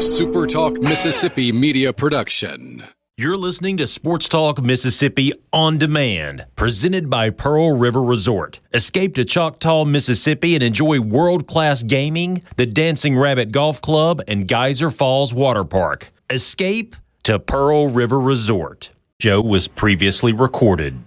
SuperTalk Mississippi media production. You're listening to Sports Talk Mississippi On Demand, presented by Pearl River Resort. Escape to Choctaw, Mississippi and enjoy world-class gaming, the Dancing Rabbit Golf Club, and Geyser Falls Water Park. Escape to Pearl River Resort. Show was previously recorded.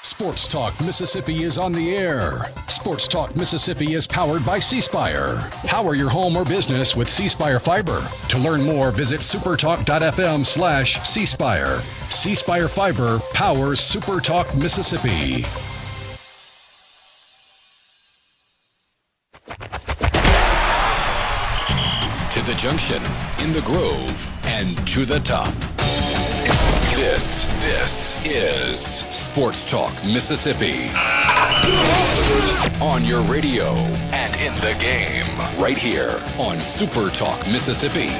Sports Talk Mississippi is on the air. Sports Talk Mississippi is powered by C Spire. Power your home or business with C Spire Fiber. To learn more, visit supertalk.fm/C Spire. C Spire Fiber powers Super Talk Mississippi. To the junction, in the Grove, and to the top. This is Sports Talk Mississippi. On your radio and in the game, right here on Super Talk Mississippi.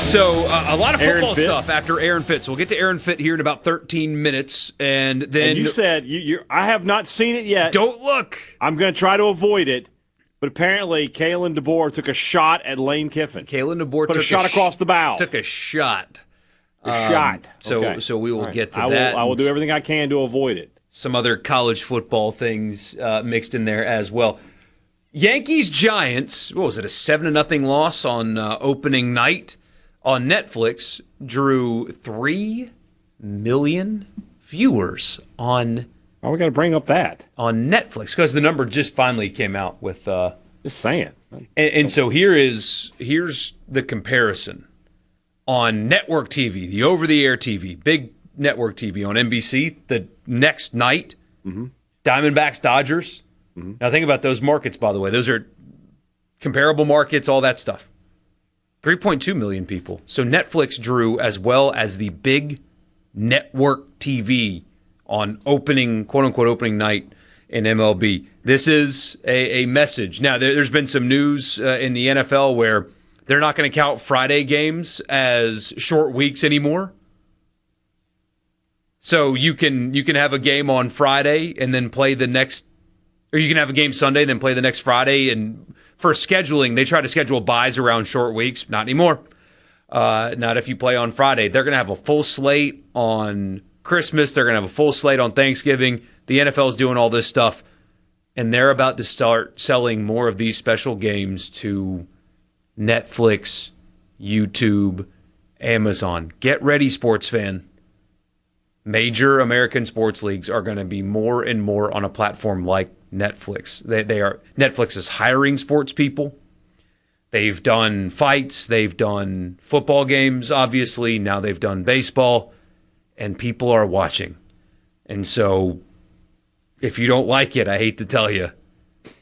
So, a lot of football stuff after Aaron Fitz. We'll get to Aaron Fitz here in about 13 minutes. And then. And you said, I have not seen it yet. Don't look. I'm going to try to avoid it. But apparently, Kalen DeBoer took a shot at Lane Kiffin. Kalen DeBoer took a shot across the bow. Took a shot. Shot. So we will get to that. I will do everything I can to avoid it. Some other college football things mixed in there as well. Yankees-Giants, what was it, a 7-0 loss on opening night on Netflix, drew 3 million viewers on we got to bring up that. On Netflix, because the number just finally came out with... just saying. And so here's the comparison. On network TV, the over-the-air TV, big network TV on NBC, the next night, Diamondbacks, Dodgers. Now think about those markets, by the way. Those are comparable markets, all that stuff. 3.2 million people. So Netflix drew as well as the big network TV on opening, quote-unquote, opening night in MLB. This is a message. Now, there's been some news in the NFL where they're not going to count Friday games as short weeks anymore. So you can have a game on Friday and then play the next, or you can have a game Sunday and then play the next Friday. And for scheduling, they try to schedule buys around short weeks. Not anymore. Not if you play on Friday. They're going to have a full slate on Christmas. They're going to have a full slate on Thanksgiving. The NFL is doing all this stuff, and they're about to start selling more of these special games to Netflix, YouTube, Amazon. Get ready, sports fan. Major American sports leagues are going to be more and more on a platform like Netflix. Netflix is hiring sports people. They've done fights. They've done football games, obviously. Now they've done baseball, and people are watching. And so if you don't like it, I hate to tell you,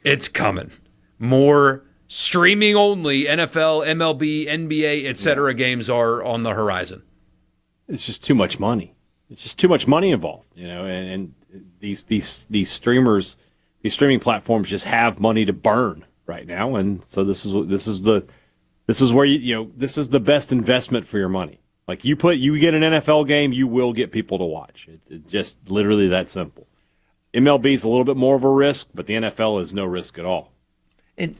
it's coming. More streaming only NFL, MLB, NBA, etc. games are on the horizon. It's just too much money. It's just too much money involved, and these streamers, these streaming platforms just have money to burn right now, and so this is where this is the best investment for your money. Like you get an NFL game, you will get people to watch. It's just literally that simple. MLB is a little bit more of a risk, but the NFL is no risk at all. And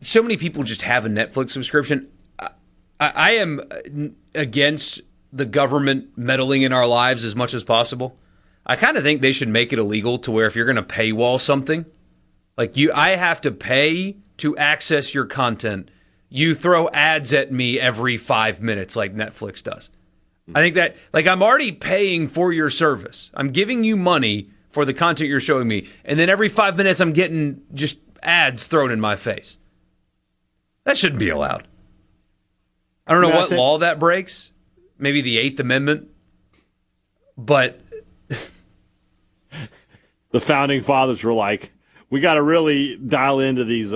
so many people just have a Netflix subscription. I am against the government meddling in our lives as much as possible. I kind of think they should make it illegal to where if you're going to paywall something, I have to pay to access your content. You throw ads at me every 5 minutes like Netflix does. I think that, I'm already paying for your service. I'm giving you money for the content you're showing me. And then every 5 minutes I'm getting just ads thrown in my face. That shouldn't be allowed. I don't know what law that breaks. Maybe the 8th Amendment. But the founding fathers were like, we got to really dial into these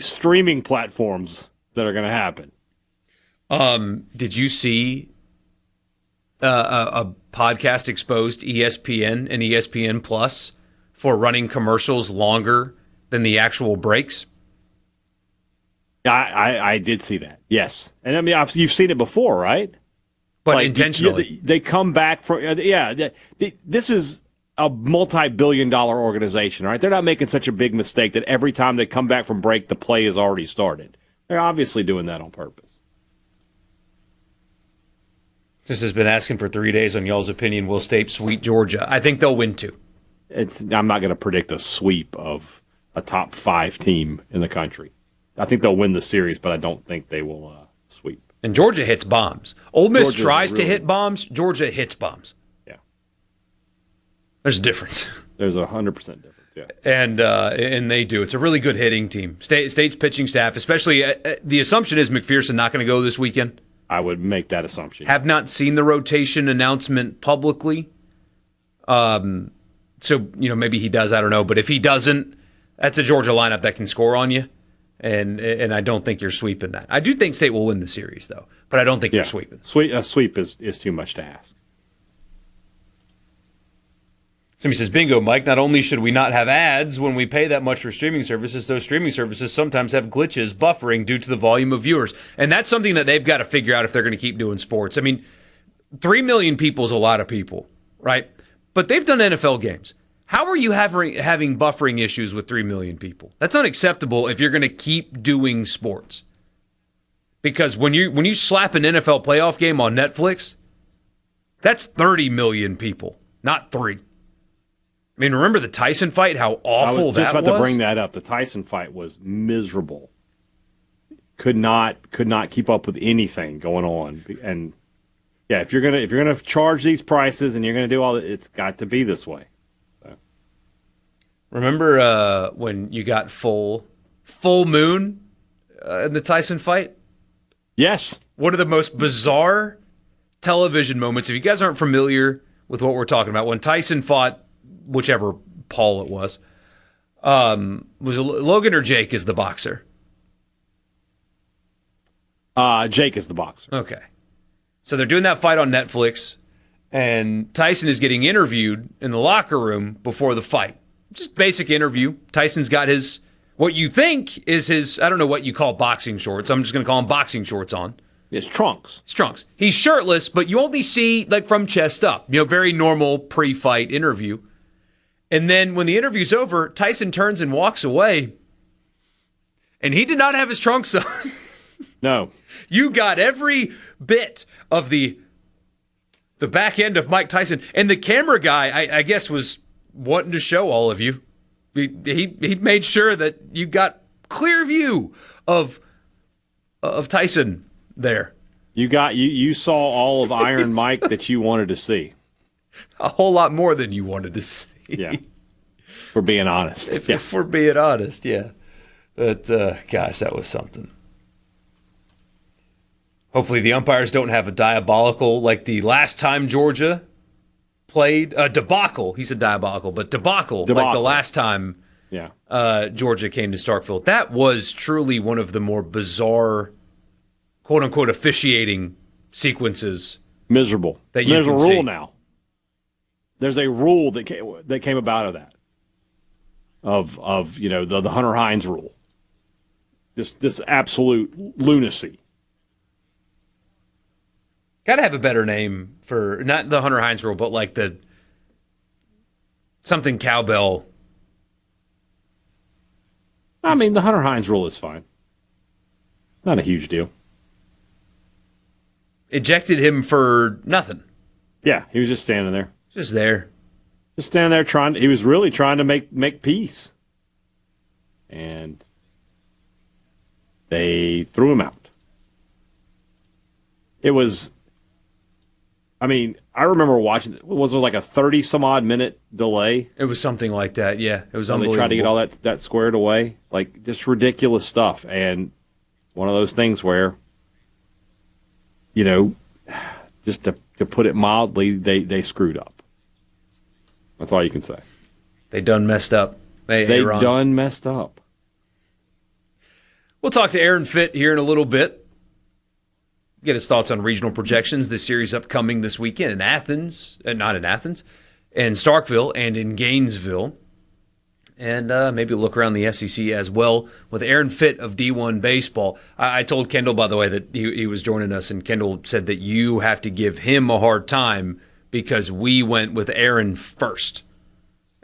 streaming platforms that are going to happen. Did you see a podcast exposed ESPN and ESPN Plus for running commercials longer than the actual breaks? I did see that. Yes, and I mean you've seen it before, right? But intentionally, they come back from this is a multi-billion-dollar organization, right? They're not making such a big mistake that every time they come back from break, the play is already started. They're obviously doing that on purpose. This has been asking for 3 days on y'all's opinion. Will State sweep Georgia? I think they'll win 2. I'm not going to predict a sweep of a top 5 team in the country. I think they'll win the series, but I don't think they will sweep. And Georgia hits bombs. Ole Miss Georgia's tries to really- hit bombs. Georgia hits bombs. Yeah. There's a difference. There's 100% difference, yeah. And they do. It's a really good hitting team. State's pitching staff, especially the assumption is McPherson not going to go this weekend. I would make that assumption. Have not seen the rotation announcement publicly. So, maybe he does. I don't know. But if he doesn't, that's a Georgia lineup that can score on you. And I don't think you're sweeping that. I do think State will win the series, though. But I don't think you're sweeping. A sweep is too much to ask. Somebody says, bingo, Mike, not only should we not have ads when we pay that much for streaming services, those streaming services sometimes have glitches, buffering due to the volume of viewers. And that's something that they've got to figure out if they're going to keep doing sports. I mean, 3 million people is a lot of people, right? But they've done NFL games. How are you having buffering issues with 3 million people? That's unacceptable if you're going to keep doing sports. Because when you slap an NFL playoff game on Netflix, that's 30 million people, not 3. I mean, remember the Tyson fight, how awful that was? I was just about to bring that up. The Tyson fight was miserable. Could not keep up with anything going on. And yeah, if you're gonna charge these prices and you're gonna do all that, it's got to be this way. So. Remember when you got full moon in the Tyson fight? Yes. One of the most bizarre television moments. If you guys aren't familiar with what we're talking about, when Tyson fought whichever Paul it was it Logan or Jake is the boxer? Jake is the boxer. Okay. So they're doing that fight on Netflix, and Tyson is getting interviewed in the locker room before the fight. Just basic interview. Tyson's got what you think is his, I don't know what you call boxing shorts. I'm just going to call them boxing shorts on. It's trunks. It's trunks. He's shirtless, but you only see from chest up. Very normal pre-fight interview. And then when the interview's over, Tyson turns and walks away. And he did not have his trunks on. No. You got every bit of the back end of Mike Tyson. And the camera guy, I guess, was wanting to show all of you. He made sure that you got clear view of Tyson there. You saw all of Iron Mike that you wanted to see. A whole lot more than you wanted to see. Yeah. We're being honest. If we're being honest, yeah. But, gosh, that was something. Hopefully the umpires don't have a diabolical, like the last time Georgia played, debacle. He said diabolical, but debacle. Like the last time Georgia came to Starkville. That was truly one of the more bizarre, quote-unquote, officiating sequences. Miserable. There's a rule now. There's a rule that came about of that. Of the Hunter Hines rule. This absolute lunacy. Got to have a better name for not the Hunter Hines rule, but like the something cowbell. I mean, the Hunter Hines rule is fine. Not a huge deal. Ejected him for nothing. Yeah, he was just standing there. Just there. Just standing there he was really trying to make peace. And they threw him out. It was, I remember watching, was there like a 30-some-odd minute delay? It was something like that, yeah. It was unbelievable. They tried to get all that squared away. Like, just ridiculous stuff. And one of those things where, just to put it mildly, they screwed up. That's all you can say. They done messed up. They done messed up. We'll talk to Aaron Fitt here in a little bit. Get his thoughts on regional projections. This series upcoming this weekend in Athens, not in Athens, in Starkville and in Gainesville. And maybe look around the SEC as well with Aaron Fitt of D1 Baseball. I told Kendall, by the way, that he was joining us, and Kendall said that you have to give him a hard time because we went with Aaron first.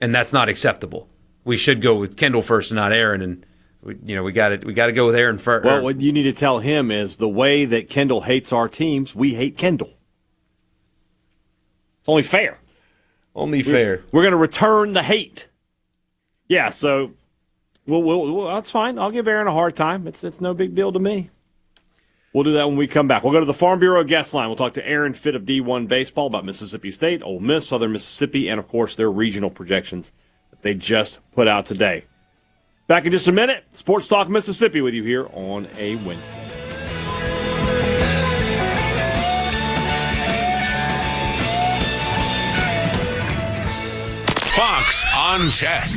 and that's not acceptable. We should go with Kendall first and not Aaron, and we got to go with Aaron first. Well, what you need to tell him is the way that Kendall hates our teams, we hate Kendall. It's only fair. Only fair. We're going to return the hate. Yeah, so we'll that's fine. I'll give Aaron a hard time. It's no big deal to me. We'll do that when we come back. We'll go to the Farm Bureau guest line. We'll talk to Aaron Fitt of D1 Baseball about Mississippi State, Ole Miss, Southern Mississippi, and, of course, their regional projections that they just put out today. Back in just a minute, Sports Talk Mississippi with you here on a Wednesday. Fox on Tech.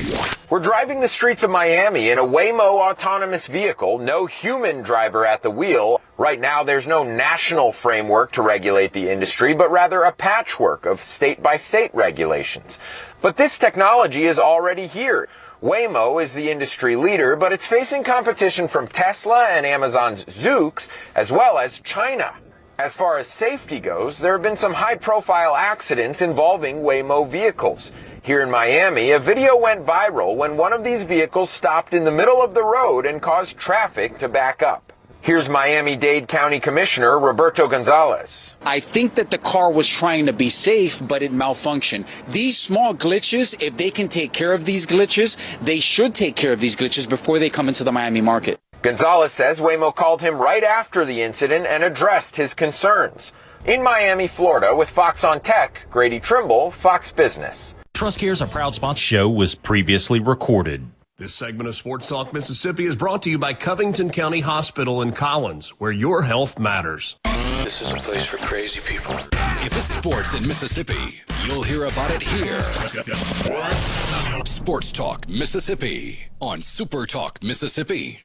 We're driving the streets of Miami in a Waymo autonomous vehicle, no human driver at the wheel. Right now, there's no national framework to regulate the industry, but rather a patchwork of state-by-state regulations. But this technology is already here. Waymo is the industry leader, but it's facing competition from Tesla and Amazon's Zoox, as well as China. As far as safety goes, there have been some high-profile accidents involving Waymo vehicles. Here in Miami, a video went viral when one of these vehicles stopped in the middle of the road and caused traffic to back up. Here's Miami-Dade County Commissioner Roberto Gonzalez. I think that the car was trying to be safe, but it malfunctioned. These small glitches, if they can take care of these glitches, they should take care of these glitches before they come into the Miami market. Gonzalez says Waymo called him right after the incident and addressed his concerns. In Miami, Florida, with Fox on Tech, Grady Trimble, Fox Business. TrustCare's a proud sponsor. Show was previously recorded. This segment of Sports Talk Mississippi is brought to you by Covington County Hospital in Collins, where your health matters. This is a place for crazy people. If it's sports in Mississippi, you'll hear about it here. Sports Talk Mississippi on SuperTalk Mississippi.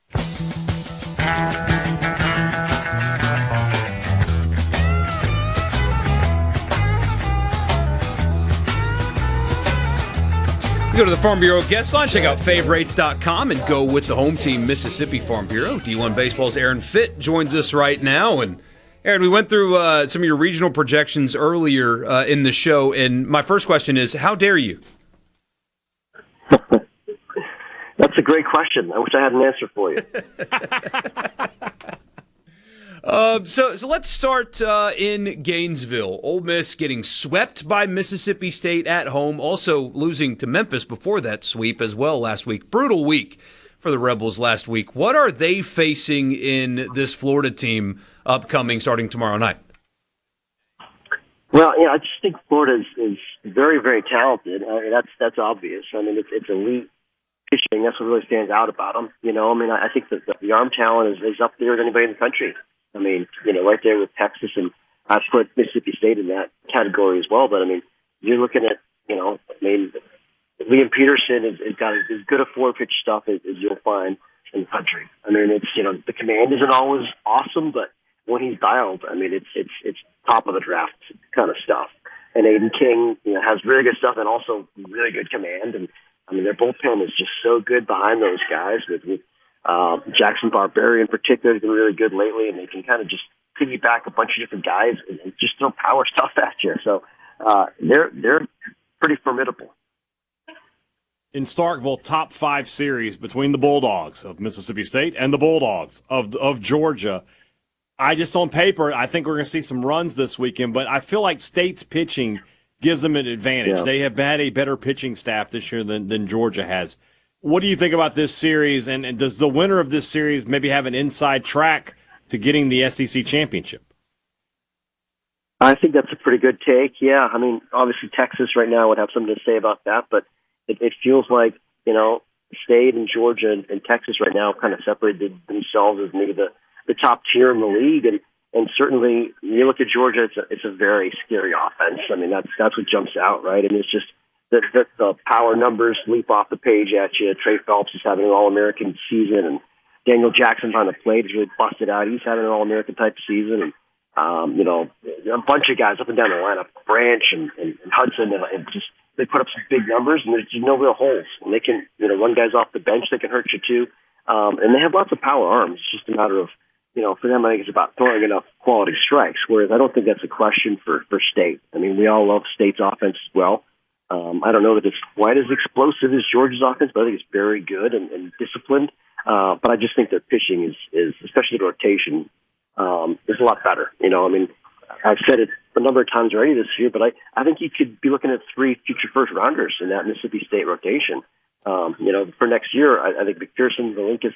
Go to the Farm Bureau guest line, check out favorites.com, and go with the home team, Mississippi Farm Bureau. D1 Baseball's Aaron Fitt joins us right now. And Aaron, we went through some of your regional projections earlier in the show, and my first question is, how dare you? That's a great question. I wish I had an answer for you. So let's start in Gainesville. Ole Miss getting swept by Mississippi State at home, also losing to Memphis before that sweep as well last week. Brutal week for the Rebels last week. What are they facing in this Florida team upcoming starting tomorrow night? Well, I just think Florida is very, very talented. I mean, that's obvious. I mean, it's elite pitching. That's what really stands out about them. I think that the arm talent is up there with anybody in the country. I mean, right there with Texas, and I put Mississippi State in that category as well. But, I mean, you're looking at, Liam Peterson has got as good a four-pitch stuff as you'll find in the country. I mean, it's, the command isn't always awesome, but when he's dialed, I mean, it's top of the draft kind of stuff. And Aiden King, has really good stuff and also really good command. And, I mean, their bullpen is just so good behind those guys with Jackson Barberi in particular has been really good lately, and they can kind of just piggyback a bunch of different guys and just throw power stuff at you. So they're pretty formidable. In Starkville, top 5 series between the Bulldogs of Mississippi State and the Bulldogs of Georgia. I just on paper, I think we're going to see some runs this weekend, but I feel like State's pitching gives them an advantage. Yeah. They have had a better pitching staff this year than Georgia has. What do you think about this series, and does the winner of this series maybe have an inside track to getting the SEC championship? I think that's a pretty good take, yeah. I mean, obviously Texas right now would have something to say about that, but it feels like, State and Georgia and Texas right now kind of separated themselves as maybe the top tier in the league, and certainly you look at Georgia, it's a very scary offense. I mean, that's what jumps out, right? And it's just the power numbers leap off the page at you. Trey Phelps is having an All-American season, and Daniel Jackson on the plate is really busted out. He's having an All-American type season, and a bunch of guys up and down the lineup, Branch and Hudson, and just they put up some big numbers, and there's no real holes. And they can run guys off the bench that can hurt you too, and they have lots of power arms. It's just a matter of for them, I think it's about throwing enough quality strikes. Whereas I don't think that's a question for State. I mean, we all love State's offense as well. I don't know that it's quite as explosive as Georgia's offense, but I think it's very good and disciplined. But I just think their pitching is especially the rotation, is a lot better. You know, I mean, I've said it a number of times already this year, but I think you could be looking at 3 future first rounders in that Mississippi State rotation. You know, for next year, I think McPherson, Valincas,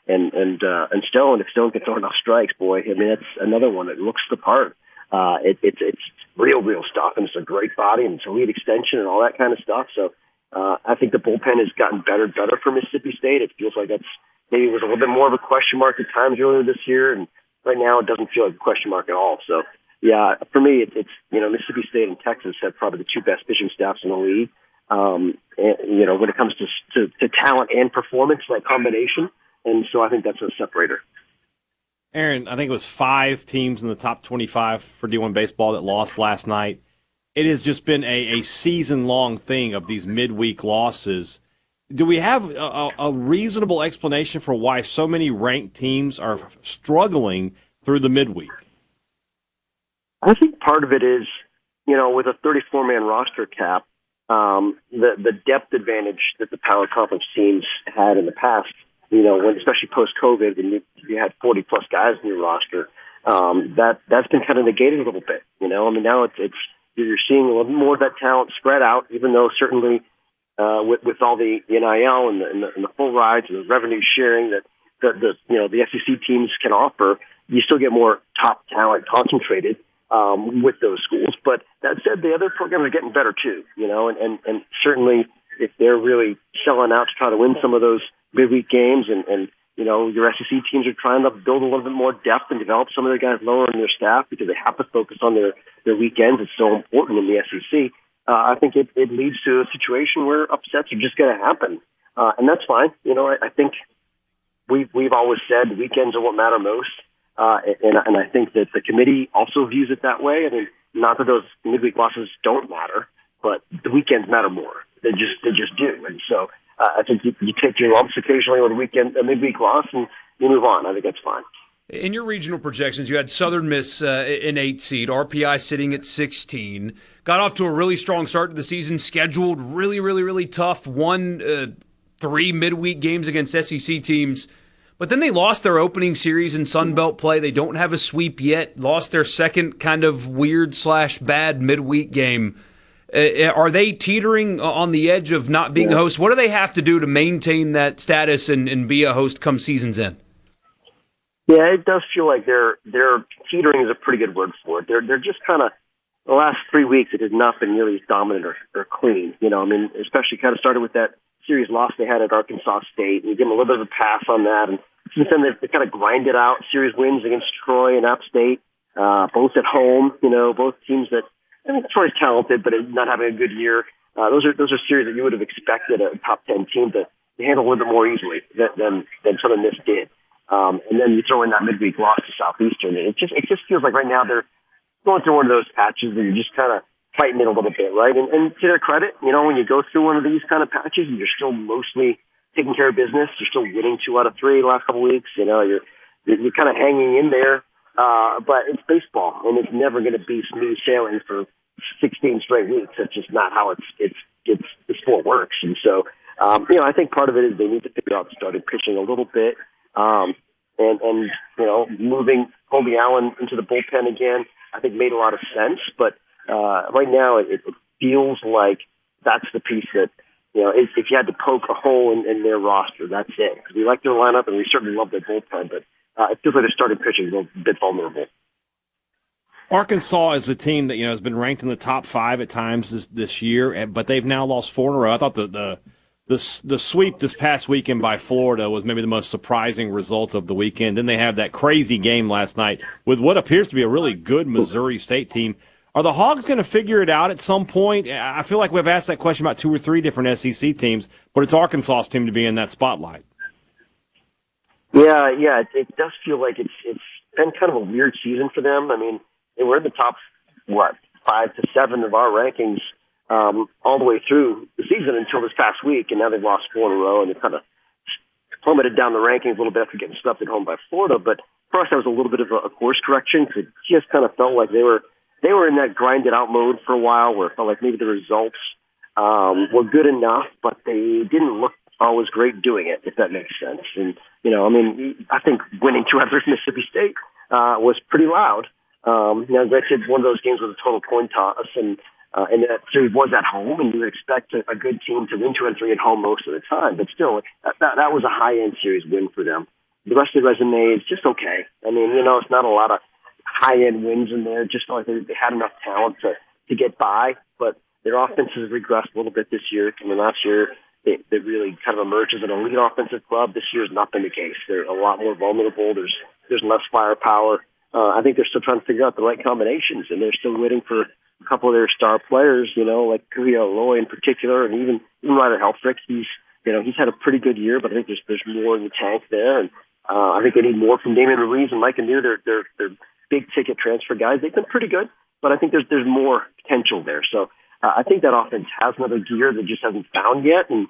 and Stone. If Stone can throw enough strikes, boy, I mean, that's another one that looks the part. It's real stuff, and it's a great body, and it's a lead extension, and all that kind of stuff. So I think the bullpen has gotten better and better for Mississippi State. It feels like that's maybe was a little bit more of a question mark at times earlier this year, and right now it doesn't feel like a question mark at all. So yeah, for me, it's you know, Mississippi State and Texas have probably the 2 best pitching staffs in the league. And, you know, when it comes to talent and performance, that combination, and so I think that's a separator. Aaron, I think it was 5 teams in the top 25 for D1 baseball that lost last night. It has just been a season-long thing of these midweek losses. Do we have a reasonable explanation for why so many ranked teams are struggling through the midweek? I think part of it is, you know, with a 34-man roster cap, the depth advantage that the Power Conference teams had in the past, you know, when especially post-COVID, when you had 40-plus guys in your roster, that's been kind of negated a little bit. You know, I mean, now it's you're seeing a little more of that talent spread out, even though certainly with all the NIL and the full rides and the revenue sharing that the SEC teams can offer, you still get more top talent concentrated with those schools. But that said, the other programs are getting better too, you know, and certainly if they're really selling out to try to win some of those midweek games and you know, your SEC teams are trying to build a little bit more depth and develop some of their guys lower in their staff because they have to focus on their weekends. It's so important in the SEC. I think it leads to a situation where upsets are just going to happen. And that's fine. You know, I think we've always said weekends are what matter most. And I think that the committee also views it that way. I mean, not that those midweek losses don't matter, but the weekends matter more. They just do. And so I think you take your lumps occasionally on a midweek loss, and you move on. I think that's fine. In your regional projections, you had Southern Miss an 8 seed, RPI sitting at 16. Got off to a really strong start to the season, scheduled really tough, won 3 midweek games against SEC teams. But then they lost their opening series in Sun Belt play. They don't have a sweep yet, lost their second kind of weird/bad midweek game. Are they teetering on the edge of not being a host? What do they have to do to maintain that status and be a host come season's end? Yeah, it does feel like they're teetering is a pretty good word for it. They're just kind of, the last 3 weeks it has not been nearly as dominant or clean. You know, I mean, especially kind of started with that series loss they had at Arkansas State, and you give them a little bit of a pass on that. And since then they kind of grinded out series wins against Troy and App State, both at home. You know, both teams that, I mean, Troy's talented, but not having a good year. Those are series that you would have expected a top 10 team to handle a little bit more easily than Southern Miss did. And then you throw in that midweek loss to Southeastern. It just feels like right now they're going through one of those patches where you're just kind of fighting it a little bit, right? And to their credit, you know, when you go through one of these kind of patches and you're still mostly taking care of business, you're still winning 2 out of 3 the last couple of weeks. You know, you're kind of hanging in there. But it's baseball, and it's never going to be smooth sailing for 16 straight weeks. That's just not how the sport works. And so, you know, I think part of it is they need to figure out starting pitching a little bit, and you know, moving Colby Allen into the bullpen again, I think made a lot of sense. But right now, it feels like that's the piece that, you know, if you had to poke a hole in their roster, that's it. Because we like their lineup, and we certainly love their bullpen, but it feels like their starting pitching is a bit vulnerable. Arkansas is a team that, you know, has been ranked in the top 5 at times this year, but they've now lost 4 in a row. I thought the sweep this past weekend by Florida was maybe the most surprising result of the weekend. Then they have that crazy game last night with what appears to be a really good Missouri State team. Are the Hogs going to figure it out at some point? I feel like we've asked that question about 2 or 3 different SEC teams, but it's Arkansas's team to be in that spotlight. Yeah, it does feel like it's been kind of a weird season for them. I mean, they were in the top, 5 to 7 of our rankings all the way through the season until this past week, and now they've lost 4 in a row, and they've kind of plummeted down the rankings a little bit after getting swept at home by Florida. But for us, that was a little bit of a course correction, because it just kind of felt like they were in that grinded out mode for a while, where it felt like maybe the results were good enough, but they didn't look always great doing it, if that makes sense. And, I mean, I think winning 2 out of 3 Mississippi State was pretty loud. Now, granted, one of those games was a total coin toss, and that series was at home, and you would expect a good team to win 2 out of 3 at home most of the time. But still, that was a high-end series win for them. The rest of the resume is just okay. I mean, it's not a lot of high-end wins in there. Just like they had enough talent to get by, but their offense has regressed a little bit this year. I mean, last year, they really kind of emerged as an elite offensive club. This year has not been the case. They're a lot more vulnerable. There's less firepower. I think they're still trying to figure out the right combinations, and they're still waiting for a couple of their star players, like Kuya Loy in particular, and even Ryder Helfrich. He's had a pretty good year, but I think there's more in the tank there, and I think they need more from Damian Ruiz and Mike Anu. They're big ticket transfer guys. They've been pretty good, but I think there's more potential there. So I think that offense has another gear that just hasn't found yet, and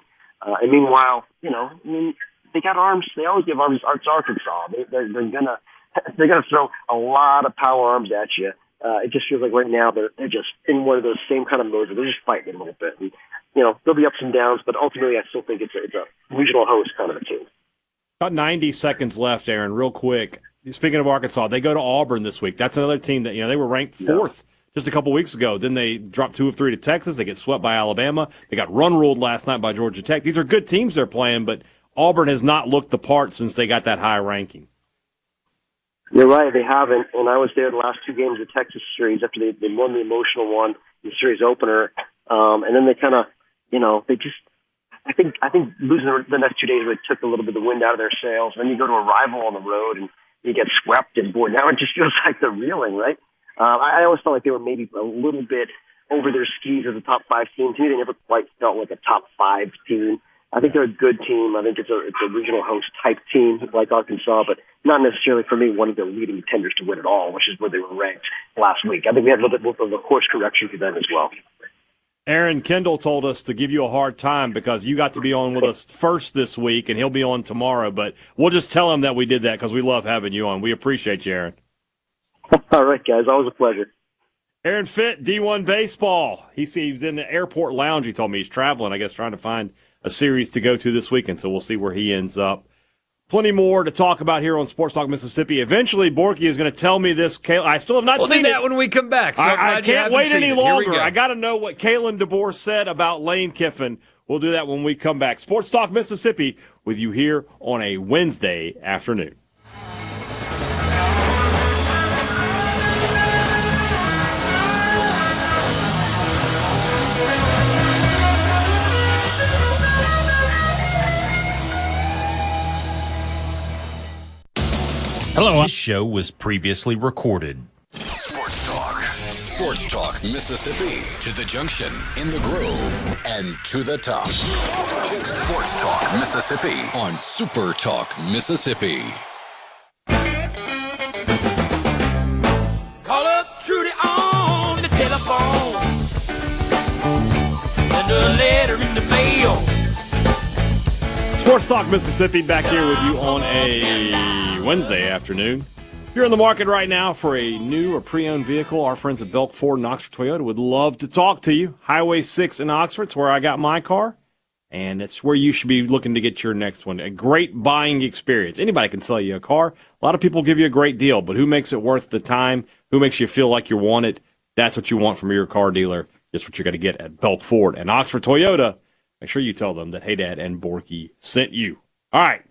meanwhile, they got arms. They always give arms. Arts Arkansas. They're gonna throw a lot of power arms at you. It just feels like right now they're just in one of those same kind of modes where they're just fighting a little bit. And, there'll be ups and downs, but ultimately I still think it's a regional host kind of a team. About 90 seconds left, Aaron, real quick. Speaking of Arkansas, they go to Auburn this week. That's another team that, they were ranked 4th just a couple weeks ago. Then they dropped 2 of 3 to Texas. They get swept by Alabama. They got run-ruled last night by Georgia Tech. These are good teams they're playing, but Auburn has not looked the part since they got that high ranking. You're right, they haven't. And I was there the last 2 games of the Texas series after they won the emotional one, the series opener. And then they kind of, they just, I think losing the next 2 days really took a little bit of the wind out of their sails. Then you go to a rival on the road and you get swept, and boy, now it just feels like they're reeling, right? I always felt like they were maybe a little bit over their skis as a top 5 team. To me, they never quite felt like a top 5 team. I think they're a good team. I think it's a regional host type team like Arkansas, but not necessarily for me one of the leading contenders to win it all, which is where they were ranked last week. I think we had a little bit of a course correction for them as well. Aaron Kendall told us to give you a hard time because you got to be on with us first this week, and he'll be on tomorrow. But we'll just tell him that we did that because we love having you on. We appreciate you, Aaron. All right, guys. Always a pleasure. Aaron Fitt, D1 Baseball. He's in the airport lounge. He told me he's traveling, I guess, trying to find a series to go to this weekend. So we'll see where he ends up. Plenty more to talk about here on Sports Talk Mississippi. Eventually, Borky is going to tell me this. I still have not seen that it. when we come back. So I can't wait any longer. Go. I got to know what Kalen DeBoer said about Lane Kiffin. We'll do that when we come back. Sports Talk Mississippi with you here on a Wednesday afternoon. Hello. This show was previously recorded. Sports Talk Mississippi. To the junction, in the Grove, and to the top. Sports Talk Mississippi on SuperTalk Mississippi. Call up Trudy on the telephone. Send her a letter in the mail. Sports Talk Mississippi back here with you on a Wednesday afternoon. If you're in the market right now for a new or pre-owned vehicle, our friends at Belk Ford and Oxford Toyota would love to talk to you. Highway 6 in Oxford is where I got my car, and it's where you should be looking to get your next one. A great buying experience. Anybody can sell you a car. A lot of people give you a great deal, but who makes it worth the time? Who makes you feel like you want it? That's what you want from your car dealer. That's what you're going to get at Belk Ford and Oxford Toyota. Make sure you tell them that Hey Dad and Borky sent you. All right.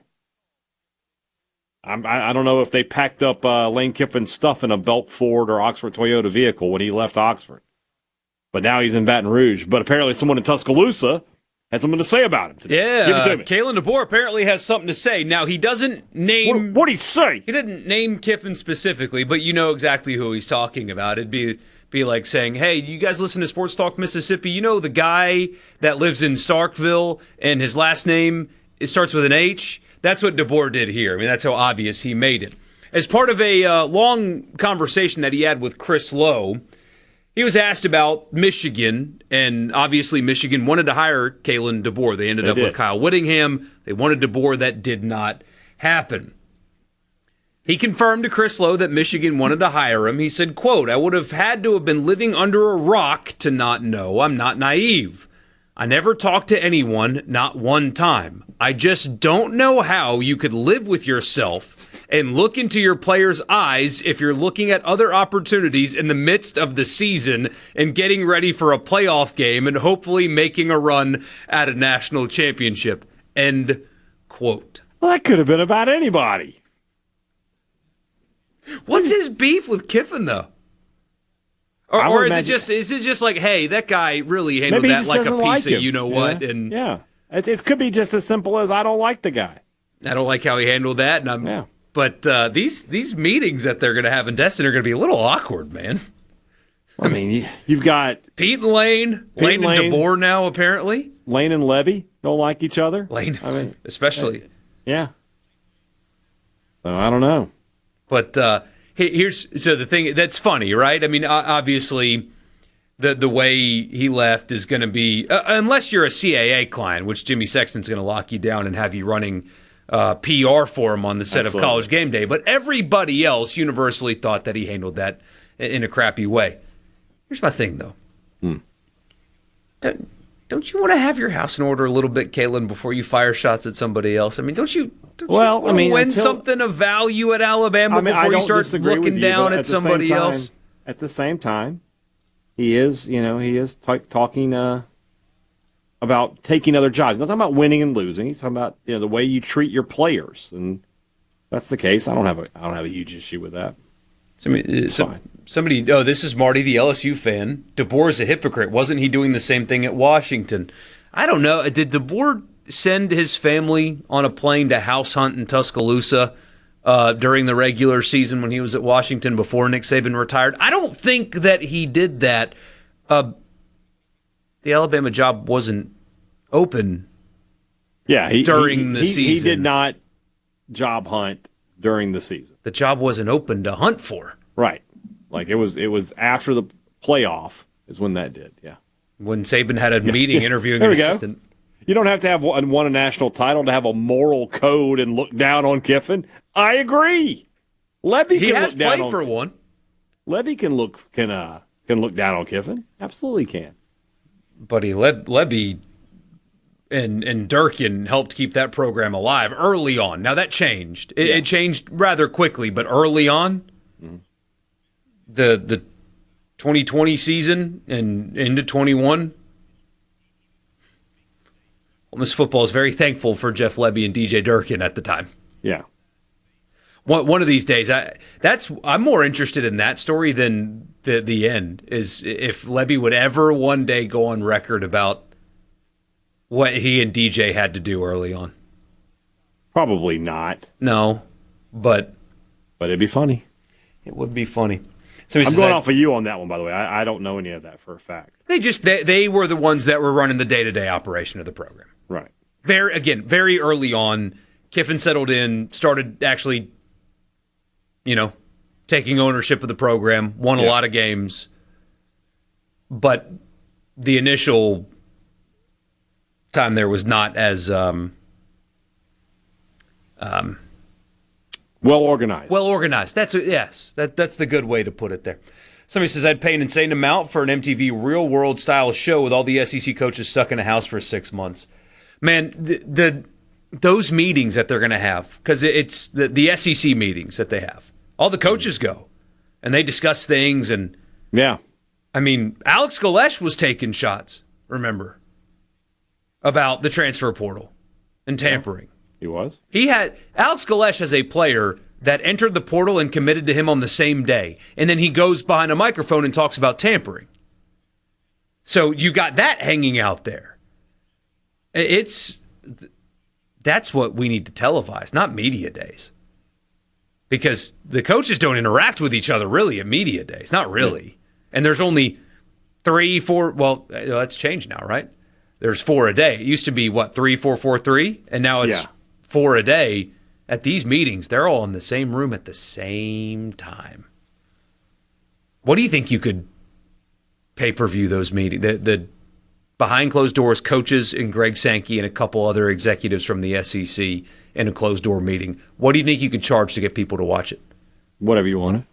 I don't know if they packed up Lane Kiffin's stuff in a Belk Ford or Oxford Toyota vehicle when he left Oxford. But now he's in Baton Rouge. But apparently someone in Tuscaloosa had something to say about him today. Yeah, give it to me. Kalen DeBoer apparently has something to say. Now, he doesn't name... What'd he say? He didn't name Kiffin specifically, but you know exactly who he's talking about. It'd be like saying, hey, you guys listen to Sports Talk Mississippi? You know the guy that lives in Starkville and his last name starts with an H? That's what DeBoer did here. I mean, that's how obvious he made it. As part of a long conversation that he had with Chris Lowe, he was asked about Michigan, and obviously Michigan wanted to hire Kalen DeBoer. They ended up with Kyle Whittingham. They wanted DeBoer. That did not happen. He confirmed to Chris Lowe that Michigan wanted to hire him. He said, quote, I would have had to have been living under a rock to not know. I'm not naive. I never talked to anyone, not one time. I just don't know how you could live with yourself and look into your players' eyes if you're looking at other opportunities in the midst of the season and getting ready for a playoff game and hopefully making a run at a national championship. End quote. Well, that could have been about anybody. What's his beef with Kiffin, though? Or is it just like, hey, that guy really handled that like a piece of you know what? Yeah. And yeah, it could be just as simple as I don't like the guy. I don't like how he handled that. And But these meetings that they're going to have in Destin are going to be a little awkward, man. I mean, you've got Pete and Lane, Lane and DeBoer now apparently. Lane and Levy don't like each other. Lane, I mean, especially. Yeah. So I don't know. But here's the thing that's funny, right? I mean, obviously, the way he left is going to be unless you're a CAA client, which Jimmy Sexton's going to lock you down and have you running PR for him on the set of College Game Day. But everybody else universally thought that he handled that in a crappy way. Here's my thing, though. Don't you want to have your house in order a little bit, Caitlin, before you fire shots at somebody else? I mean, don't you win something of value at Alabama before you start looking down at somebody else? At the same time, he is talking about taking other jobs. He's not talking about winning and losing. He's talking about the way you treat your players, and that's the case. I don't have a huge issue with that. Somebody, this is Marty, the LSU fan. DeBoer is a hypocrite. Wasn't he doing the same thing at Washington? I don't know. Did DeBoer send his family on a plane to house hunt in Tuscaloosa during the regular season when he was at Washington before Nick Saban retired? I don't think that he did that. The Alabama job wasn't open during the season. He did not job hunt during the season. The job wasn't open to hunt for. Right. Like it was after the playoff is when that did. Yeah. When Saban had a meeting interviewing an assistant. You don't have to have won a national title to have a moral code and look down on Kiffin. I agree. Levy he can has look down played on for one. Levy can look down on Kiffin. Absolutely can. But Levy and Durkin helped keep that program alive early on. Now that changed. It changed rather quickly, but early on, the 2020 season and into 21, Ole Miss football is very thankful for Jeff Lebby and DJ Durkin at the time. Yeah. One of these days, I'm more interested in that story than the end. Is if Lebby would ever one day go on record about what he and DJ had to do early on. Probably not. No, but it'd be funny. It would be funny. So I'm going off of you on that one, by the way. I don't know any of that for a fact. They were the ones that were running the day-to-day operation of the program. Right. Very early on, Kiffin settled in, started actually, taking ownership of the program, won a lot of games. But the initial time there was not as well organized. Well organized. That's the good way to put it there. Somebody says I'd pay an insane amount for an MTV Real World style show with all the SEC coaches stuck in a house for 6 months. Man, those meetings that they're going to have, because it's the SEC meetings that they have. All the coaches go, and they discuss things. And I mean, Alex Galesh was taking shots, remember, about the transfer portal and tampering. He was? Alex Galesh has a player that entered the portal and committed to him on the same day. And then he goes behind a microphone and talks about tampering. So you got that hanging out there. That's what we need to televise, not media days. Because the coaches don't interact with each other really at media days. Not really. Yeah. And there's only 3, 4, well, that's changed now, right? There's 4 a day. It used to be, 3, 4, 4, 3? And now it's 4 a day. At these meetings, they're all in the same room at the same time. What do you think you could pay-per-view those meetings? The behind closed doors, coaches and Greg Sankey and a couple other executives from the SEC in a closed-door meeting. What do you think you could charge to get people to watch it? Whatever you want it.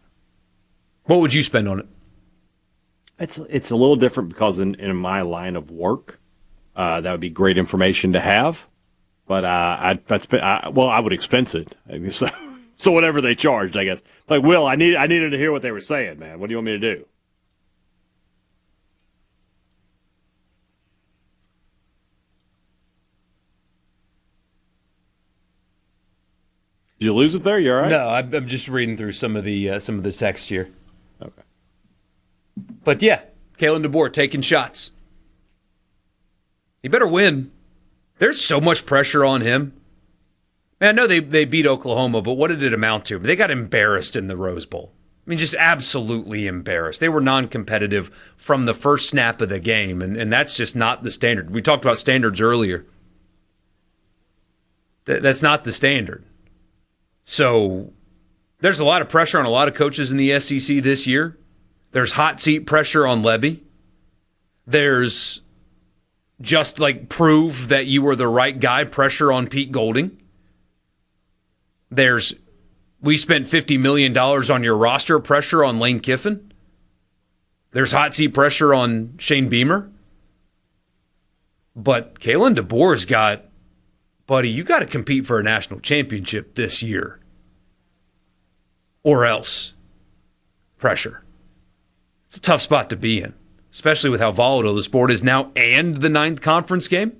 What would you spend on it? It's a little different because in my line of work, That would be great information to have. But I would expense it. I mean, so whatever they charged, I guess. Like, Will, I needed to hear what they were saying, man. What do you want me to do? Did you lose it there? You all right? No, I'm just reading through some of the text here. Okay. But yeah, Kalen DeBoer taking shots. He better win. There's so much pressure on him. Man, I know they beat Oklahoma, but what did it amount to? They got embarrassed in the Rose Bowl. I mean, just absolutely embarrassed. They were non-competitive from the first snap of the game, and that's just not the standard. We talked about standards earlier. That's not the standard. So there's a lot of pressure on a lot of coaches in the SEC this year. There's hot seat pressure on Lebby. There's just like prove that you were the right guy pressure on Pete Golding. There's we spent $50 million on your roster pressure on Lane Kiffin. There's hot seat pressure on Shane Beamer. But Kalen DeBoer's got, buddy, you got to compete for a national championship this year. Or else. Pressure. It's a tough spot to be in, especially with how volatile the sport is now and the 9th conference game.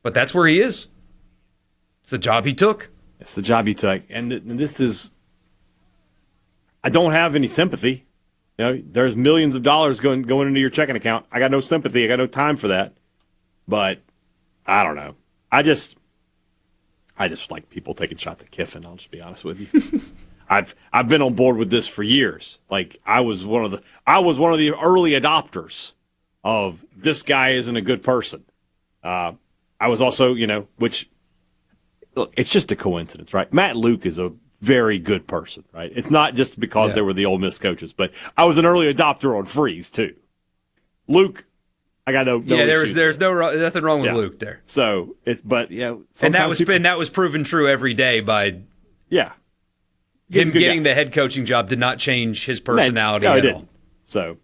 But that's where he is. It's the job he took. It's the job he took. And this is, I don't have any sympathy. You know, there's millions of dollars going into your checking account. I got no sympathy. I got no time for that. But I don't know. I just like people taking shots at Kiffin. I'll just be honest with you. I've been on board with this for years. Like I was one of the early adopters of this guy isn't a good person. I was also, which look, it's just a coincidence, right? Matt Luke is a very good person, right? It's not just because they were the Ole Miss coaches, but I was an early adopter on Freeze too. Luke, I got no there's nothing wrong with Luke there. So and that was proven true every day by him getting the head coaching job did not change his personality at all. So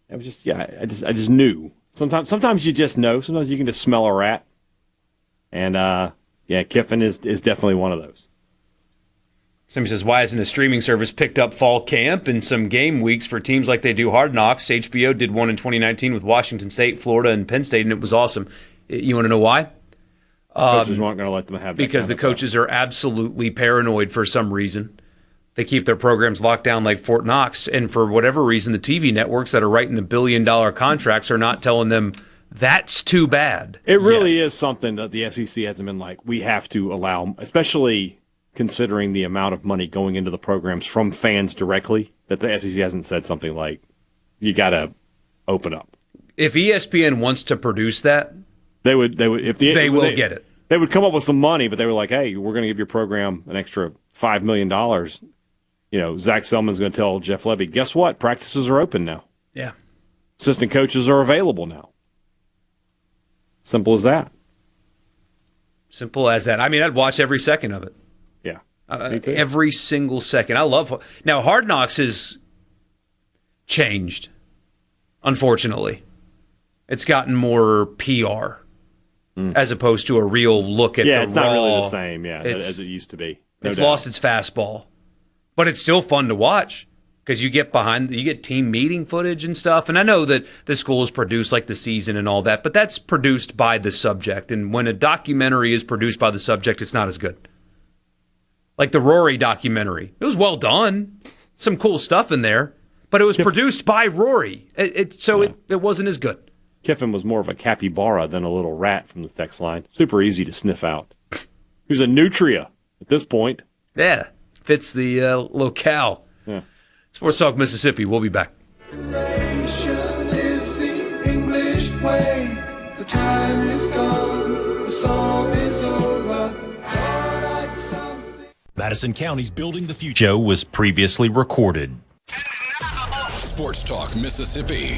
it was just I just knew. Sometimes you just know. Sometimes you can just smell a rat. And Kiffin is definitely one of those. Somebody says, why hasn't a streaming service picked up fall camp and some game weeks for teams like they do Hard Knocks? HBO did one in 2019 with Washington State, Florida, and Penn State, and it was awesome. You want to know why? Coaches weren't going to let them have that. Because the coaches are absolutely paranoid for some reason. They keep their programs locked down like Fort Knox, and for whatever reason, the TV networks that are writing the billion-dollar contracts are not telling them that's too bad. It really is something that the SEC hasn't been like, we have to allow, especially considering the amount of money going into the programs from fans directly, that the SEC hasn't said something like, you got to open up. If ESPN wants to produce that, they will get it. They would come up with some money, but they were like, hey, we're going to give your program an extra $5 million. Zach Selman's going to tell Jeff Lebby, guess what? Practices are open now. Yeah. Assistant coaches are available now. Simple as that. Simple as that. I mean, I'd watch every second of it. Yeah. Every single second. I love. Now, Hard Knocks has changed, unfortunately. It's gotten more PR as opposed to a real look at the raw. Yeah, it's not really the same, as it used to be. It's lost its fastball. But it's still fun to watch because you get team meeting footage and stuff. And I know that the schools produce like the season and all that, but that's produced by the subject. And when a documentary is produced by the subject, it's not as good. Like the Rory documentary. It was well done. Some cool stuff in there, but it was produced by Rory. It wasn't as good. Kiffin was more of a capybara than a little rat from the text line. Super easy to sniff out. He was a nutria at this point. Yeah. Fits the locale. Yeah. Sports Talk Mississippi. We'll be back. Is the English way. The time is gone. The song is over. Madison County's Building the Future show was previously recorded. Sports Talk Mississippi.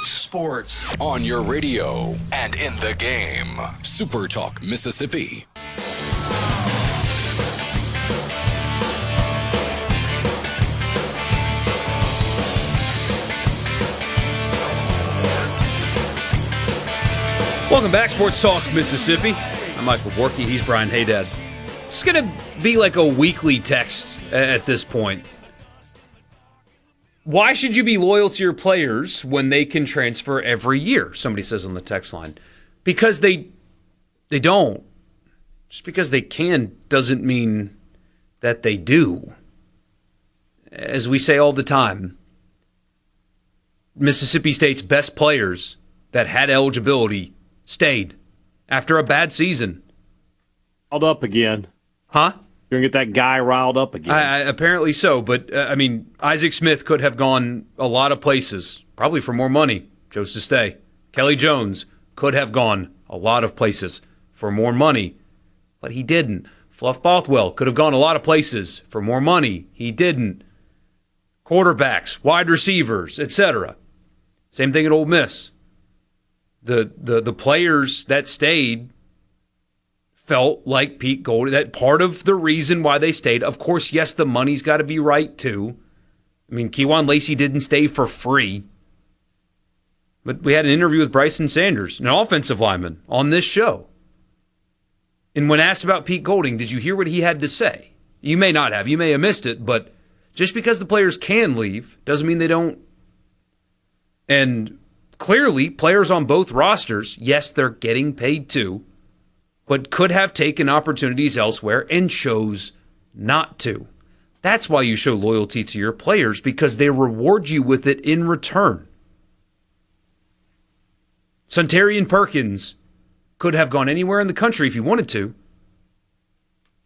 Sports. On your radio and in the game. Super Talk Mississippi. Welcome back, Sports Talk Mississippi. I'm Michael Borky. He's Brian Haydad. It's going to be like a weekly text at this point. Why should you be loyal to your players when they can transfer every year? Somebody says on the text line. Because they don't. Just because they can doesn't mean that they do. As we say all the time, Mississippi State's best players that had eligibility stayed after a bad season. Riled up again. Huh? You're going to get that guy riled up again. Apparently so, but Isaac Smith could have gone a lot of places, probably for more money, chose to stay. Kelly Jones could have gone a lot of places for more money, but he didn't. Fluff Bothwell could have gone a lot of places for more money. He didn't. Quarterbacks, wide receivers, etc. Same thing at Ole Miss. The players that stayed felt like Pete Golding. That part of the reason why they stayed, of course, yes, the money's got to be right too. I mean, Kejuan Lacey didn't stay for free. But we had an interview with Bryson Sanders, an offensive lineman, on this show. And when asked about Pete Golding, did you hear what he had to say? You may not have. You may have missed it, but just because the players can leave doesn't mean they don't. And clearly, players on both rosters, yes, they're getting paid too, but could have taken opportunities elsewhere and chose not to. That's why you show loyalty to your players, because they reward you with it in return. Suntarian Perkins could have gone anywhere in the country if he wanted to.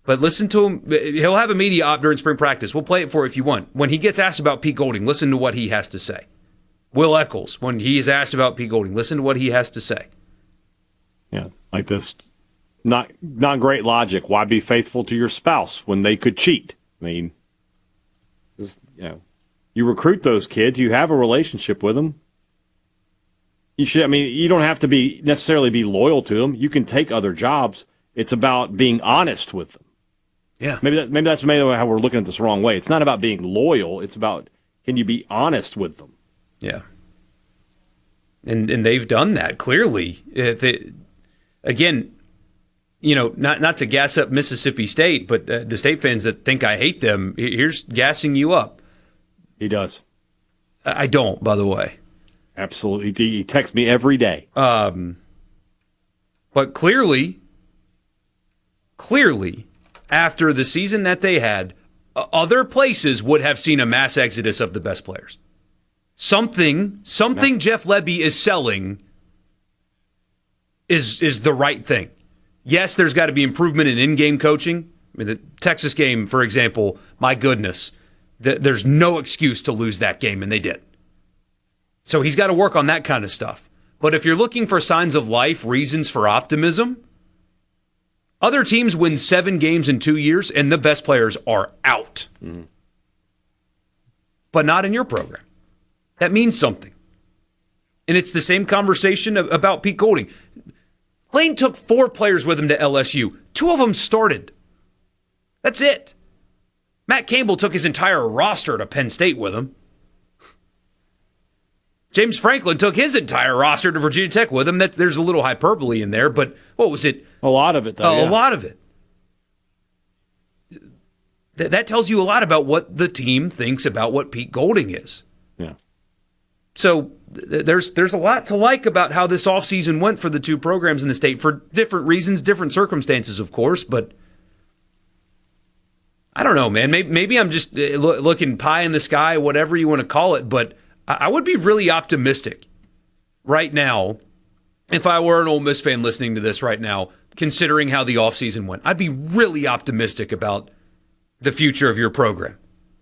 But listen to him. He'll have a media op during spring practice. We'll play it for you if you want. When he gets asked about Pete Golding, listen to what he has to say. Will Eccles, when he is asked about Pete Golding, listen to what he has to say. Yeah, like this. Not great logic. Why be faithful to your spouse when they could cheat? I mean, you recruit those kids. You have a relationship with them. You should. I mean, you don't have to necessarily be loyal to them. You can take other jobs. It's about being honest with them. Yeah. Maybe that's how we're looking at this the wrong way. It's not about being loyal. It's about, can you be honest with them? Yeah. And they've done that clearly. Again, not to gas up Mississippi State, but the State fans that think I hate them, here's gassing you up. He does. I don't, by the way. Absolutely. He texts me every day. But clearly, after the season that they had, other places would have seen a mass exodus of the best players. Something Jeff Lebby is selling is the right thing. Yes, there's got to be improvement in in-game coaching. I mean, the Texas game, for example, my goodness, there's no excuse to lose that game, and they did. So he's got to work on that kind of stuff. But if you're looking for signs of life, reasons for optimism, other teams win 7 games in 2 years, and the best players are out. Mm-hmm. But not in your program. That means something. And it's the same conversation about Pete Golding. Lane took 4 players with him to LSU. 2 of them started. That's it. Matt Campbell took his entire roster to Penn State with him. James Franklin took his entire roster to Virginia Tech with him. There's a little hyperbole in there, but what was it? A lot of it, though. A lot of it. That tells you a lot about what the team thinks about what Pete Golding is. Yeah. So there's a lot to like about how this offseason went for the 2 programs in the state for different reasons, different circumstances, of course, but I don't know, man. Maybe I'm just looking pie in the sky, whatever you want to call it, but I would be really optimistic right now if I were an Ole Miss fan listening to this right now, considering how the offseason went. I'd be really optimistic about the future of your program.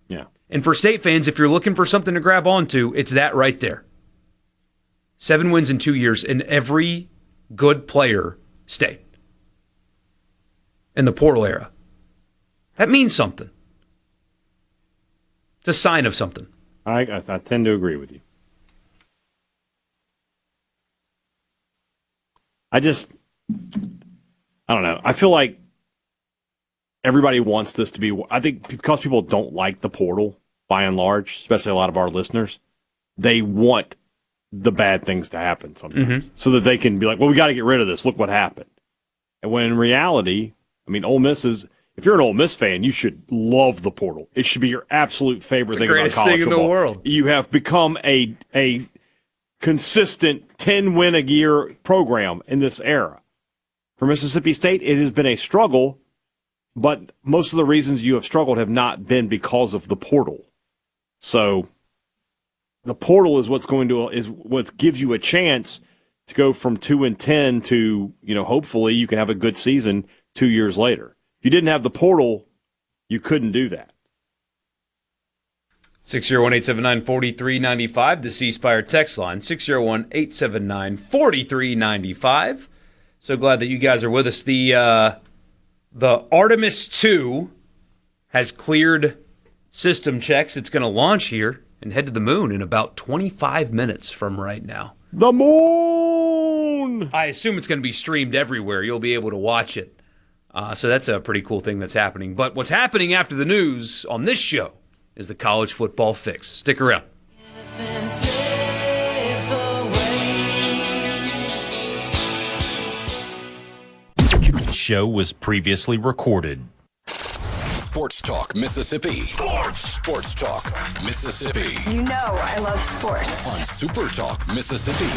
Yeah. And for State fans, if you're looking for something to grab onto, it's that right there. 7 wins in 2 years, and every good player stayed in the portal era. That means something. It's a sign of something. I tend to agree with you. I don't know. I feel like everybody wants this to be, I think because people don't like the portal, by and large, especially a lot of our listeners, they want the bad things to happen sometimes so that they can be like, well, we got to get rid of this. Look what happened. And when in reality, I mean, Ole Miss is, if you're an Ole Miss fan, you should love the portal. It should be your absolute favorite thing about college football. It's the greatest thing in the world. You have become a consistent 10-win-a-year program in this era. For Mississippi State, it has been a struggle, but most of the reasons you have struggled have not been because of the portal. So the portal is what gives you a chance to go from 2-10 to, hopefully you can have a good season 2 years later. If you didn't have the portal, you couldn't do that. 601-879-4395, the C Spire text line, 601-879-4395. So glad that you guys are with us. The Artemis II has cleared system checks. It's going to launch here and head to the moon in about 25 minutes from right now. The moon! I assume it's going to be streamed everywhere. You'll be able to watch it. So that's a pretty cool thing that's happening. But what's happening after the news on this show is the college football fix. Stick around. The show was previously recorded. Sports Talk Mississippi. Sports Talk Mississippi. You know I love sports. On Super Talk Mississippi.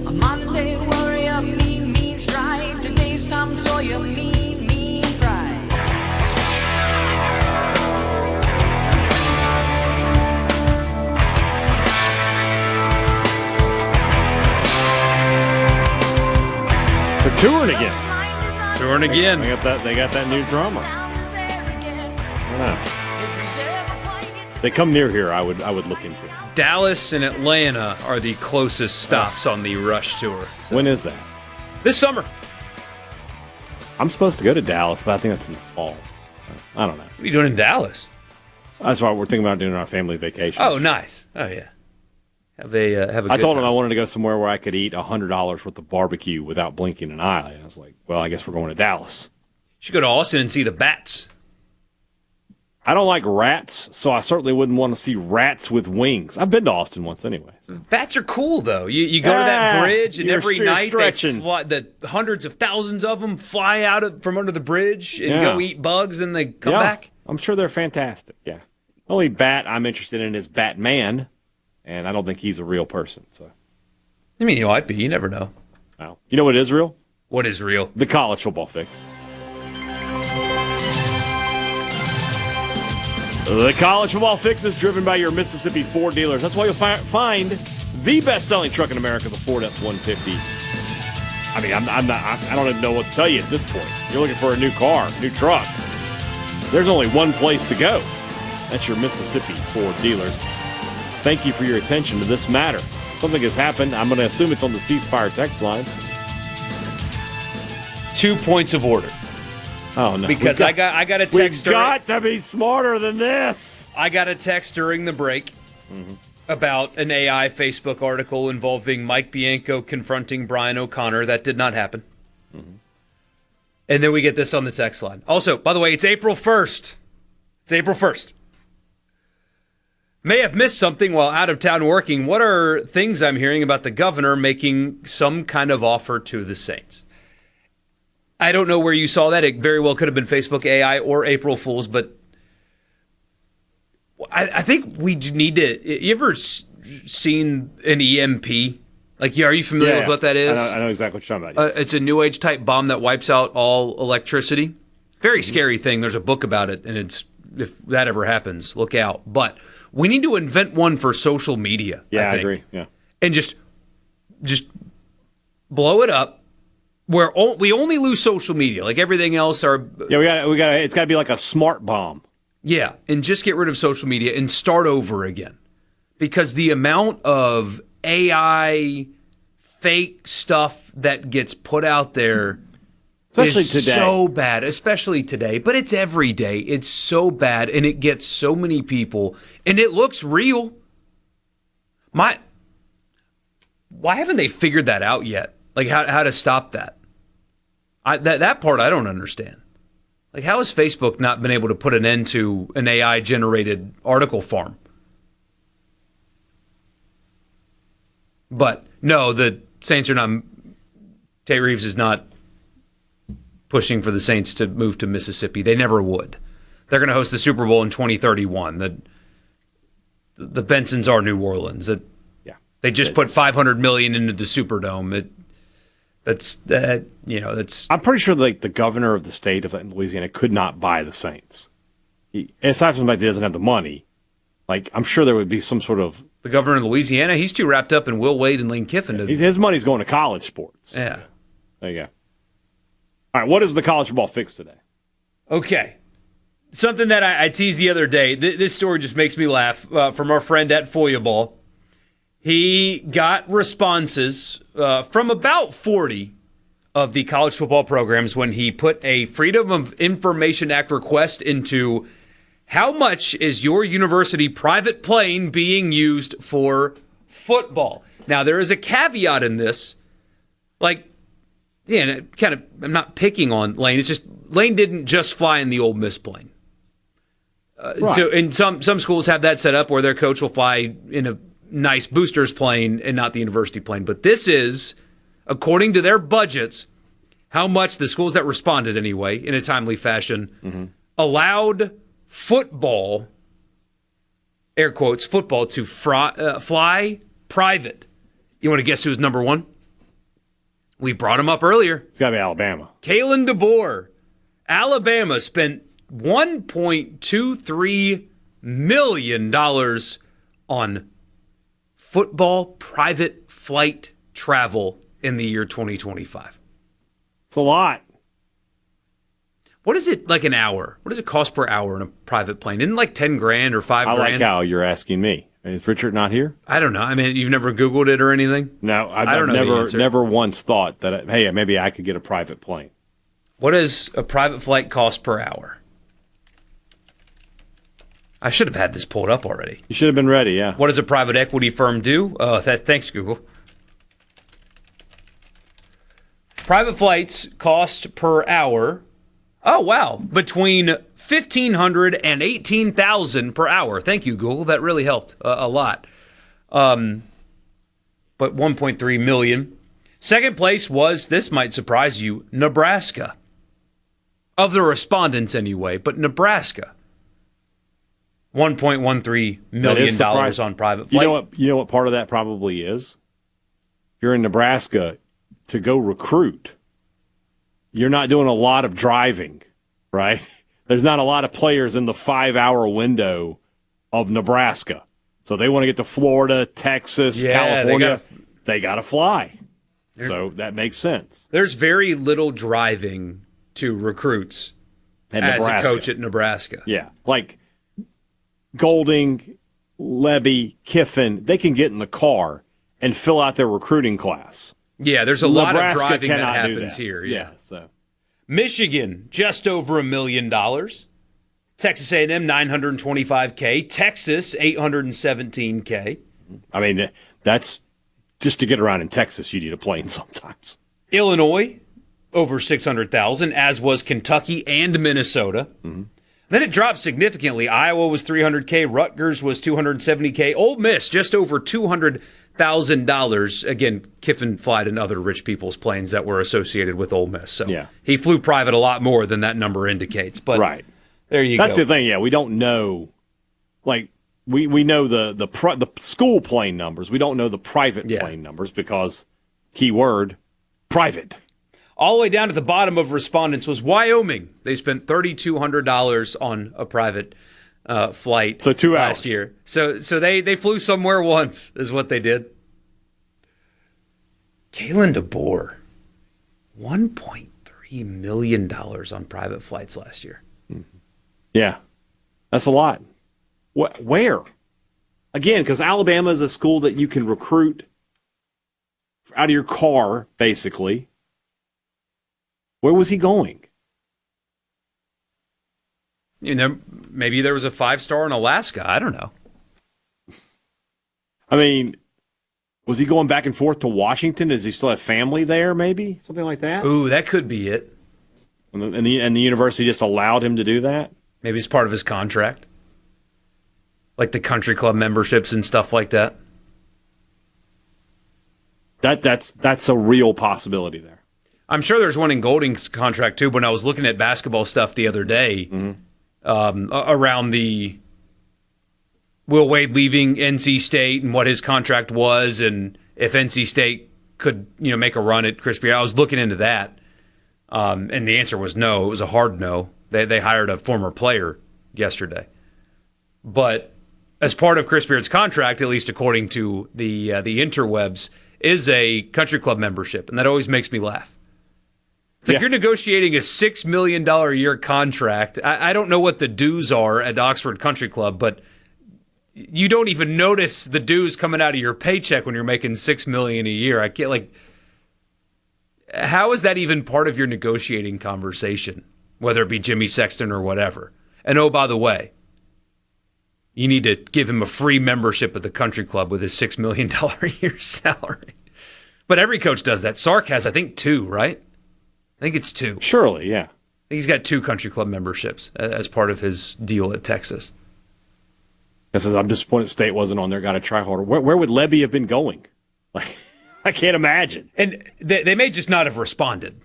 A modern day warrior, mean strike. Today's Tom Sawyer, mean pride. They're touring again. They got that new drummer. I don't know. They come near here, I would look into. Dallas and Atlanta are the closest stops on the Rush tour. So. When is that? This summer. I'm supposed to go to Dallas, but I think that's in the fall. So, I don't know. What are you doing in Dallas? That's why we're thinking about doing our family vacation. Oh, nice. Oh, yeah. Have a I told him I wanted to go somewhere where I could eat $100 worth of barbecue without blinking an eye. And I was like, well, I guess we're going to Dallas. You should go to Austin and see the bats. I don't like rats, so I certainly wouldn't want to see rats with wings. I've been to Austin once anyway. So. Bats are cool, though. You go to that bridge, and every night the hundreds of thousands of them fly out from under the bridge and go eat bugs, and they come back. I'm sure they're fantastic, yeah. The only bat I'm interested in is Batman, and I don't think he's a real person. So, I mean, he might be. You never know. Wow. You know what is real? What is real? The college football fix. The College Football Fix is driven by your Mississippi Ford dealers. That's why you'll find the best-selling truck in America, the Ford F-150. I mean, I don't even know what to tell you at this point. You're looking for a new car, new truck. There's only one place to go. That's your Mississippi Ford dealers. Thank you for your attention to this matter. Something has happened. I'm going to assume it's on the C Spire text line. 2 points of order. Oh, no. Because I got a text. We've got to be smarter than this. I got a text during the break about an AI Facebook article involving Mike Bianco confronting Brian O'Connor. That did not happen. And then we get this on the text line. Also, by the way, it's April 1st. It's April 1st. May have missed something while out of town working. What are things I'm hearing about the governor making some kind of offer to the Saints? I don't know where you saw that. It very well could have been Facebook AI or April Fools, but I think we need to. You ever seen an EMP? Like, are you familiar with what that is? I know exactly what you're talking about. Yes. It's a New Age type bomb that wipes out all electricity. Very scary thing. There's a book about it, and if that ever happens, look out. But we need to invent one for social media. Yeah, I think. agree. Yeah, and just blow it up. Where we only lose social media, like everything else are. Yeah, we got. It's got to be like a smart bomb. Yeah, and just get rid of social media and start over again, because the amount of AI fake stuff that gets put out there, especially is today, so bad. Especially today, but it's every day. It's so bad, and it gets so many people, and it looks real. Why haven't they figured that out yet? Like how to stop that? That part I don't understand. Like, how has Facebook not been able to put an end to an AI-generated article farm? But no, the Saints are not. Tate Reeves is not pushing for the Saints to move to Mississippi. They never would. They're going to host the Super Bowl in 2031. The Bensons are New Orleans. They just put $500 million into the Superdome. That's. I'm pretty sure like the governor of the state of Louisiana could not buy the Saints. Aside from like he doesn't have the money, like I'm sure there would be some sort of. The governor of Louisiana, he's too wrapped up in Will Wade and Lane Kiffin. His money's going to college sports. Yeah. There you go. All right, what is the college football fix today? Okay. Something that I teased the other day. This story just makes me laugh from our friend at Foyaball. He got responses from about 40 of the college football programs when he put a Freedom of Information Act request into how much is your university private plane being used for football. Now, there is a caveat in this. Like, yeah, kind of, I'm not picking on Lane. It's just Lane didn't just fly in the Ole Miss plane. Right. So, and some schools have that set up where their coach will fly in a nice boosters plane and not the university plane. But this is, according to their budgets, how much the schools that responded anyway in a timely fashion allowed football, air quotes, football to fly private. You want to guess who's number one? We brought him up earlier. It's got to be Alabama. Kalen DeBoer. Alabama spent $1.23 million on football private flight travel in the year 2025. It's a lot. What is it like an hour? What does it cost per hour in a private plane? Isn't it like 10 grand or 5 grand? I like how you're asking me. Is Richard not here? I don't know. I mean, you've never Googled it or anything? No, I've never once thought that, hey, maybe I could get a private plane. What does a private flight cost per hour? I should have had this pulled up already. You should have been ready, yeah. What does a private equity firm do? Thanks, Google. Private flights cost per hour. Oh, wow. Between $1,500 and $18,000 per hour. Thank you, Google. That really helped a lot. But $1.3 million. Second place was, this might surprise you, Nebraska. Of the respondents anyway, but Nebraska. $1.13 million on private flight. You know what part of that probably is? If you're in Nebraska, to go recruit, you're not doing a lot of driving, right? There's not a lot of players in the 5-hour window of Nebraska. So they want to get to Florida, Texas, California. They got to fly. So that makes sense. There's very little driving to recruits as a coach at Nebraska. Yeah. Like Golding, Levy, Kiffin, they can get in the car and fill out their recruiting class. Yeah, there's a lot of Nebraska driving that cannot happens do that. here. Yeah. So Michigan, just over $1 million. Texas A&M, $925K. Texas, $817K. I mean, that's just to get around in Texas, you need a plane sometimes. Illinois, over $600,000, as was Kentucky and Minnesota. Mm-hmm. Then it dropped significantly. Iowa was $300K. Rutgers was $270K. Ole Miss, just over $200,000. Again, Kiffin flied in other rich people's planes that were associated with Ole Miss. So he flew private a lot more than that number indicates. But there you go. That's the thing. Yeah, we don't know. Like we know the school plane numbers. We don't know the private plane numbers because keyword private. All the way down to the bottom of respondents was Wyoming. They spent $3,200 on a private flight last year. So they flew somewhere once is what they did. Kalen DeBoer, $1.3 million on private flights last year. Yeah, that's a lot. Where? Again, because Alabama is a school that you can recruit out of your car, basically. Where was he going? You know, maybe there was a 5-star in Alaska. I don't know. I mean, was he going back and forth to Washington? Does he still have family there, maybe? Something like that? Ooh, that could be it. And the university just allowed him to do that? Maybe it's part of his contract. Like the country club memberships and stuff like that. That's a real possibility there. I'm sure there's one in Golding's contract too. When I was looking at basketball stuff the other day, around the Will Wade leaving NC State and what his contract was, and if NC State could make a run at Chris Beard, I was looking into that, and the answer was no. It was a hard no. They hired a former player yesterday, but as part of Chris Beard's contract, at least according to the interwebs, is a country club membership, and that always makes me laugh. It's like you're negotiating a $6 million a year contract. I don't know what the dues are at Oxford Country Club, but you don't even notice the dues coming out of your paycheck when you're making $6 million a year. I can't how is that even part of your negotiating conversation, whether it be Jimmy Sexton or whatever? And oh, by the way, you need to give him a free membership at the country club with his $6 million a year salary. But every coach does that. Sark has, I think, 2, right? I think it's 2. Surely, yeah. I think he's got 2 country club memberships as part of his deal at Texas. I'm disappointed State wasn't on there. Got to try harder. Where would Levy have been going? I can't imagine. And they may just not have responded,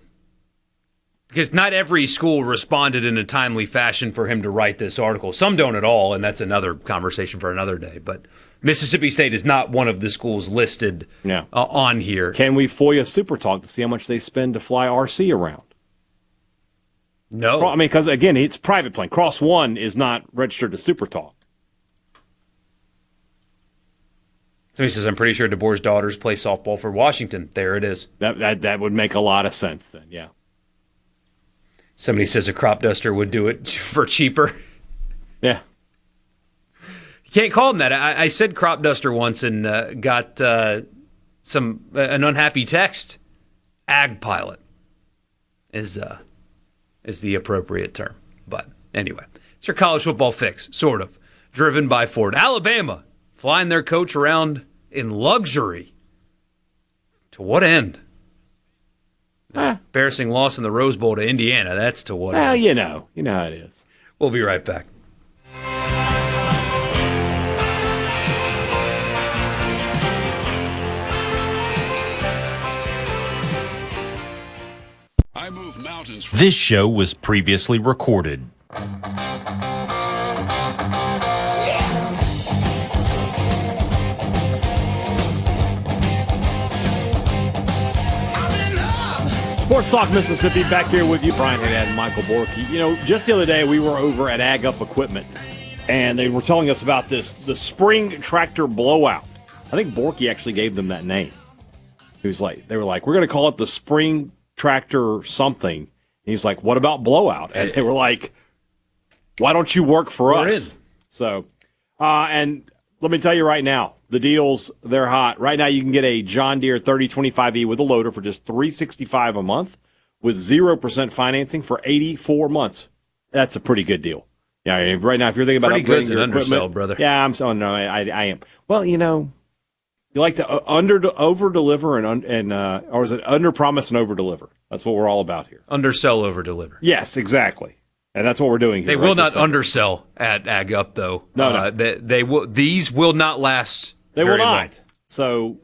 because not every school responded in a timely fashion for him to write this article. Some don't at all, and that's another conversation for another day. But Mississippi State is not one of the schools listed on here. Can we FOIA SuperTalk to see how much they spend to fly RC around? No. I mean, because, again, it's private plane. Cross One is not registered to SuperTalk. Somebody says, I'm pretty sure DeBoer's daughters play softball for Washington. There it is. That would make a lot of sense then, yeah. Somebody says a crop duster would do it for cheaper. Yeah. You can't call them that. I said crop duster once and got an unhappy text. Ag pilot is the appropriate term. But anyway, it's your college football fix, sort of. Driven by Ford. Alabama flying their coach around in luxury. To what end? Embarrassing loss in the Rose Bowl to Indiana. That's to what end? Well, you know how it is. We'll be right back. I move mountains. This show was previously recorded. Sports Talk Mississippi, back here with you, Brian Haddad and Michael Borky. Just the other day we were over at Ag Up Equipment, and they were telling us about the spring tractor blowout. I think Borky actually gave them that name. They were like, we're going to call it the spring tractor something. And he's like, what about blowout? And they were like, why don't you work for us? So, and let me tell you right now, the deals, they're hot. Right now, you can get a John Deere 3025E with a loader for just $365 a month with 0% financing for 84 months. That's a pretty good deal. Yeah, right now, if you're thinking about pretty upgrading good your undersell, equipment, brother. Yeah, I am. Well, you like to over deliver or is it under promise and over deliver? That's what we're all about here. Undersell, over deliver. Yes, exactly. And that's what we're doing here. They will not undersell at Ag Up, though. No. They will. These will not last. They will not. Long. So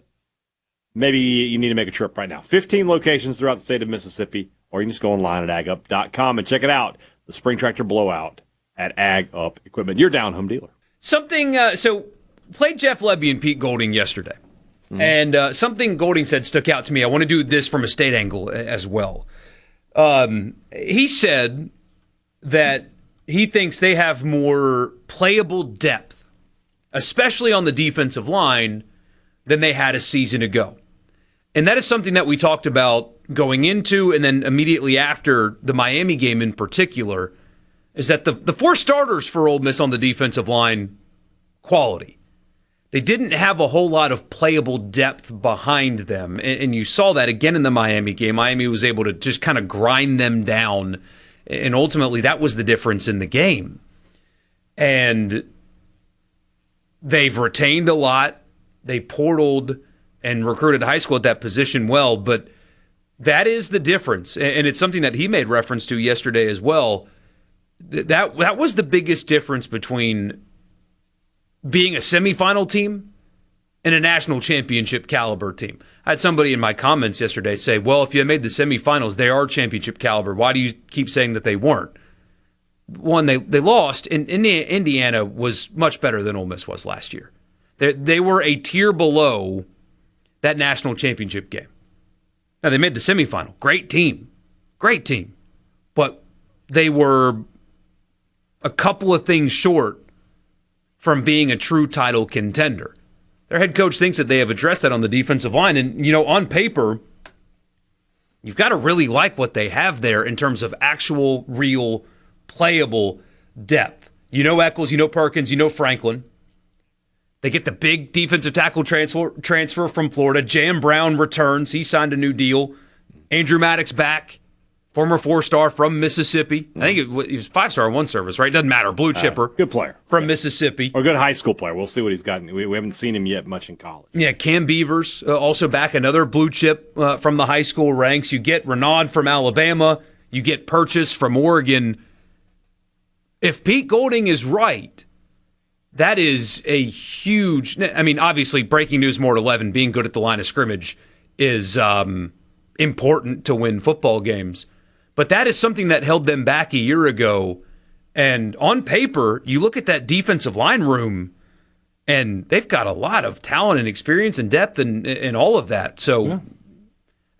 maybe you need to make a trip right now. 15 locations throughout the state of Mississippi, or you can just go online at agup.com and check it out. The spring tractor blowout at Ag Up Equipment. You're down home dealer. Something. So played Jeff Lebby and Pete Golding yesterday, and something Golding said stuck out to me. I want to do this from a state angle as well. He said that he thinks they have more playable depth, especially on the defensive line, than they had a season ago. And that is something that we talked about going into and then immediately after the Miami game in particular, is that the 4 starters for Ole Miss on the defensive line, quality. They didn't have a whole lot of playable depth behind them. And you saw that again in the Miami game. Miami was able to just kind of grind them down. And ultimately, that was the difference in the game. And they've retained a lot. They portaled and recruited high school at that position well. But that is the difference, and it's something that he made reference to yesterday as well. That was the biggest difference between being a semifinal team and a national championship caliber team. I had somebody in my comments yesterday say, well, if you made the semifinals, they are championship caliber. Why do you keep saying that they weren't? One, they lost, and Indiana was much better than Ole Miss was last year. They were a tier below that national championship game. Now, they made the semifinal. Great team. But they were a couple of things short from being a true title contender. Their head coach thinks that they have addressed that on the defensive line. And, on paper, you've got to really like what they have there in terms of actual, real, playable depth. Eccles, Perkins, Franklin. They get the big defensive tackle transfer from Florida. Jam Brown returns. He signed a new deal. Andrew Maddox back, former 4-star from Mississippi. I think he was 5-star in one service, right? Doesn't matter. Blue chipper. Good player. From Mississippi. Or a good high school player. We'll see what he's got. We haven't seen him yet much in college. Yeah, Cam Beavers, also back, another blue chip from the high school ranks. You get Renaud from Alabama. You get Purchase from Oregon. If Pete Golding is right, that is a huge... obviously, breaking news more at 11, being good at the line of scrimmage is important to win football games. But that is something that held them back a year ago. And on paper, you look at that defensive line room, and they've got a lot of talent and experience and depth and all of that. So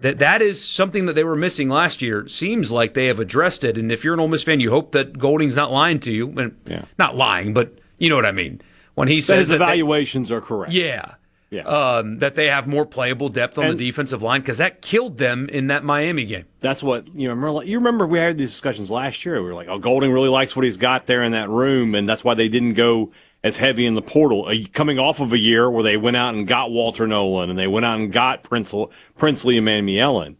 that is something that they were missing last year. Seems like they have addressed it. And if you're an Ole Miss fan, you hope that Golding's not lying to you. And not lying, but you know what I mean. When he says his evaluations are correct. Yeah. That they have more playable depth on the defensive line, because that killed them in that Miami game. That's what you remember we had these discussions last year. We were like, oh, Golding really likes what he's got there in that room, and that's why they didn't go as heavy in the portal. Coming off of a year where they went out and got Walter Nolan, and they went out and got Princely and Manuelin.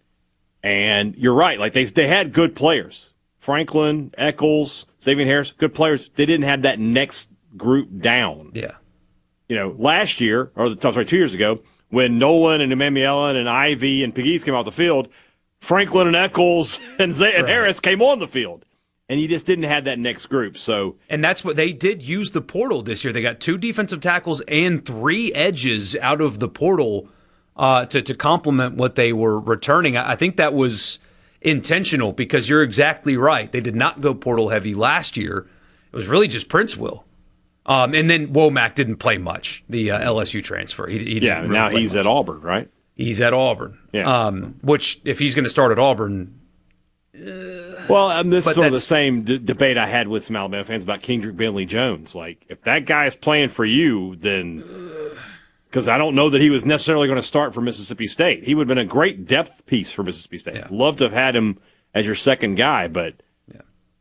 And you're right, like they had good players. Franklin, Eccles, Xavier Harris, good players. They didn't have that next group down. Yeah. Last year, 2 years ago, when Nolan and Manuelin and Ivy and Pegues came out the field, Franklin and Eccles and Harris came on the field. And you just didn't have that next group. And that's what they did use the portal this year. They got 2 defensive tackles and 3 edges out of the portal to complement what they were returning. I think that was intentional, because you're exactly right. They did not go portal heavy last year. It was really just Prince Will. And then Womack didn't play much, the LSU transfer. He didn't really now play he's much. at Auburn, right? He's at Auburn. Yeah. Which, if he's going to start at Auburn... this is sort of the same debate I had with some Alabama fans about Kendrick Bentley Jones. Like, if that guy is playing for you, then... Because I don't know that he was necessarily going to start for Mississippi State. He would have been a great depth piece for Mississippi State. Yeah. Love to have had him as your second guy, but...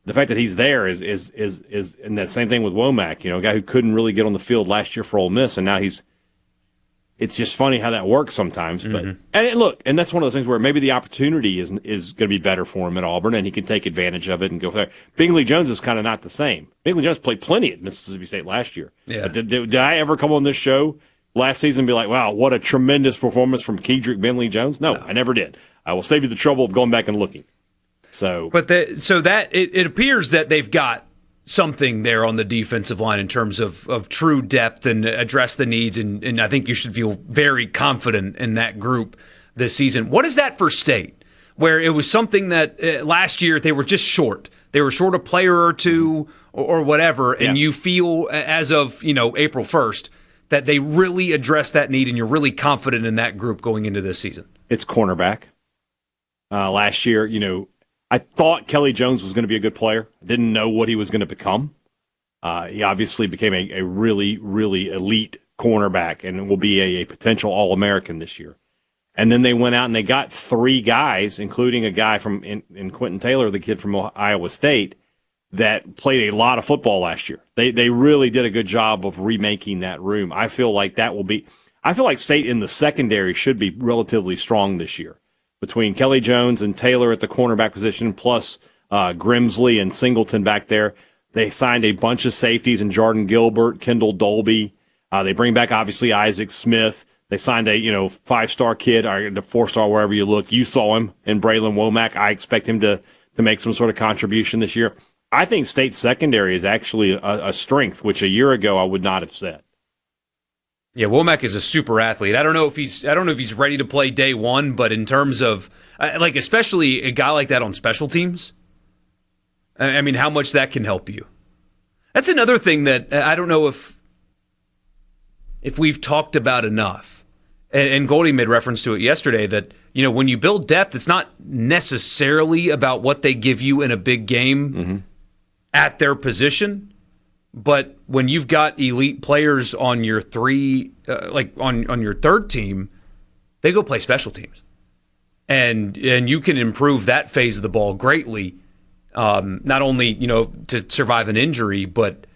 The fact that he's there is and that same thing with Womack, a guy who couldn't really get on the field last year for Ole Miss, and now it's just funny how that works sometimes. But and that's one of those things where maybe the opportunity is going to be better for him at Auburn, and he can take advantage of it and go there. Bingley Jones is kind of not the same. Bingley Jones played plenty at Mississippi State last year. Yeah. Did I ever come on this show last season and be like, wow, what a tremendous performance from Kendrick Jones? No, I never did. I will save you the trouble of going back and looking. It appears that they've got something there on the defensive line in terms of true depth and address the needs, and I think you should feel very confident in that group this season. What is that for State, where it was something that last year they were just short? They were short a player or two or whatever, and you feel as of April 1st that they really addressed that need, and you're really confident in that group going into this season. It's cornerback. Last year, I thought Kelly Jones was going to be a good player. I didn't know what he was going to become. He obviously became a really, really elite cornerback and will be a potential All-American this year. And then they went out and they got 3 guys, including a guy in Quentin Taylor, the kid from Iowa State, that played a lot of football last year. They really did a good job of remaking that room. I feel like State in the secondary should be relatively strong this year. Between Kelly Jones and Taylor at the cornerback position, plus Grimsley and Singleton back there. They signed a bunch of safeties in Jordan Gilbert, Kendall Dolby. They bring back, obviously, Isaac Smith. They signed a 5-star kid, or the 4-star wherever you look. You saw him in Braylon Womack. I expect him to make some sort of contribution this year. I think state secondary is actually a strength, which a year ago I would not have said. Yeah, Womack is a super athlete. I don't know if he's ready to play day one, but in terms of especially a guy like that on special teams, I mean, how much that can help you. That's another thing that I don't know if we've talked about enough. And Goldie made reference to it yesterday that, when you build depth, it's not necessarily about what they give you in a big game at their position. But when you've got elite players on your on your third team, they go play special teams. And you can improve that phase of the ball greatly, not only, to survive an injury, but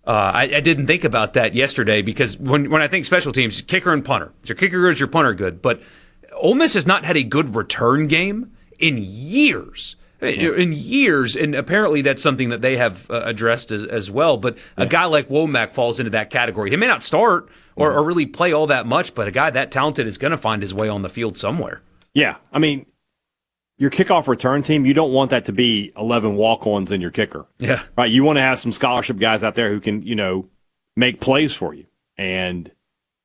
I didn't think about that yesterday because when I think special teams, kicker and punter. Is your kicker good? Is your punter good? But Ole Miss has not had a good return game in years. And apparently that's something that they have addressed as well. But a guy like Womack falls into that category. He may not start or really play all that much, but a guy that talented is going to find his way on the field somewhere. Yeah, I mean, your kickoff return team, you don't want that to be 11 walk-ons in your kicker. Yeah. Right? You want to have some scholarship guys out there who can, make plays for you. And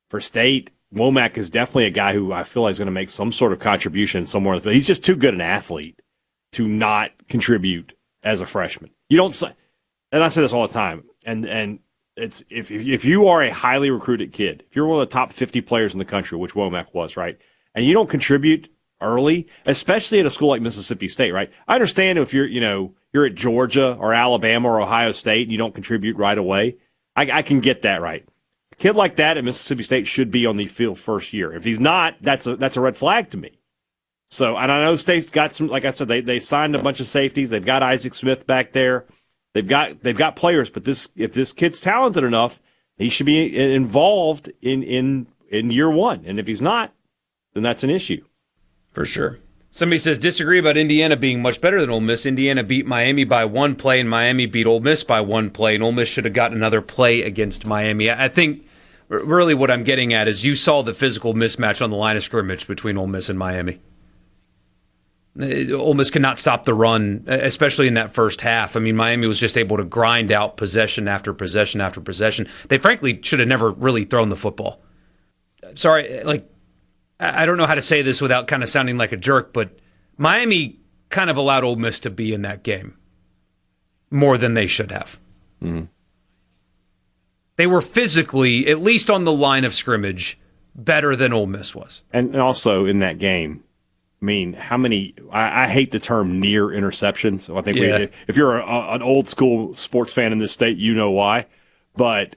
for State, Womack is definitely a guy who I feel like is going to make some sort of contribution somewhere. He's just too good an athlete to not contribute as a freshman. You don't say, and I say this all the time, and it's if you are a highly recruited kid, if you're one of the top 50 players in the country, which Womack was, right, and you don't contribute early, especially at a school like Mississippi State, right? I understand if you're at Georgia or Alabama or Ohio State and you don't contribute right away. I can get that, right? A kid like that at Mississippi State should be on the field first year. If he's not, that's a red flag to me. So, and I know State's got some, like I said, they signed a bunch of safeties. They've got Isaac Smith back there. They've got players, but if this kid's talented enough, he should be involved in year one. And if he's not, then that's an issue. For sure. Somebody says, disagree about Indiana being much better than Ole Miss. Indiana beat Miami by 1 play, and Miami beat Ole Miss by 1 play, and Ole Miss should have gotten another play against Miami. I think really what I'm getting at is you saw the physical mismatch on the line of scrimmage between Ole Miss and Miami. Ole Miss could not stop the run, especially in that first half. I mean, Miami was just able to grind out possession after possession after possession. They frankly should have never really thrown the football. Sorry, I don't know how to say this without kind of sounding like a jerk, but Miami kind of allowed Ole Miss to be in that game more than they should have. Mm-hmm. They were physically, at least on the line of scrimmage, better than Ole Miss was. And also in that game, I mean, how many? I hate the term near interceptions. So I think if you're an old school sports fan in this state, you know why. But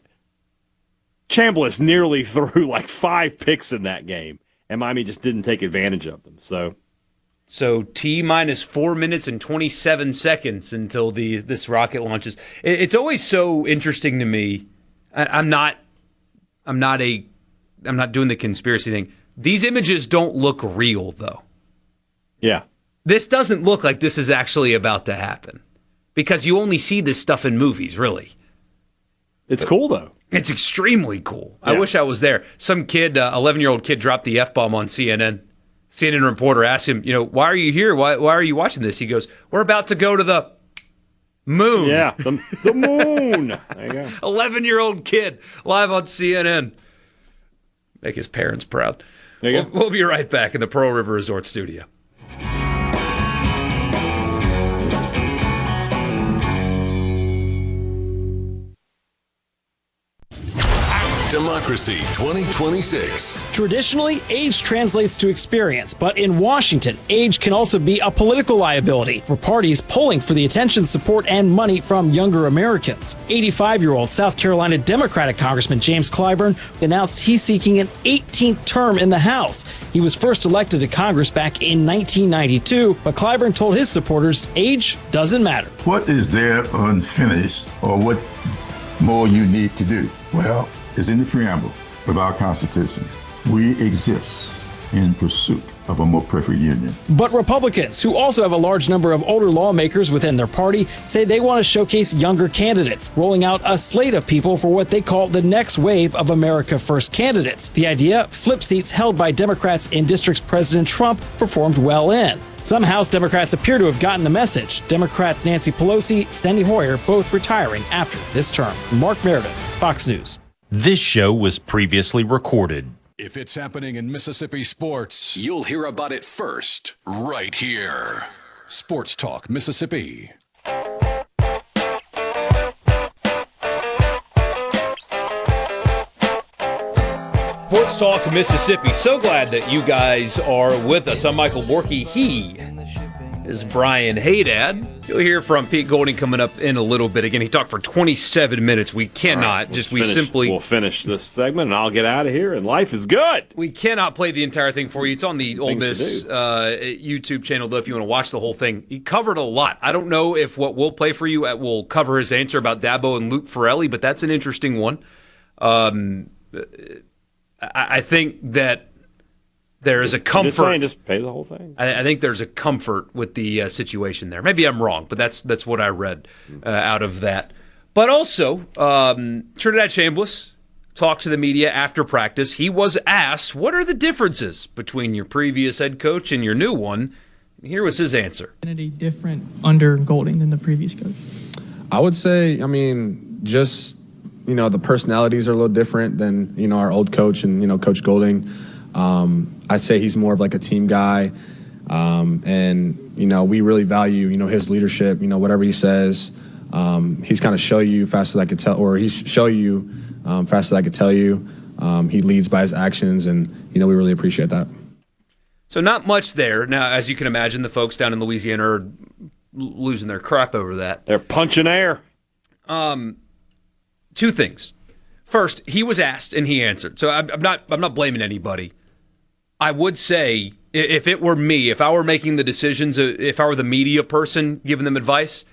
Chambliss nearly threw like 5 picks in that game, and Miami just didn't take advantage of them. So T minus 4 minutes and 27 seconds until this rocket launches. It's always so interesting to me. I'm not doing the conspiracy thing. These images don't look real, though. Yeah. This doesn't look like this is actually about to happen because you only see this stuff in movies, really. It's cool, though. It's extremely cool. Yeah. I wish I was there. Some kid, 11-year-old kid, dropped the F-bomb on CNN. CNN reporter asked him, why are you here? Why are you watching this? He goes, we're about to go to the moon. Yeah, the moon. There you go. 11-year-old kid live on CNN. Make his parents proud. There you go. We'll be right back in the Pearl River Resort studio. Democracy 2026. Traditionally, age translates to experience, but in Washington, age can also be a political liability for parties pulling for the attention, support, and money from younger Americans. 85-year-old South Carolina Democratic Congressman James Clyburn announced he's seeking an 18th term in the House. He was first elected to Congress back in 1992, but Clyburn told his supporters age doesn't matter. What is there unfinished, or what more you need to do? Well, is in the preamble of our Constitution. We exist in pursuit of a more perfect union. But Republicans, who also have a large number of older lawmakers within their party, say they want to showcase younger candidates, rolling out a slate of people for what they call the next wave of America First candidates. The idea, flip seats held by Democrats in districts President Trump performed well in. Some House Democrats appear to have gotten the message. Democrats Nancy Pelosi, Steny Hoyer, both retiring after this term. Mark Meredith, Fox News. This show was previously recorded. If it's happening in Mississippi sports, you'll hear about it first, right here. Sports Talk Mississippi. Sports Talk Mississippi. So glad that you guys are with us. I'm Michael Borky. He is Brian Haydad. You'll hear from Pete Golding coming up in a little bit. Again, he talked for 27 minutes. We cannot We'll finish this segment and I'll get out of here and life is good. We cannot play the entire thing for you. It's on the Ole Miss YouTube channel, though, if you want to watch the whole thing. He covered a lot. I don't know if what we'll play for you will cover his answer about Dabo and Luke Ferrelli, but that's an interesting one. I think that there is a comfort. Saying just pay the whole thing. I think there's a comfort with the situation there. Maybe I'm wrong, but that's what I read out of that. But also, Trinidad Chambliss talked to the media after practice. He was asked, what are the differences between your previous head coach and your new one? Here was his answer. Identity different under Golding than the previous coach? I would say, just the personalities are a little different than, our old coach and, Coach Golding. I'd say he's more of like a team guy. And we really value, his leadership, whatever he says. He's kind of show you fast as I could tell, or he's show you fast as I could tell you. He leads by his actions, and, we really appreciate that. So not much there. Now, as you can imagine, the folks down in Louisiana are losing their crap over that. They're punching air. Two things. First, he was asked and he answered. So I'm not blaming anybody. I would say if it were me, if I were making the decisions, if I were the media person giving them advice,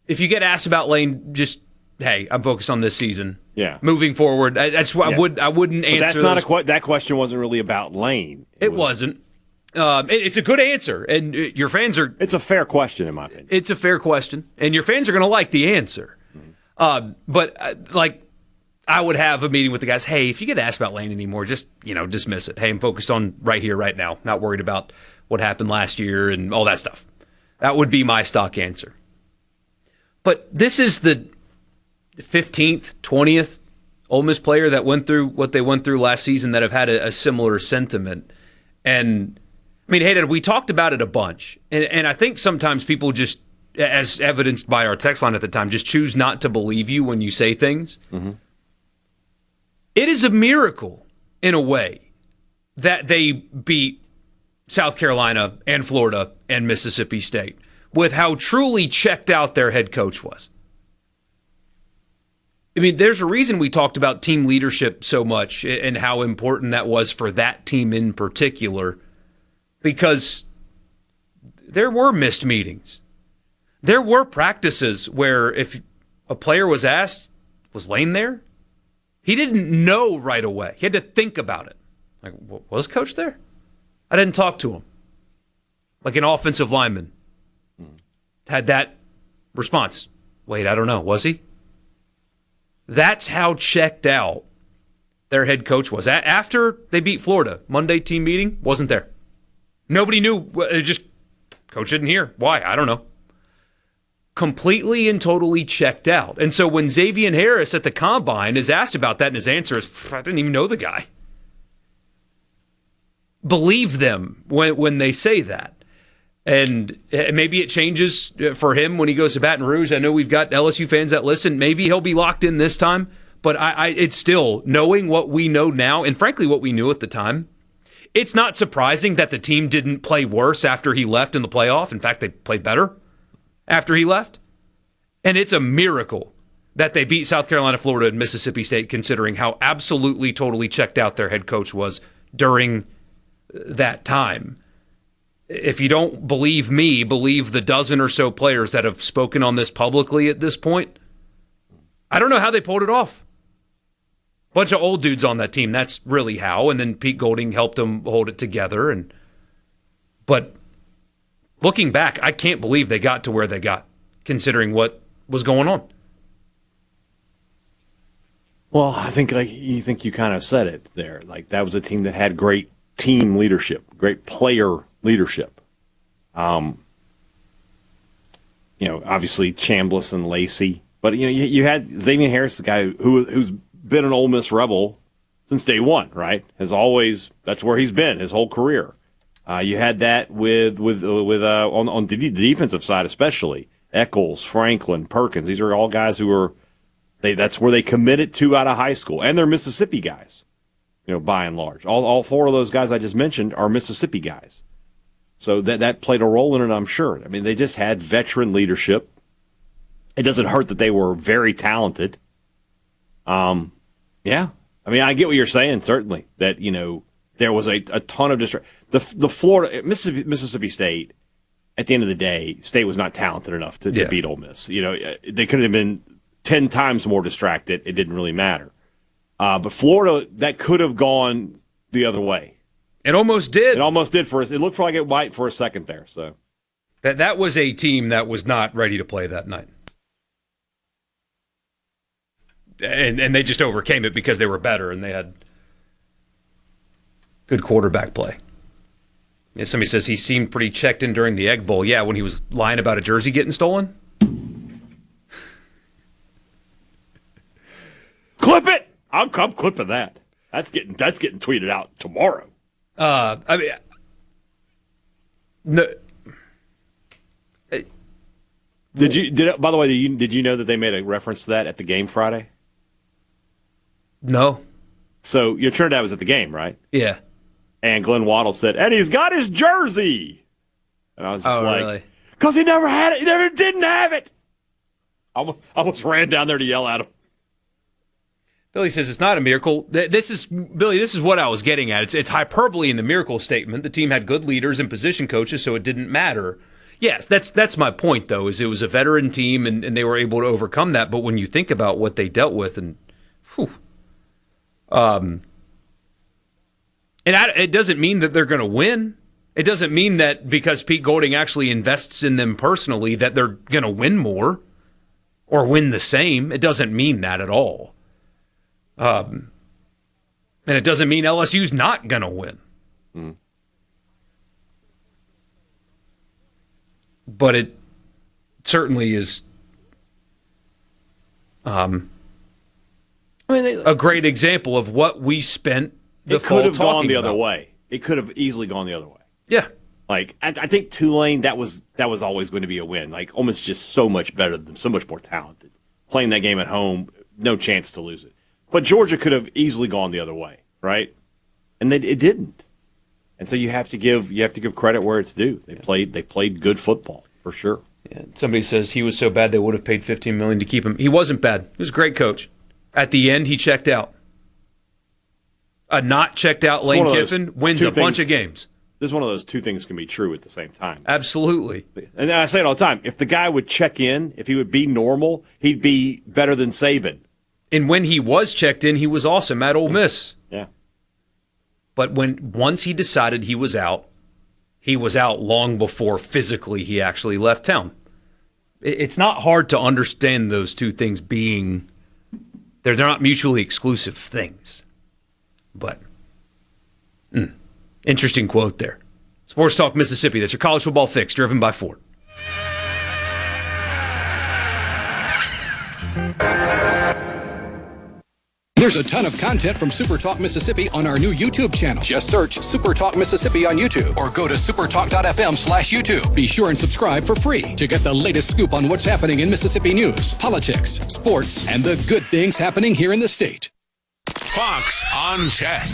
if you get asked about Lane, just hey, I'm focused on this season. Yeah, moving forward. That's why I wouldn't answer. That's not that question wasn't really about Lane. It wasn't. It's a good answer, and your fans are. It's a fair question, in my opinion. It's a fair question, and your fans are going to like the answer. But I would have a meeting with the guys. Hey, if you get asked about Lane anymore, just dismiss it. Hey, I'm focused on right here, right now. Not worried about what happened last year and all that stuff. That would be my stock answer. But this is the 15th, 20th Ole Miss player that went through what they went through last season that have had a similar sentiment. And hey, we talked about it a bunch, and I think sometimes people just, as evidenced by our text line at the time, just choose not to believe you when you say things. Mm-hmm. It is a miracle, in a way, that they beat South Carolina and Florida and Mississippi State with how truly checked out their head coach was. There's a reason we talked about team leadership so much and how important that was for that team in particular, because there were missed meetings. There were practices where if a player was asked, was Lane there? He didn't know right away. He had to think about it. Like, was Coach there? I didn't talk to him. Like an offensive lineman had that response. Wait, I don't know. Was he? That's how checked out their head coach was. After they beat Florida, Monday team meeting, wasn't there. Nobody knew. Just coach didn't hear. Why? I don't know. Completely and totally checked out. And so when Xavier Harris at the Combine is asked about that, and his answer is, I didn't even know the guy. Believe them when they say that. And maybe it changes for him when he goes to Baton Rouge. I know we've got LSU fans that listen. Maybe he'll be locked in this time. But it's still, knowing what we know now, and frankly what we knew at the time, it's not surprising that the team didn't play worse after he left in the playoff. In fact, they played better after he left. And it's a miracle that they beat South Carolina, Florida, and Mississippi State, considering how absolutely, totally checked out their head coach was during that time. If you don't believe me, believe the dozen or so players that have spoken on this publicly at this point. I don't know how they pulled it off. Bunch of old dudes on that team, that's really how. And then Pete Golding helped them hold it together. And But looking back, I can't believe they got to where they got, considering what was going on. Well, I think you kind of said it there. Like, that was a team that had great team leadership, great player leadership. Obviously Chambliss and Lacey, but you had Xavier Harris, the guy who's been an Ole Miss Rebel since day one, right? That's where he's been his whole career. You had that with on the defensive side, especially Eccles, Franklin, Perkins. These are all guys who that's where they committed to out of high school, and they're Mississippi guys. By and large, all four of those guys I just mentioned are Mississippi guys. So that played a role in it, I'm sure. I mean, they just had veteran leadership. It doesn't hurt that they were very talented. Yeah. I mean, I get what you're saying, certainly, that, there was a ton of distraction. The Florida, Mississippi State, at the end of the day, State was not talented enough to beat Ole Miss. They could have been 10 times more distracted. It didn't really matter. But Florida, that could have gone the other way. It almost did. It almost did for us. It looked like it might for a second there. So that was a team that was not ready to play that night. And they just overcame it because they were better and they had good quarterback play. Yeah, somebody says he seemed pretty checked in during the Egg Bowl. Yeah, when he was lying about a jersey getting stolen. Clip it! I'm clipping that. That's getting tweeted out tomorrow. No. By the way, did you know that they made a reference to that at the game Friday? No. So your Trinidad was at the game, right? Yeah. And Glenn Waddle said, and he's got his jersey. And I was just really? Because he never had it. He never didn't have it. I almost ran down there to yell at him. Billy says it's not a miracle. This is what I was getting at. It's hyperbole in the miracle statement. The team had good leaders and position coaches, so it didn't matter. Yes, that's my point, though, is it was a veteran team, and they were able to overcome that. But when you think about what they dealt with, it doesn't mean that they're going to win. It doesn't mean that because Pete Golding actually invests in them personally that they're going to win more or win the same. It doesn't mean that at all. And it doesn't mean LSU's not going to win. Mm. But it certainly is a great example of what we spent the fall talking about. It could have gone the other way. It could have easily gone the other way. Yeah. Like, I think Tulane, that was always going to be a win. Like, almost just so much better than them, so much more talented. Playing that game at home, no chance to lose it. But Georgia could have easily gone the other way, right? And it didn't. And so you have to give credit where it's due. They played good football for sure. Yeah. Somebody says he was so bad they would have paid $15 million to keep him. He wasn't bad. He was a great coach. At the end, he checked out. A not checked out Lane Kiffin wins a bunch of games. This is one of those two things can be true at the same time. Absolutely. And I say it all the time. If the guy would check in, if he would be normal, he'd be better than Saban. And when he was checked in, he was awesome at Ole Miss. Yeah. But once he decided he was out long before physically he actually left town. It's not hard to understand those two things being they're not mutually exclusive things. But interesting quote there. Sports Talk Mississippi. That's your college football fix, driven by Ford. There's a ton of content from SuperTalk Mississippi on our new YouTube channel. Just search SuperTalk Mississippi on YouTube or go to supertalk.fm/YouTube. Be sure and subscribe for free to get the latest scoop on what's happening in Mississippi news, politics, sports, and the good things happening here in the state. Fox on Tech.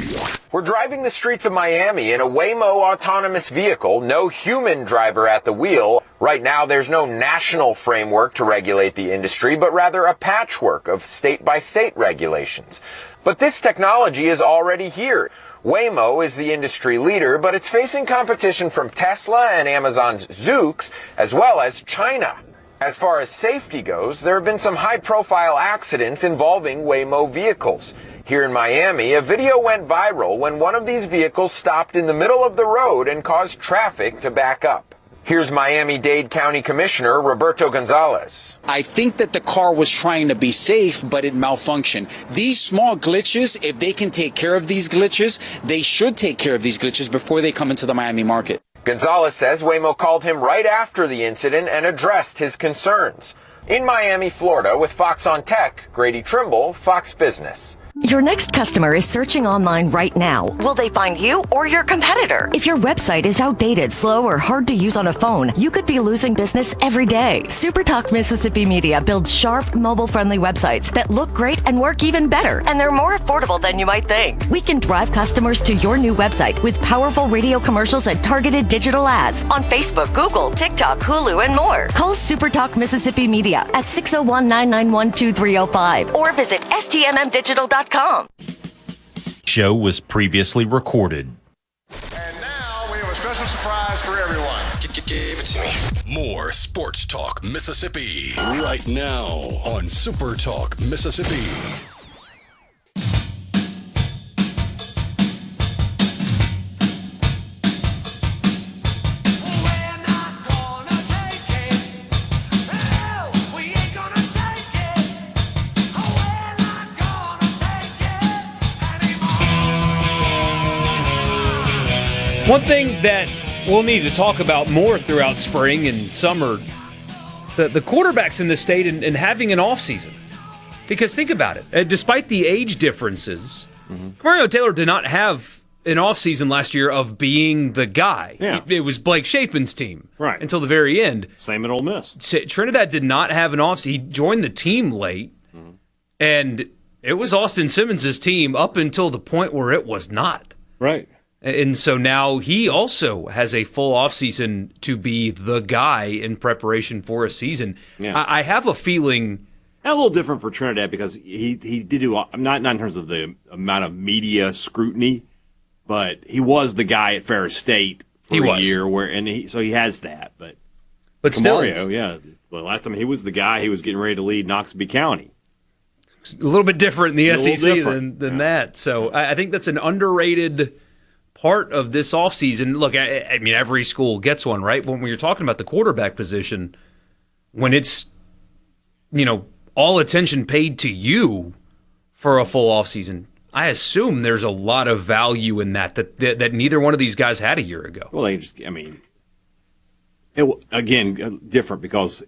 We're driving the streets of Miami in a Waymo autonomous vehicle, no human driver at the wheel. Right now, there's no national framework to regulate the industry, but rather a patchwork of state-by-state regulations. But this technology is already here. Waymo is the industry leader, but it's facing competition from Tesla and Amazon's Zoox, as well as China. As far as safety goes, there have been some high-profile accidents involving Waymo vehicles. Here in Miami, a video went viral when one of these vehicles stopped in the middle of the road and caused traffic to back up. Here's Miami-Dade County Commissioner Roberto Gonzalez. I think that the car was trying to be safe, but it malfunctioned. These small glitches, if they can take care of these glitches, they should take care of these glitches before they come into the Miami market. Gonzalez says Waymo called him right after the incident and addressed his concerns. In Miami, Florida, with Fox on Tech, Grady Trimble, Fox Business. Your next customer is searching online right now. Will they find you or your competitor? If your website is outdated, slow, or hard to use on a phone, you could be losing business every day. SuperTalk Mississippi Media builds sharp, mobile-friendly websites that look great and work even better, and they're more affordable than you might think. We can drive customers to your new website with powerful radio commercials and targeted digital ads on Facebook, Google, TikTok, Hulu, and more. Call SuperTalk Mississippi Media at 601-991-2305 or visit stmmdigital.com. Show was previously recorded. And now we have a special surprise for everyone. Give it to me. More Sports Talk Mississippi right now on Super Talk Mississippi. One thing that we'll need to talk about more throughout spring and summer, the quarterbacks in the state and having an offseason. Because think about it. Despite the age differences, Mario Taylor did not have an offseason last year of being the guy. Yeah. It was Blake Shapen's team right until the very end. Same at Ole Miss. Trinidad did not have an offseason. He joined the team late, and it was Austin Simmons' team up until the point where it was not. Right. And so now he also has a full offseason to be the guy in preparation for a season. Yeah. I have a feeling... A little different for Trinidad because he did do, not in terms of the amount of media scrutiny, but he was the guy at Ferris State for a year, so he has that. But Mario, yeah, the last time he was the guy, he was getting ready to lead Knoxville County. A little bit different in the SEC than that. So I think that's an underrated part of this offseason. Look, I mean, every school gets one, right? But when you're talking about the quarterback position, when it's, all attention paid to you for a full offseason, I assume there's a lot of value in that neither one of these guys had a year ago. Well, again, different because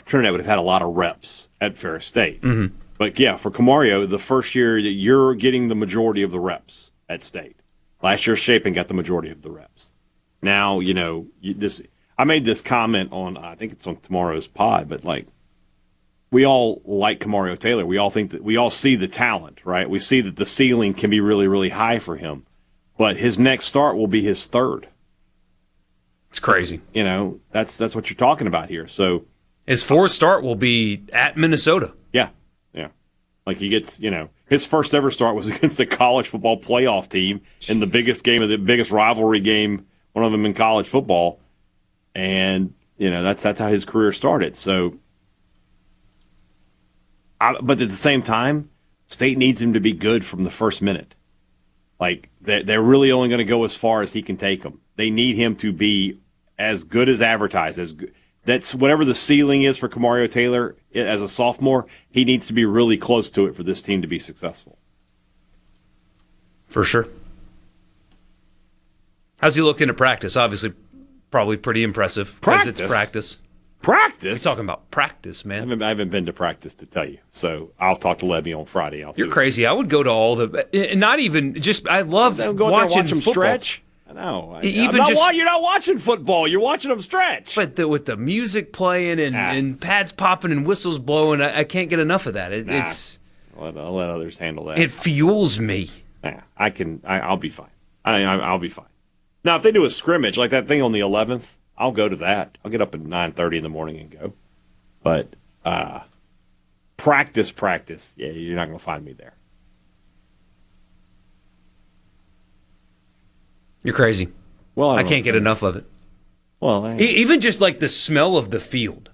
Trinidad would have had a lot of reps at Ferris State. Mm-hmm. But yeah, for Camario, the first year that you're getting the majority of the reps at State. Last year, Shapen got the majority of the reps. Now, I made this comment on, I think it's on tomorrow's pod, but we all like Camario Taylor. We all think that we all see the talent, right? We see that the ceiling can be really, really high for him. But his next start will be his third. It's crazy. That's what you're talking about here. So his fourth start will be at Minnesota. Yeah. He gets, his first ever start was against the college football playoff team in the biggest game of the biggest rivalry game, one of them in college football. And, that's how his career started. So, but at the same time, State needs him to be good from the first minute. They're really only going to go as far as he can take them. They need him to be as good as advertised, as good. That's whatever the ceiling is for Camario Taylor as a sophomore, he needs to be really close to it for this team to be successful. For sure. How's he looked into practice? Obviously, probably pretty impressive. Practice? It's practice. Practice? You're talking about practice, man. I haven't been to practice to tell you, so I'll talk to Levy on Friday. You're crazy. I would go to all not even just. I love watching them football. Stretch. I know. You're not watching football. You're watching them stretch. But with the music playing and pads popping and whistles blowing, I can't get enough of that. I'll let others handle that. It fuels me. Yeah, I'll be fine. I'll be fine. Now, if they do a scrimmage like that thing on the 11th, I'll go to that. I'll get up at 9:30 in the morning and go. But practice, yeah, you're not going to find me there. You're crazy. Well, I can't get enough of it. Well, even just the smell of the field.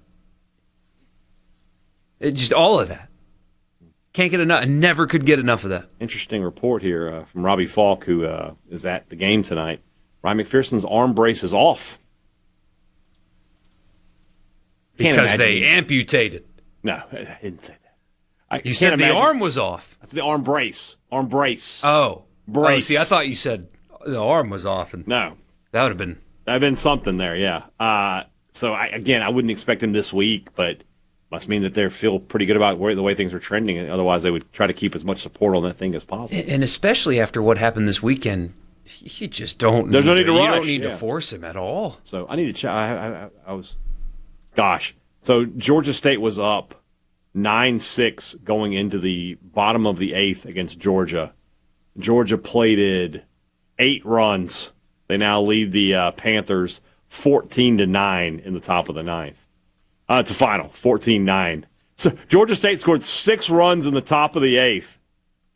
Just all of that. Can't get enough. I never could get enough of that. Interesting report here from Robbie Falk, who is at the game tonight. Ryan McPherson's arm brace is off. Because they amputated. No, I didn't say that. You said the arm was off. That's the arm brace. Arm brace. Oh. Brace. Oh, see, I thought you said the arm was off. No. That would have been. That would have been something there, yeah. So, I wouldn't expect him this week, but must mean that they feel pretty good about the way things are trending. Otherwise, they would try to keep as much support on that thing as possible. And especially after what happened this weekend, you just don't. There's no need to rush. You don't need to force him at all. So I need to check. I was, gosh. So Georgia State was up 9-6 going into the bottom of the 8th against Georgia. Georgia plated 8 runs. They now lead the Panthers 14-9 in the top of the 9th. It's a final, 14-9. So Georgia State scored 6 runs in the top of the 8th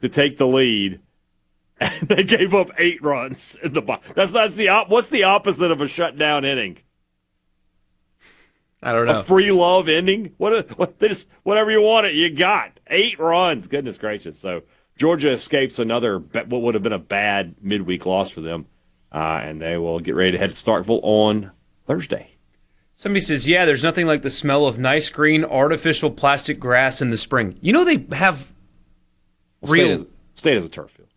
to take the lead, and they gave up 8 runs in the bottom. What's the opposite of a shutdown inning? I don't know. A free love ending? Whatever you want it, you got 8 runs. Goodness gracious! So Georgia escapes another what would have been a bad midweek loss for them, and they will get ready to head to Starkville on Thursday. Somebody says, yeah, there's nothing like the smell of nice green artificial plastic grass in the spring. You know they have State is a turf field.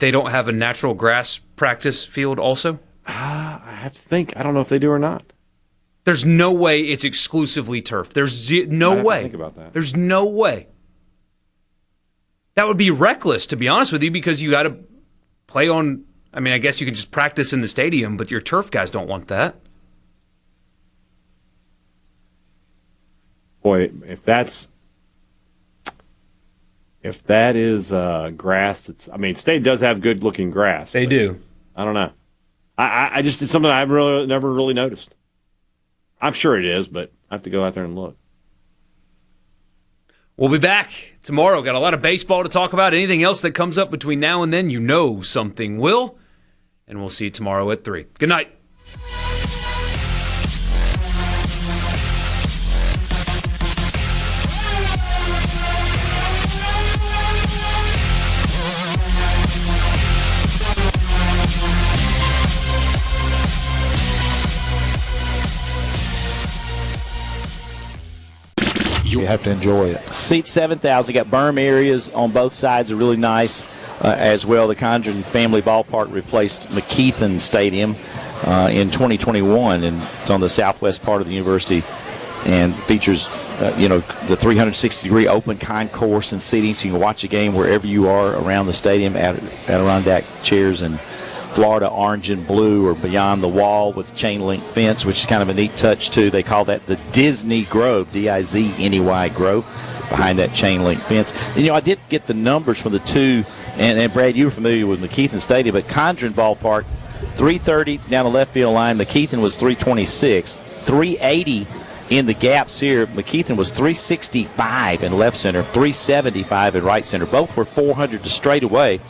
They don't have a natural grass practice field also? I have to think. I don't know if they do or not. There's no way it's exclusively turf. There's no way. Think about that. There's no way. That would be reckless, to be honest with you, because you got to play on. I mean, I guess you could just practice in the stadium, but your turf guys don't want that. Boy, if that is grass, State does have good looking grass. They do. I don't know. I just it's something I've never really noticed. I'm sure it is, but I have to go out there and look. We'll be back tomorrow. Got a lot of baseball to talk about. Anything else that comes up between now and then, something will. And we'll see you tomorrow at 3. Good night. You have to enjoy it. Seat 7,000. Got berm areas on both sides are really nice as well. The Condren Family Ballpark replaced McKeithen Stadium in 2021, and it's on the southwest part of the university and features the 360-degree open concourse and seating, so you can watch a game wherever you are around the stadium. Adirondack chairs and Florida orange and blue or beyond the wall with chain link fence, which is kind of a neat touch too. They call that the Disney Grove, D-I-Z-N-E-Y Grove, behind that chain link fence. And, I did get the numbers for the two, and Brad, you were familiar with McKeithen Stadium, but Condren Ballpark, 330 down the left field line. McKeithen was 326, 380 in the gaps here. McKeithen was 365 in left center, 375 in right center. Both were 400 to straightaway.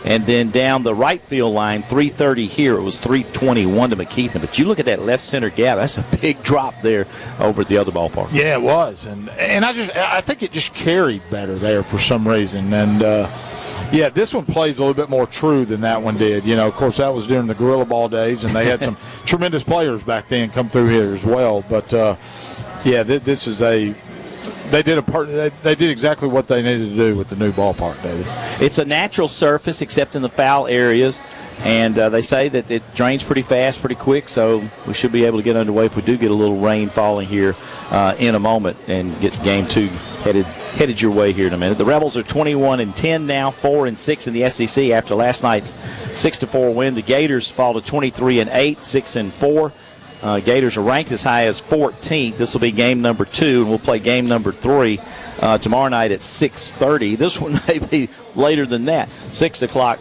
And then down the right field line, 330 here, it was 321 to McKeithen. But you look at that left center gap, that's a big drop there over at the other ballpark. Yeah, it was. And I think it just carried better there for some reason. And, this one plays a little bit more true than that one did. Of course, that was during the Gorilla Ball days, and they had some tremendous players back then come through here as well. But, this is They did exactly what they needed to do with the new ballpark, David. It's a natural surface except in the foul areas, and they say that it drains pretty fast, pretty quick, so we should be able to get underway if we do get a little rain falling here in a moment and get game 2 headed your way here in a minute. The Rebels are 21-10 now, 4-6 in the SEC after last night's 6-4 win. The Gators fall to 23-8, 6-4. Gators are ranked as high as 14th. This will be game number 2, and we'll play game number 3 tomorrow night at 6:30. This one may be later than that. 6 o'clock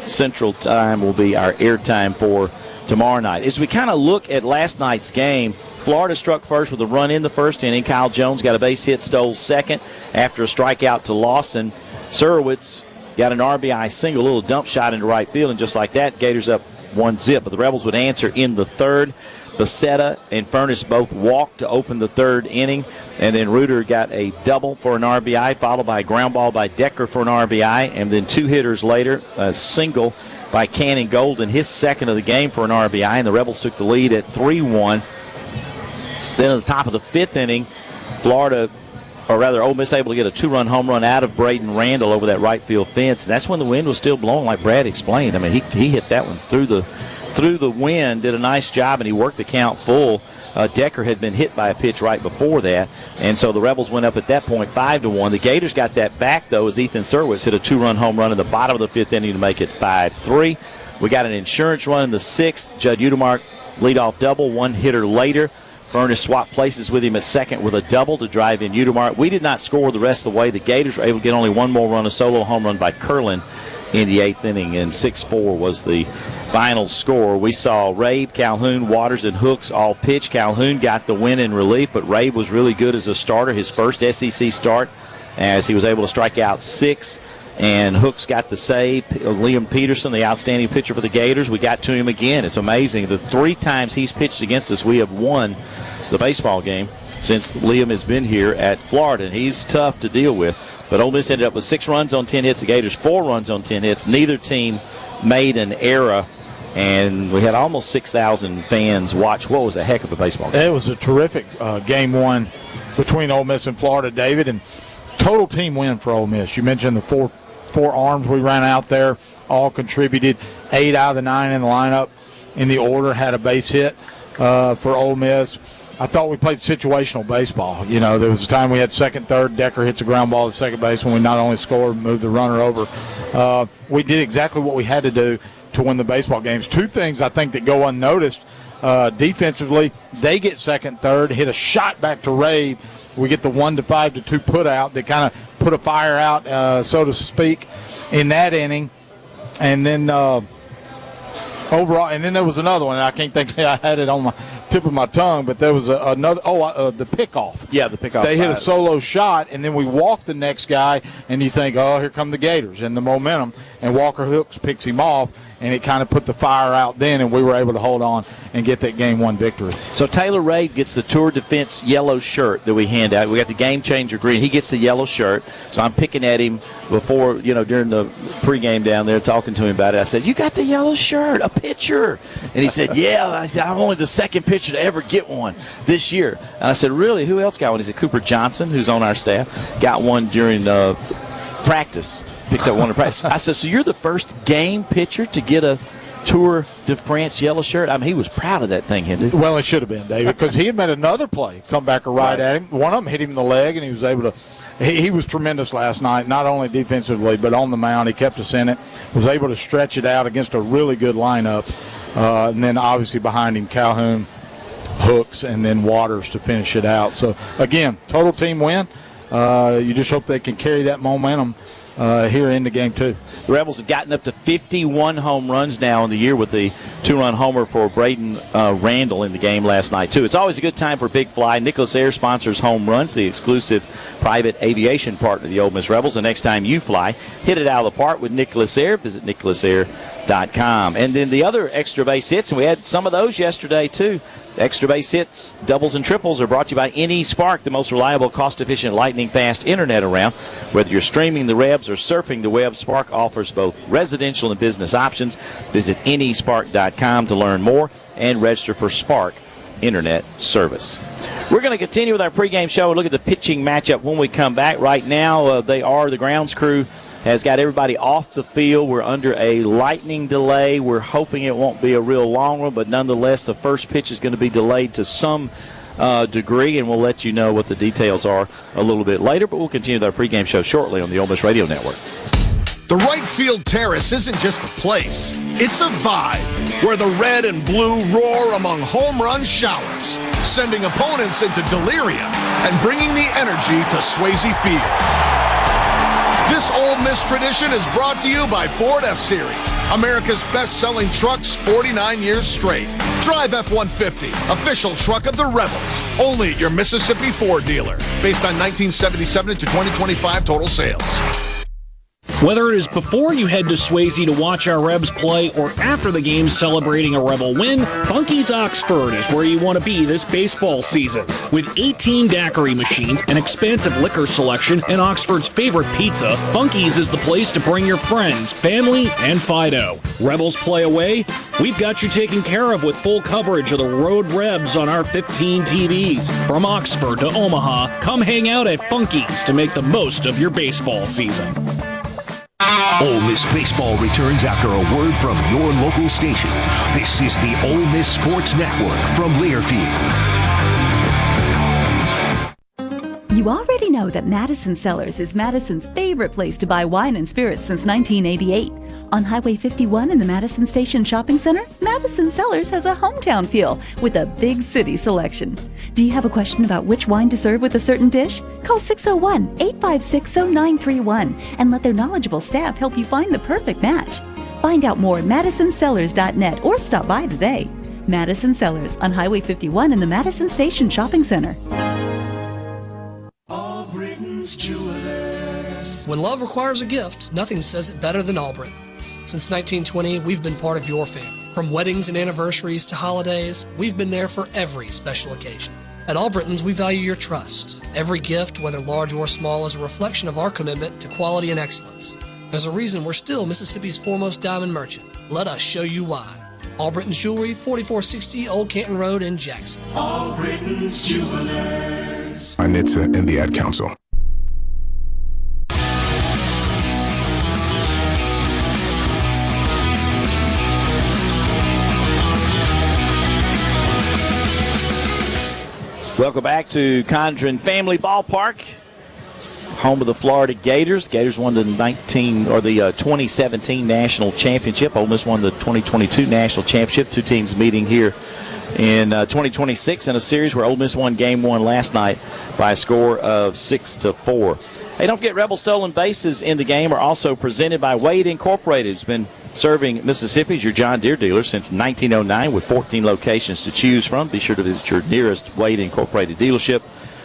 Central Time will be our air time for tomorrow night. As we kind of look at last night's game, Florida struck first with a run in the first inning. Kyle Jones got a base hit, stole second after a strikeout to Lawson. Surowitz got an RBI single, a little dump shot into right field, and just like that, Gators up 1-0. But the Rebels would answer in the third. Becerra and Furness both walked to open the third inning, and then Reuter got a double for an RBI, followed by a ground ball by Decker for an RBI, and then 2 hitters later, a single by Cannon Golden, his second of the game for an RBI, and the Rebels took the lead at 3-1. Then at the top of the 5th inning, Ole Miss able to get a 2-run home run out of Braden Randall over that right field fence, and that's when the wind was still blowing, like Brad explained. I mean, he hit that one through the wind, did a nice job, and he worked the count full. Decker had been hit by a pitch right before that, and so the Rebels went up at that point 5-1. The Gators got that back, though, as Ethan Serwitz hit a 2-run home run in the bottom of the 5th inning to make it 5-3. We got an insurance run in the 6th. Judd Udemark leadoff double, 1 hitter later. Furness swapped places with him at second with a double to drive in Udemark. We did not score the rest of the way. The Gators were able to get only 1 more run, a solo home run by Curlin in the 8th inning, and 6-4 was the final score. We saw Rabe, Calhoun, Waters, and Hooks all pitch. Calhoun got the win in relief, but Rabe was really good as a starter, his first SEC start, as he was able to strike out 6. And Hooks got the save. Liam Peterson, the outstanding pitcher for the Gators, we got to him again. It's amazing. The 3 times he's pitched against us, we have won the baseball game since Liam has been here at Florida, and he's tough to deal with. But Ole Miss ended up with 6 runs on 10 hits. The Gators 4 runs on 10 hits. Neither team made an error, and we had almost 6,000 fans watch. What was a heck of a baseball game. It was a terrific game 1 between Ole Miss and Florida, David, and total team win for Ole Miss. You mentioned the four arms we ran out there, all contributed. 8 out of the 9 in the lineup in the order had a base hit for Ole Miss. I thought we played situational baseball. You know, there was a time we had second, third. Decker hits a ground ball to second base when we not only scored, moved the runner over. We did exactly what we had to do to win the baseball games. 2 things I think that go unnoticed defensively. They get second, third, hit a shot back to Rabe. We get the 1-5 to 2 put out. They kind of put a fire out, so to speak, in that inning. And then overall, and then there was another one. And I can't think. I had it on my tip of my tongue, but there was another. The pickoff. Yeah, the pickoff. They hit a solo shot, and then we walk the next guy, and you think, oh, here come the Gators and the momentum. And Walker Hooks picks him off, and it kind of put the fire out then, and we were able to hold on and get that game 1 victory. So Taylor Rabe gets the Tour Defense yellow shirt that we hand out. We got the Game Changer green. He gets the yellow shirt. So I'm picking at him before, during the pregame down there, talking to him about it. I said, "You got the yellow shirt, a pitcher?" And he said, "Yeah." I said, "I'm only the second pitcher to ever get one this year." And I said, "Really? Who else got one?" He said, "Cooper Johnson, who's on our staff, got one during practice." Picked up one in practice. I said, "So you're the first game pitcher to get a Tour de France yellow shirt?" I mean, he was proud of that thing, Hindu. Well, it should have been, David, because he had made another play come back right at him. One of them hit him in the leg, and he was able to. He was tremendous last night, not only defensively but on the mound. He kept us in it, was able to stretch it out against a really good lineup, and then obviously behind him, Calhoun, Hooks, and then Waters to finish it out. So again, total team win. You just hope they can carry that momentum here into game 2. The Rebels have gotten up to 51 home runs now in the year with the 2-run homer for Braden Randall in the game last night, too. It's always a good time for a big fly. Nicholas Air sponsors Home Runs, the exclusive private aviation partner of the Ole Miss Rebels. The next time you fly, hit it out of the park with Nicholas Air. Visit nicholasair.com. And then the other extra base hits, and we had some of those yesterday, too. Extra base hits, doubles, and triples are brought to you by NE-Spark, the most reliable, cost-efficient, lightning-fast internet around. Whether you're streaming the Rebs or surfing the web, Spark offers both residential and business options. Visit nespark.com to learn more and register for Spark Internet Service. We're going to continue with our pregame show and look at the pitching matchup when we come back. Right now, the grounds crew has got everybody off the field. We're under a lightning delay. We're hoping it won't be a real long one, but nonetheless, the first pitch is going to be delayed to some degree, and we'll let you know what the details are a little bit later. But we'll continue with our pregame show shortly on the Ole Miss Radio Network. The right field terrace isn't just a place, it's a vibe where the red and blue roar among home run showers, sending opponents into delirium and bringing the energy to Swayze Field. This Ole Miss tradition is brought to you by Ford F-Series, America's best-selling trucks 49 years straight. Drive F-150, official truck of the Rebels, only at your Mississippi Ford dealer, based on 1977 to 2025 total sales. Whether it is before you head to Swayze to watch our Rebs play or after the game celebrating a Rebel win, Funky's Oxford is where you want to be this baseball season. With 18 daiquiri machines, an expansive liquor selection, and Oxford's favorite pizza, Funky's is the place to bring your friends, family, and Fido. Rebels play away? We've got you taken care of with full coverage of the Road Rebs on our 15 TVs. From Oxford to Omaha, come hang out at Funky's to make the most of your baseball season. Ole Miss baseball returns after a word from your local station. This is the Ole Miss Sports Network from Learfield. You already know that Madison Cellars is Madison's favorite place to buy wine and spirits since 1988. On Highway 51 in the Madison Station Shopping Center, Madison Cellars has a hometown feel with a big city selection. Do you have a question about which wine to serve with a certain dish? Call 601-856-0931 and let their knowledgeable staff help you find the perfect match. Find out more at MadisonCellars.net or stop by today. Madison Cellars on Highway 51 in the Madison Station Shopping Center. When love requires a gift, nothing says it better than Albritton's. Since 1920, we've been part of your family. From weddings and anniversaries to holidays, we've been there for every special occasion. At Albritton's, we value your trust. Every gift, whether large or small, is a reflection of our commitment to quality and excellence. There's a reason we're still Mississippi's foremost diamond merchant. Let us show you why. Albritton's Jewelry, 4460 Old Canton Road in Jackson. Albritton's Jewelers. NHTSA and the Ad Council. Welcome back to Condren Family Ballpark, home of the Florida Gators. Gators won the 2017 National Championship. Ole Miss won the 2022 National Championship. Two teams meeting here in 2026 in a series where Ole Miss won Game 1 last night by a score of 6-4. Hey, don't forget Rebel Stolen Bases in the game are also presented by Wade Incorporated, who's been serving Mississippi as your John Deere dealer since 1909 with 14 locations to choose from. Be sure to visit your nearest Wade Incorporated dealership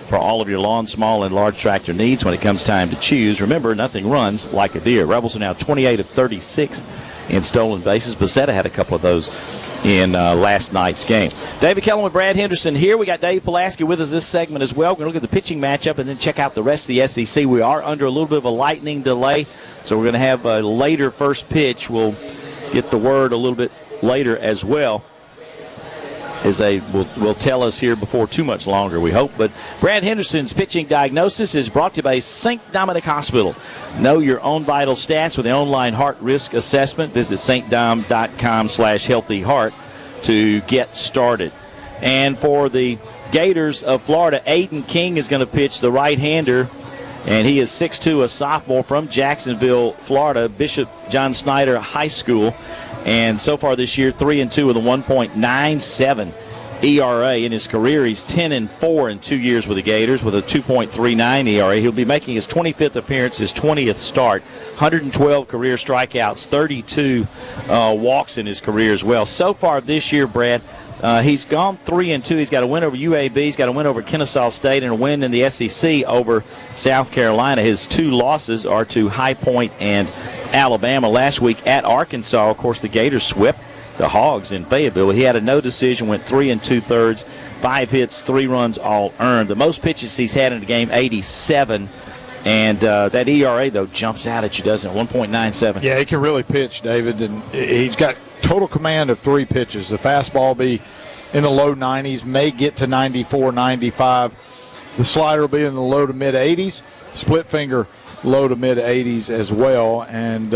for all of your lawn, small, and large tractor needs when it comes time to choose. Remember, nothing runs like a Deere. Rebels are now 28 of 36 in stolen bases. Becerra had a couple of those in last night's game. David Kellum with Brad Henderson here. We got Dave Pulaski with us this segment as well. We're going to look at the pitching matchup and then check out the rest of the SEC. We are under a little bit of a lightning delay, so we're going to have a later first pitch. We'll get the word a little bit later as well, as they will tell us here before too much longer, we hope. But Brad Henderson's pitching diagnosis is brought to you by St. Dominic Hospital. Know your own vital stats with the online heart risk assessment. Visit stdom.com/healthyheart to get started. And for the Gators of Florida, Aiden King is going to pitch, the right-hander, and he is 6'2", a sophomore from Jacksonville, Florida, Bishop John Snyder High School. And so far this year, 3-2 with a 1.97 ERA in his career. He's 10-4 in 2 years with the Gators with a 2.39 ERA. He'll be making his 25th appearance, his 20th start. 112 career strikeouts, 32 walks in his career as well. So far this year, Brad, he's gone 3-2. He's got a win over UAB. He's got a win over Kennesaw State and a win in the SEC over South Carolina. His two losses are to High Point and Alabama. Last week at Arkansas, of course, the Gators swept the Hogs in Fayetteville. He had a no decision, went 3 2/3, 5 hits, 3 runs, all earned. The most pitches he's had in the game, 87. And that ERA, though, jumps out at you, doesn't it? 1.97. Yeah, he can really pitch, David. And he's got total command of 3 pitches. The fastball will be in the low 90s, may get to 94, 95. The slider will be in the low to mid 80s. Split finger, low to mid 80s as well. And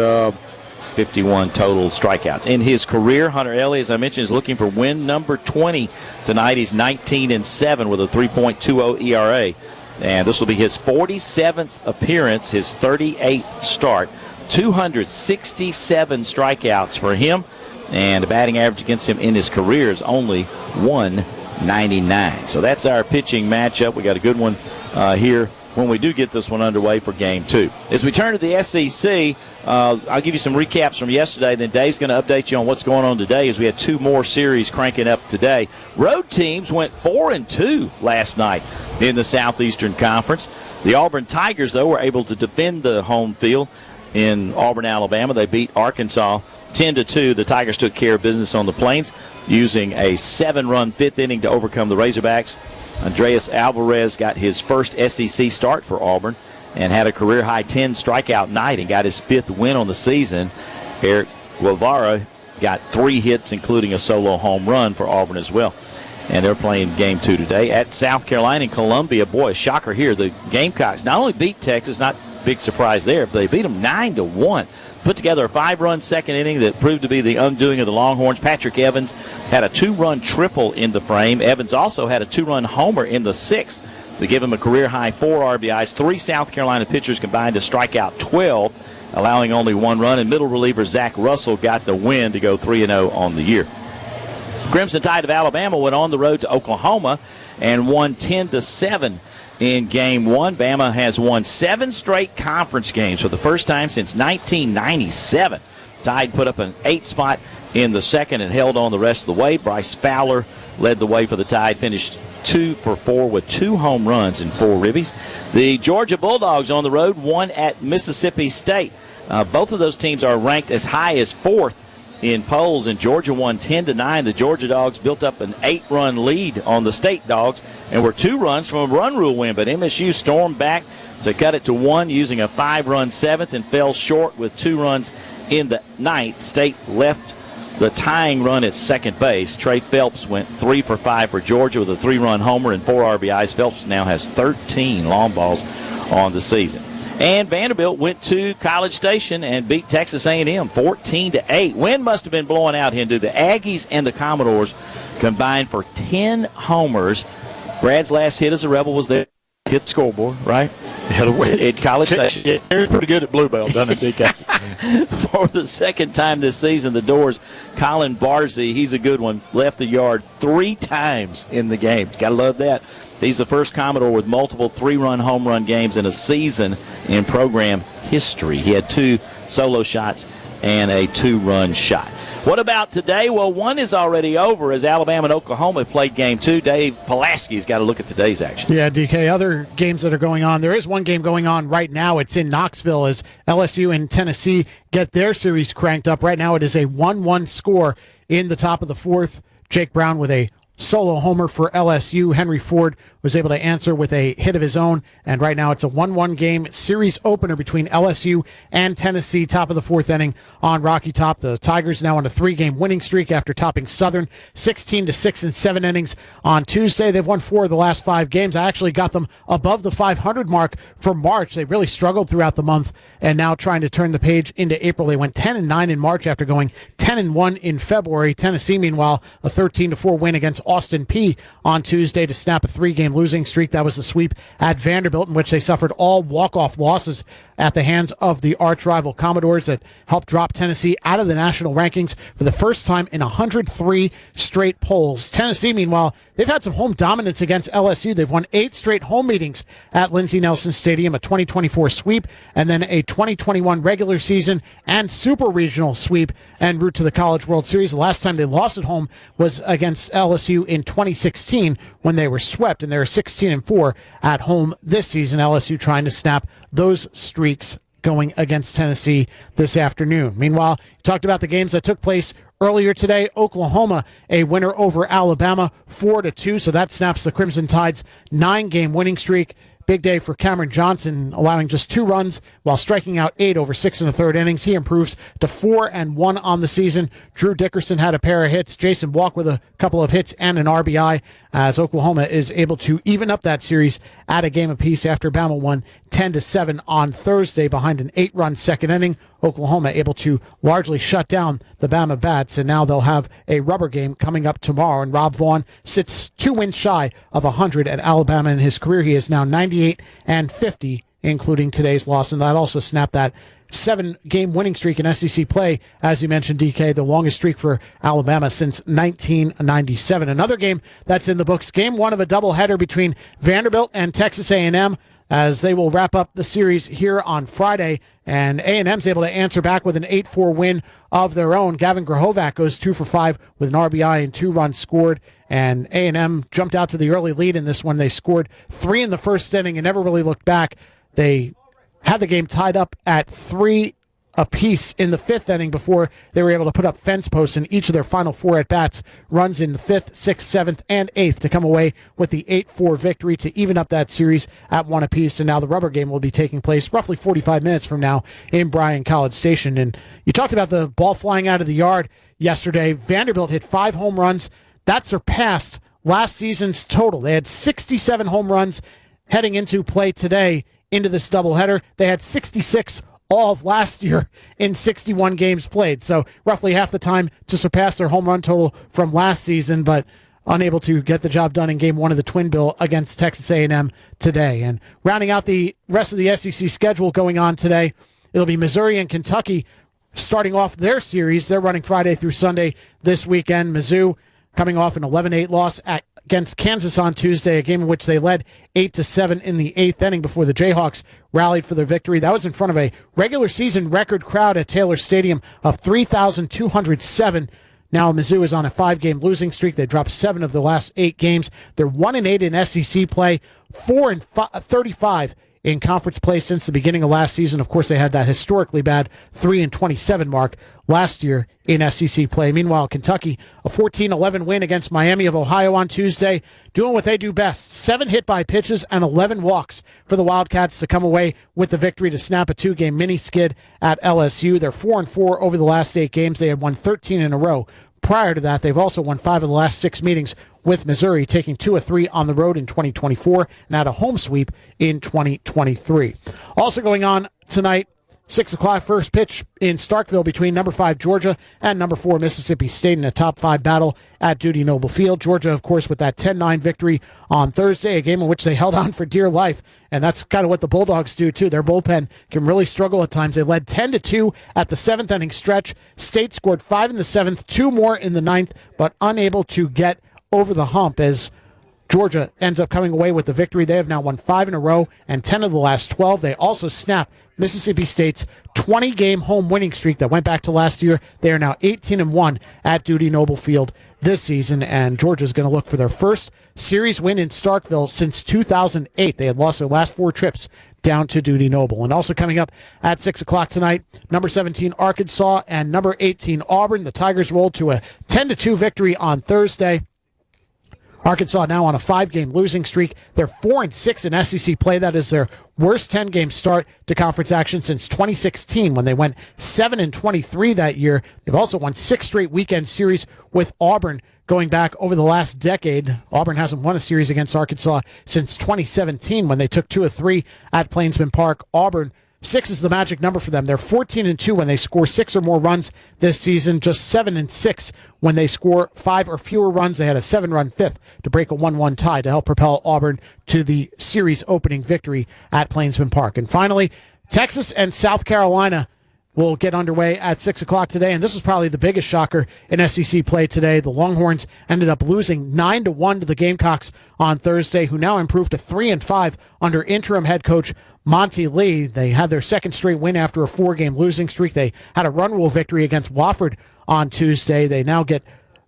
51 total strikeouts in his career. Hunter Elliott, as I mentioned, is looking for win number 20 tonight. He's 19-7 with a 3.20 ERA. And this will be his 47th appearance, his 38th start. 267 strikeouts for him. And the batting average against him in his career is only 199. So that's our pitching matchup. We got a good one here when we do get this one underway for Game 2. As we turn to the SEC, I'll give you some recaps from yesterday, then Dave's going to update you on what's going on today as we had 2 more series cranking up today. Road teams went 4-2 last night in the Southeastern Conference. The Auburn Tigers, though, were able to defend the home field in Auburn, Alabama. They beat Arkansas 10-2. The Tigers took care of business on the Plains using a 7-run fifth inning to overcome the Razorbacks. Andreas Alvarez got his first SEC start for Auburn and had a career-high 10 strikeout night and got his 5th win on the season. Eric Guevara got 3 hits, including a solo home run for Auburn as well. And they're playing game 2 today at South Carolina and Columbia. Boy, a shocker here. The Gamecocks not only beat Texas, not big surprise there, but they beat them 9-1. Put together a 5-run second inning that proved to be the undoing of the Longhorns. Patrick Evans had a 2-run triple in the frame. Evans also had a 2-run homer in the 6th to give him a career-high 4 RBIs. 3 South Carolina pitchers combined to strike out 12, allowing only 1 run. And middle reliever Zach Russell got the win to go 3-0 on the year. Crimson Tide of Alabama went on the road to Oklahoma and won 10-7 in Game 1. Bama has won 7 straight conference games for the first time since 1997. Tide put up an 8 spot in the second and held on the rest of the way. Bryce Fowler led the way for the Tide, finished 2 for 4 with 2 home runs and 4 ribbies. The Georgia Bulldogs on the road won at Mississippi State. Both of those teams are ranked as high as 4th in polls, and Georgia won 10-9. The Georgia Dogs built up an 8-run lead on the State Dogs and were 2 runs from a run rule win, but MSU stormed back to cut it to 1 using a 5-run 7th and fell short with 2 runs in the 9th. State left the tying run at second base. Trey Phelps went 3 for 5 for Georgia with a 3-run homer and 4 RBIs. Phelps now has 13 long balls on the season. And Vanderbilt went to College Station and beat Texas A&M 14-8. Wind must have been blowing out, Hindu. The Aggies and the Commodores combined for 10 homers. Brad's last hit as a Rebel was there. Hit the scoreboard, right? At College Station. Yeah, he's pretty good at Bluebell, doesn't it, DK? For the second time this season, the Doors, Colin Barzee, he's a good one, left the yard 3 times in the game. Got to love that. He's the first Commodore with multiple 3-run home run games in a season in program history. He had 2 solo shots and a 2-run shot. What about today? Well, one is already over as Alabama and Oklahoma played game 2. Dave Pulaski's got to look at today's action. Yeah, DK, other games that are going on. There is one game going on right now. It's in Knoxville as LSU and Tennessee get their series cranked up. Right now it is a 1-1 score in the top of the 4th. Jake Brown with a solo homer for LSU. Henry Ford was able to answer with a hit of his own, and right now it's a 1-1 game series opener between LSU and Tennessee, top of the 4th inning on Rocky Top. The Tigers now on a 3-game winning streak after topping Southern 16-6 in 7 innings on Tuesday. They've won 4 of the last 5 games. I actually got them above the 500 mark for March. They really struggled throughout the month, and now trying to turn the page into April. They went 10-9 in March after going 10-1 in February. Tennessee, meanwhile, a 13-4 win against Austin Peay on Tuesday to snap a 3-game losing streak. That was the sweep at Vanderbilt, in which they suffered all walk-off losses at the hands of the arch-rival Commodores that helped drop Tennessee out of the national rankings for the first time in 103 straight polls. Tennessee, meanwhile, they've had some home dominance against LSU. They've won 8 straight home meetings at Lindsey Nelson Stadium, a 2024 sweep, and then a 2021 regular season and super regional sweep en route to the College World Series. The last time they lost at home was against LSU in 2016 when they were swept, and they're 16-4 at home this season. LSU trying to snap those streaks going against Tennessee this afternoon. Meanwhile, you talked about the games that took place earlier today. Oklahoma, a winner over Alabama 4-2, so that snaps the Crimson Tide's 9-game winning streak. Big day for Cameron Johnson, allowing just 2 runs while striking out 8 over 6 1/3 innings. He improves to 4-1 on the season. Drew Dickerson had a pair of hits. Jason Walk with a couple of hits and an RBI, as Oklahoma is able to even up that series at a game apiece after Bama won 10-7 on Thursday behind an 8-run second inning. Oklahoma able to largely shut down the Bama Bats, and now they'll have a rubber game coming up tomorrow. And Rob Vaughn sits 2 wins shy of 100 at Alabama in his career. He is now 98-50, including today's loss, and that also snapped that 7-game winning streak in SEC play. As you mentioned, DK, the longest streak for Alabama since 1997. Another game that's in the books, game 1 of a doubleheader between Vanderbilt and Texas A&M, as they will wrap up the series here on Friday. And A&M's able to answer back with an 8-4 win of their own. Gavin Grahovac goes 2 for 5 with an RBI and 2 runs scored. And A&M jumped out to the early lead in this one. They scored 3 in the first inning and never really looked back. They had the game tied up at 3 apiece in the fifth inning before they were able to put up fence posts in each of their final 4 at-bats. Runs in the 5th, 6th, 7th, and 8th to come away with the 8-4 victory to even up that series at 1 apiece. And now the rubber game will be taking place roughly 45 minutes from now in Bryan College Station. And you talked about the ball flying out of the yard yesterday. Vanderbilt hit 5 home runs. That surpassed last season's total. They had 67 home runs heading into play today into this doubleheader. They had 66 all of last year in 61 games played. So roughly half the time to surpass their home run total from last season, but unable to get the job done in Game 1 of the Twin Bill against Texas A&M today. And rounding out the rest of the SEC schedule going on today, it'll be Missouri and Kentucky starting off their series. They're running Friday through Sunday this weekend. Mizzou coming off an 11-8 loss against Kansas on Tuesday, a game in which they led 8-7 in the 8th inning before the Jayhawks rallied for their victory. That was in front of a regular season record crowd at Taylor Stadium of 3,207. Now Mizzou is on a 5-game losing streak. They dropped 7 of the last 8 games. They're 1-8 in SEC play, 4-35 in conference play since the beginning of last season. Of course, they had that historically bad 3-27 mark last year in SEC play. Meanwhile, Kentucky, a 14-11 win against Miami of Ohio on Tuesday, doing what they do best. 7 hit-by-pitches and 11 walks for the Wildcats to come away with the victory to snap a 2-game mini-skid at LSU. They're 4-4 over the last 8 games. They had won 13 in a row. Prior to that, they've also won 5 of the last 6 meetings with Missouri, taking 2 of 3 on the road in 2024 and had a home sweep in 2023. Also going on tonight, 6 o'clock first pitch in Starkville between number 5 Georgia and number 4 Mississippi State in a top 5 battle at Dudy Noble Field. Georgia, of course, with that 10-9 victory on Thursday, a game in which they held on for dear life. And that's kind of what the Bulldogs do, too. Their bullpen can really struggle at times. They led 10-2 at the 7th inning stretch. State scored 5 in the 7th, 2 more in the 9th, but unable to get over the hump as Georgia ends up coming away with the victory. They have now won 5 in a row and 10 of the last 12. They also snapped Mississippi State's 20-game home winning streak that went back to last year. They are now 18-1 at Dudy Noble Field this season, and Georgia's going to look for their first series win in Starkville since 2008. They had lost their last 4 trips down to Dudy Noble. And also coming up at 6 o'clock tonight, number 17 Arkansas and number 18 Auburn. The Tigers rolled to a 10-2 victory on Thursday. Arkansas now on a 5-game losing streak. They're 4-6 in SEC play. That is their worst 10-game start to conference action since 2016 when they went 7-23 that year. They've also won 6 straight weekend series with Auburn going back over the last decade. Auburn hasn't won a series against Arkansas since 2017 when they took 2 of 3 at Plainsman Park. Auburn, 6 is the magic number for them. They're 14-2 when they score 6 or more runs this season, just 7-6 when they score 5 or fewer runs. They had a 7-run 5th to break a 1-1 tie to help propel Auburn to the series opening victory at Plainsman Park. And finally, Texas and South Carolina will get underway at 6 o'clock today, and this was probably the biggest shocker in SEC play today. The Longhorns ended up losing 9-1 to the Gamecocks on Thursday, who now improved to 3-5 under interim head coach Monty Lee. They had their second straight win after a 4-game losing streak. They had a run rule victory against Wofford on Tuesday. They now get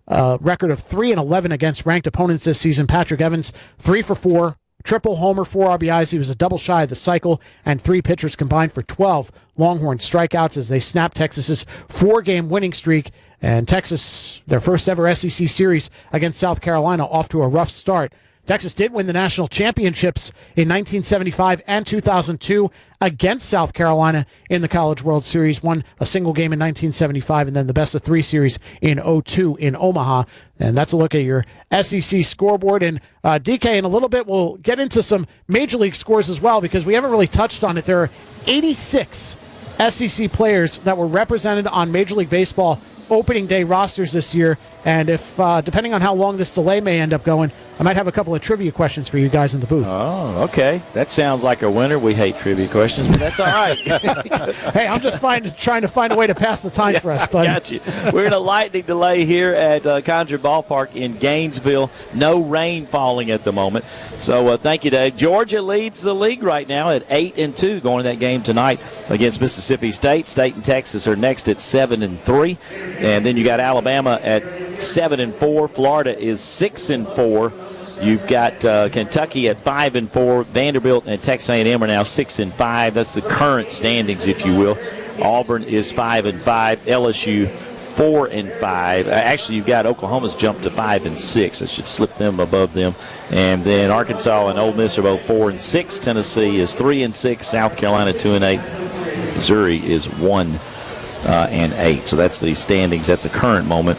a record of 3-11 against ranked opponents this season. Patrick Evans, 3 for 4. Triple homer, 4 RBIs. He was a double shy of the cycle, and 3 pitchers combined for 12 Longhorn strikeouts as they snapped Texas's 4-game winning streak. And Texas, their first ever SEC series against South Carolina, off to a rough start. Texas did win the national championships in 1975 and 2002 against South Carolina in the College World Series, won a single game in 1975 and then the best of 3 series in 2002 in Omaha. And that's a look at your SEC scoreboard. And DK, in a little bit, we'll get into some Major League scores as well because we haven't really touched on it. There are 86 SEC players that were represented on Major League Baseball opening day rosters this year. And if, depending on how long this delay may end up going, I might have a couple of trivia questions for you guys in the booth. Oh, okay. That sounds like a winner. We hate trivia questions, but that's all right. Hey, I'm just trying to find a way to pass the time for us, buddy. Got you. We're in a lightning delay here at Conjure Ballpark in Gainesville. No rain falling at the moment. So thank you, Dave. Georgia leads the league right now at 8-2 going to that game tonight against Mississippi State. State and Texas are next at 7-3. And then you got Alabama at 7-4. Florida is 6-4. You've got Kentucky at 5-4. Vanderbilt and Texas A&M are now 6-5. That's the current standings, if you will. Auburn is 5-5. LSU 4-5. Actually, you've got Oklahoma's jumped to 5-6. It should slip them above them. And then Arkansas and Ole Miss are both 4-6. Tennessee is 3-6. South Carolina 2-8. Missouri is 1-8. So that's the standings at the current moment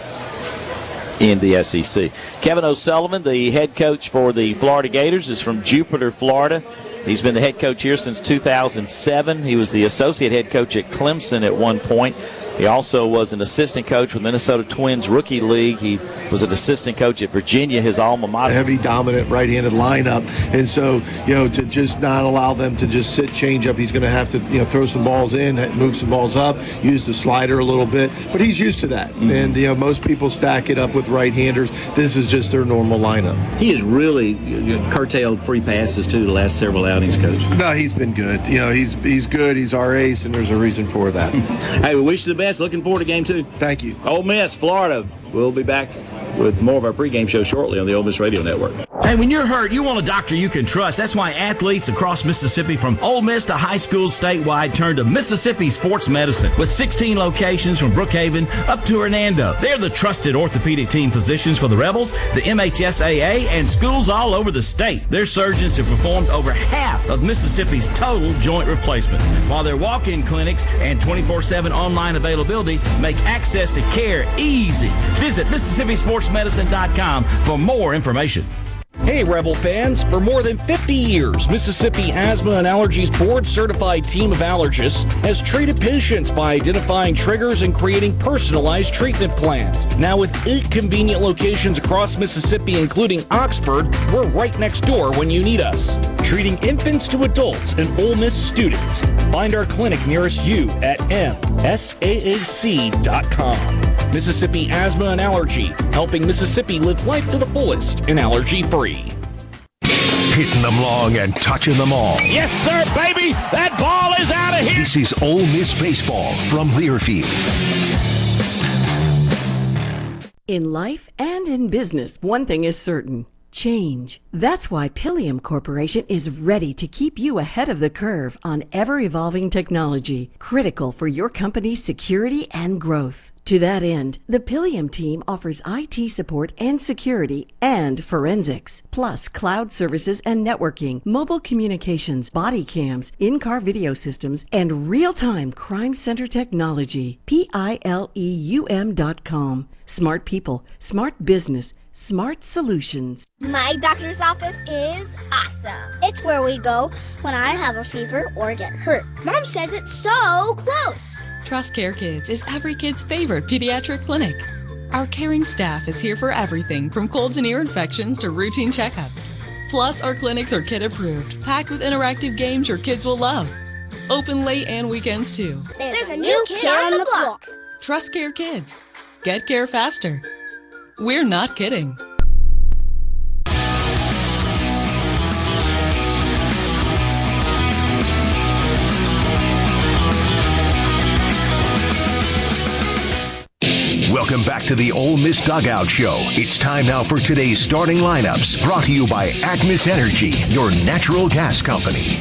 in the SEC. Kevin O'Sullivan, the head coach for the Florida Gators, is from Jupiter, Florida. He's been the head coach here since 2007. He was the associate head coach at Clemson at one point. He also was an assistant coach with Minnesota Twins Rookie League. He was an assistant coach at Virginia, his alma mater. Heavy, dominant right-handed lineup. And so, to just not allow them to just sit change up, he's going to have to, throw some balls in, move some balls up, use the slider a little bit. But he's used to that. Mm-hmm. And, most people stack it up with right-handers. This is just their normal lineup. He has really curtailed free passes, too, the last several outings, Coach. No, he's been good. He's good. He's our ace, and there's a reason for that. Hey, we wish you the best. Looking forward to game 2. Thank you. Ole Miss, Florida. We'll be back with more of our pregame show shortly on the Ole Miss Radio Network. Hey, when you're hurt, you want a doctor you can trust. That's why athletes across Mississippi, from Ole Miss to high schools statewide, turn to Mississippi Sports Medicine. With 16 locations from Brookhaven up to Hernando, they're the trusted orthopedic team physicians for the Rebels, the MHSAA, and schools all over the state. Their surgeons have performed over half of Mississippi's total joint replacements, while their walk-in clinics and 24/7 online availability make access to care easy. Visit MississippiSportsMedicine.com for more information. Hey, Rebel fans. For more than 50 years, Mississippi Asthma and Allergies board-certified team of allergists has treated patients by identifying triggers and creating personalized treatment plans. Now, with 8 convenient locations across Mississippi, including Oxford, we're right next door when you need us. Treating infants to adults and Ole Miss students. Find our clinic nearest you at msaac.com. Mississippi Asthma and Allergy, helping Mississippi live life to the fullest and allergy-free. Hitting them long and touching them all. Yes, sir, baby! That ball is out of here! This is Ole Miss Baseball from Learfield. In life and in business, one thing is certain. Change. That's why Pilium Corporation is ready to keep you ahead of the curve on ever-evolving technology, critical for your company's security and growth. To that end, the Pilium team offers IT support and security and forensics, plus cloud services and networking, mobile communications, body cams, in-car video systems, and real-time crime center technology. Pileum.com. Smart people, smart business, smart solutions. My doctor's office is awesome. It's where we go when I have a fever or get hurt. Mom says it's so close. Trust Care Kids is every kid's favorite pediatric clinic. Our caring staff is here for everything from colds and ear infections to routine checkups. Plus, our clinics are kid approved, packed with interactive games your kids will love. Open late and weekends too. There's a new kid on the block. Trust Care Kids. Get care faster. We're not kidding. Welcome back to the Ole Miss Dugout Show. It's time now for today's starting lineups, brought to you by Atmos Energy, your natural gas company.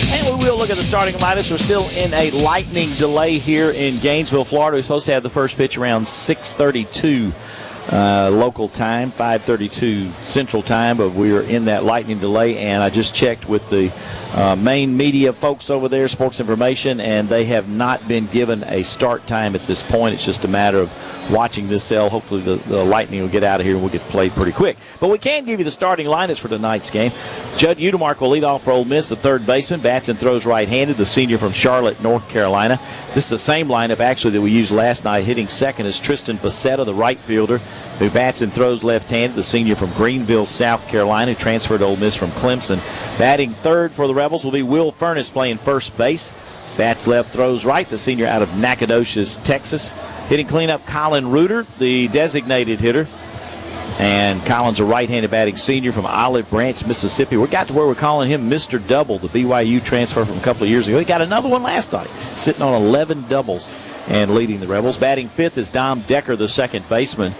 And we will look at the starting lineups. We're still in a lightning delay here in Gainesville, Florida. We're supposed to have the first pitch around 6:32 local time, 5:32 Central Time, but we are in that lightning delay, and I just checked with the main media folks over there, Sports Information, and they have not been given a start time at this point. It's just a matter of watching this cell. Hopefully the Lightning will get out of here and we'll get played pretty quick. But we can give you the starting lineups for tonight's game. Judd Udemark will lead off for Ole Miss, the third baseman. Bats and throws right-handed, the senior from Charlotte, North Carolina. This is the same lineup, actually, that we used last night. Hitting second is Tristan Pacetta, the right fielder, who bats and throws left-handed, the senior from Greenville, South Carolina, who transferred to Ole Miss from Clemson. Batting third for the Rebels will be Will Furnace, playing first base. Bats left, throws right, the senior out of Nacogdoches, Texas. Hitting cleanup, Colin Reuter, the designated hitter. And Colin's a right-handed batting senior from Olive Branch, Mississippi. We got to where we're calling him Mr. Double, the BYU transfer from a couple of years ago. He got another one last night, sitting on 11 doubles and leading the Rebels. Batting fifth is Dom Decker, the second baseman.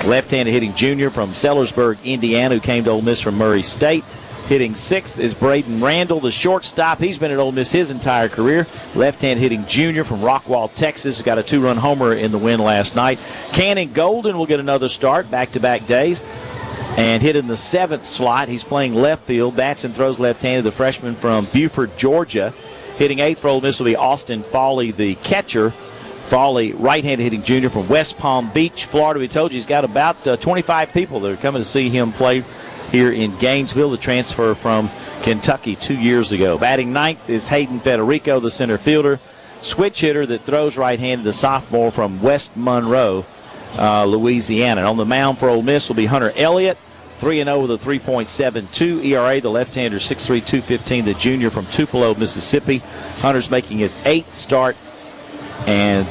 Left-handed hitting junior from Sellersburg, Indiana, who came to Ole Miss from Murray State. Hitting 6th is Braden Randall, the shortstop. He's been at Ole Miss his entire career. Left-hand hitting junior from Rockwall, Texas. Got a 2-run homer in the win last night. Cannon Golden will get another start, back-to-back days. And hit in the 7th slot. He's playing left field. Bats and throws left-handed. The freshman from Buford, Georgia. Hitting 8th for Ole Miss will be Austin Fawley, the catcher. Fawley, right-handed hitting junior from West Palm Beach, Florida. We told you he's got about 25 people that are coming to see him play here in Gainesville, the transfer from Kentucky 2 years ago. Batting 9th is Hayden Federico, the center fielder. Switch hitter that throws right-handed, the sophomore from West Monroe, Louisiana. And on the mound for Ole Miss will be Hunter Elliott, 3-0 with a 3.72 ERA. The left-hander, 6'3", 215, the junior from Tupelo, Mississippi. Hunter's making his 8th start, and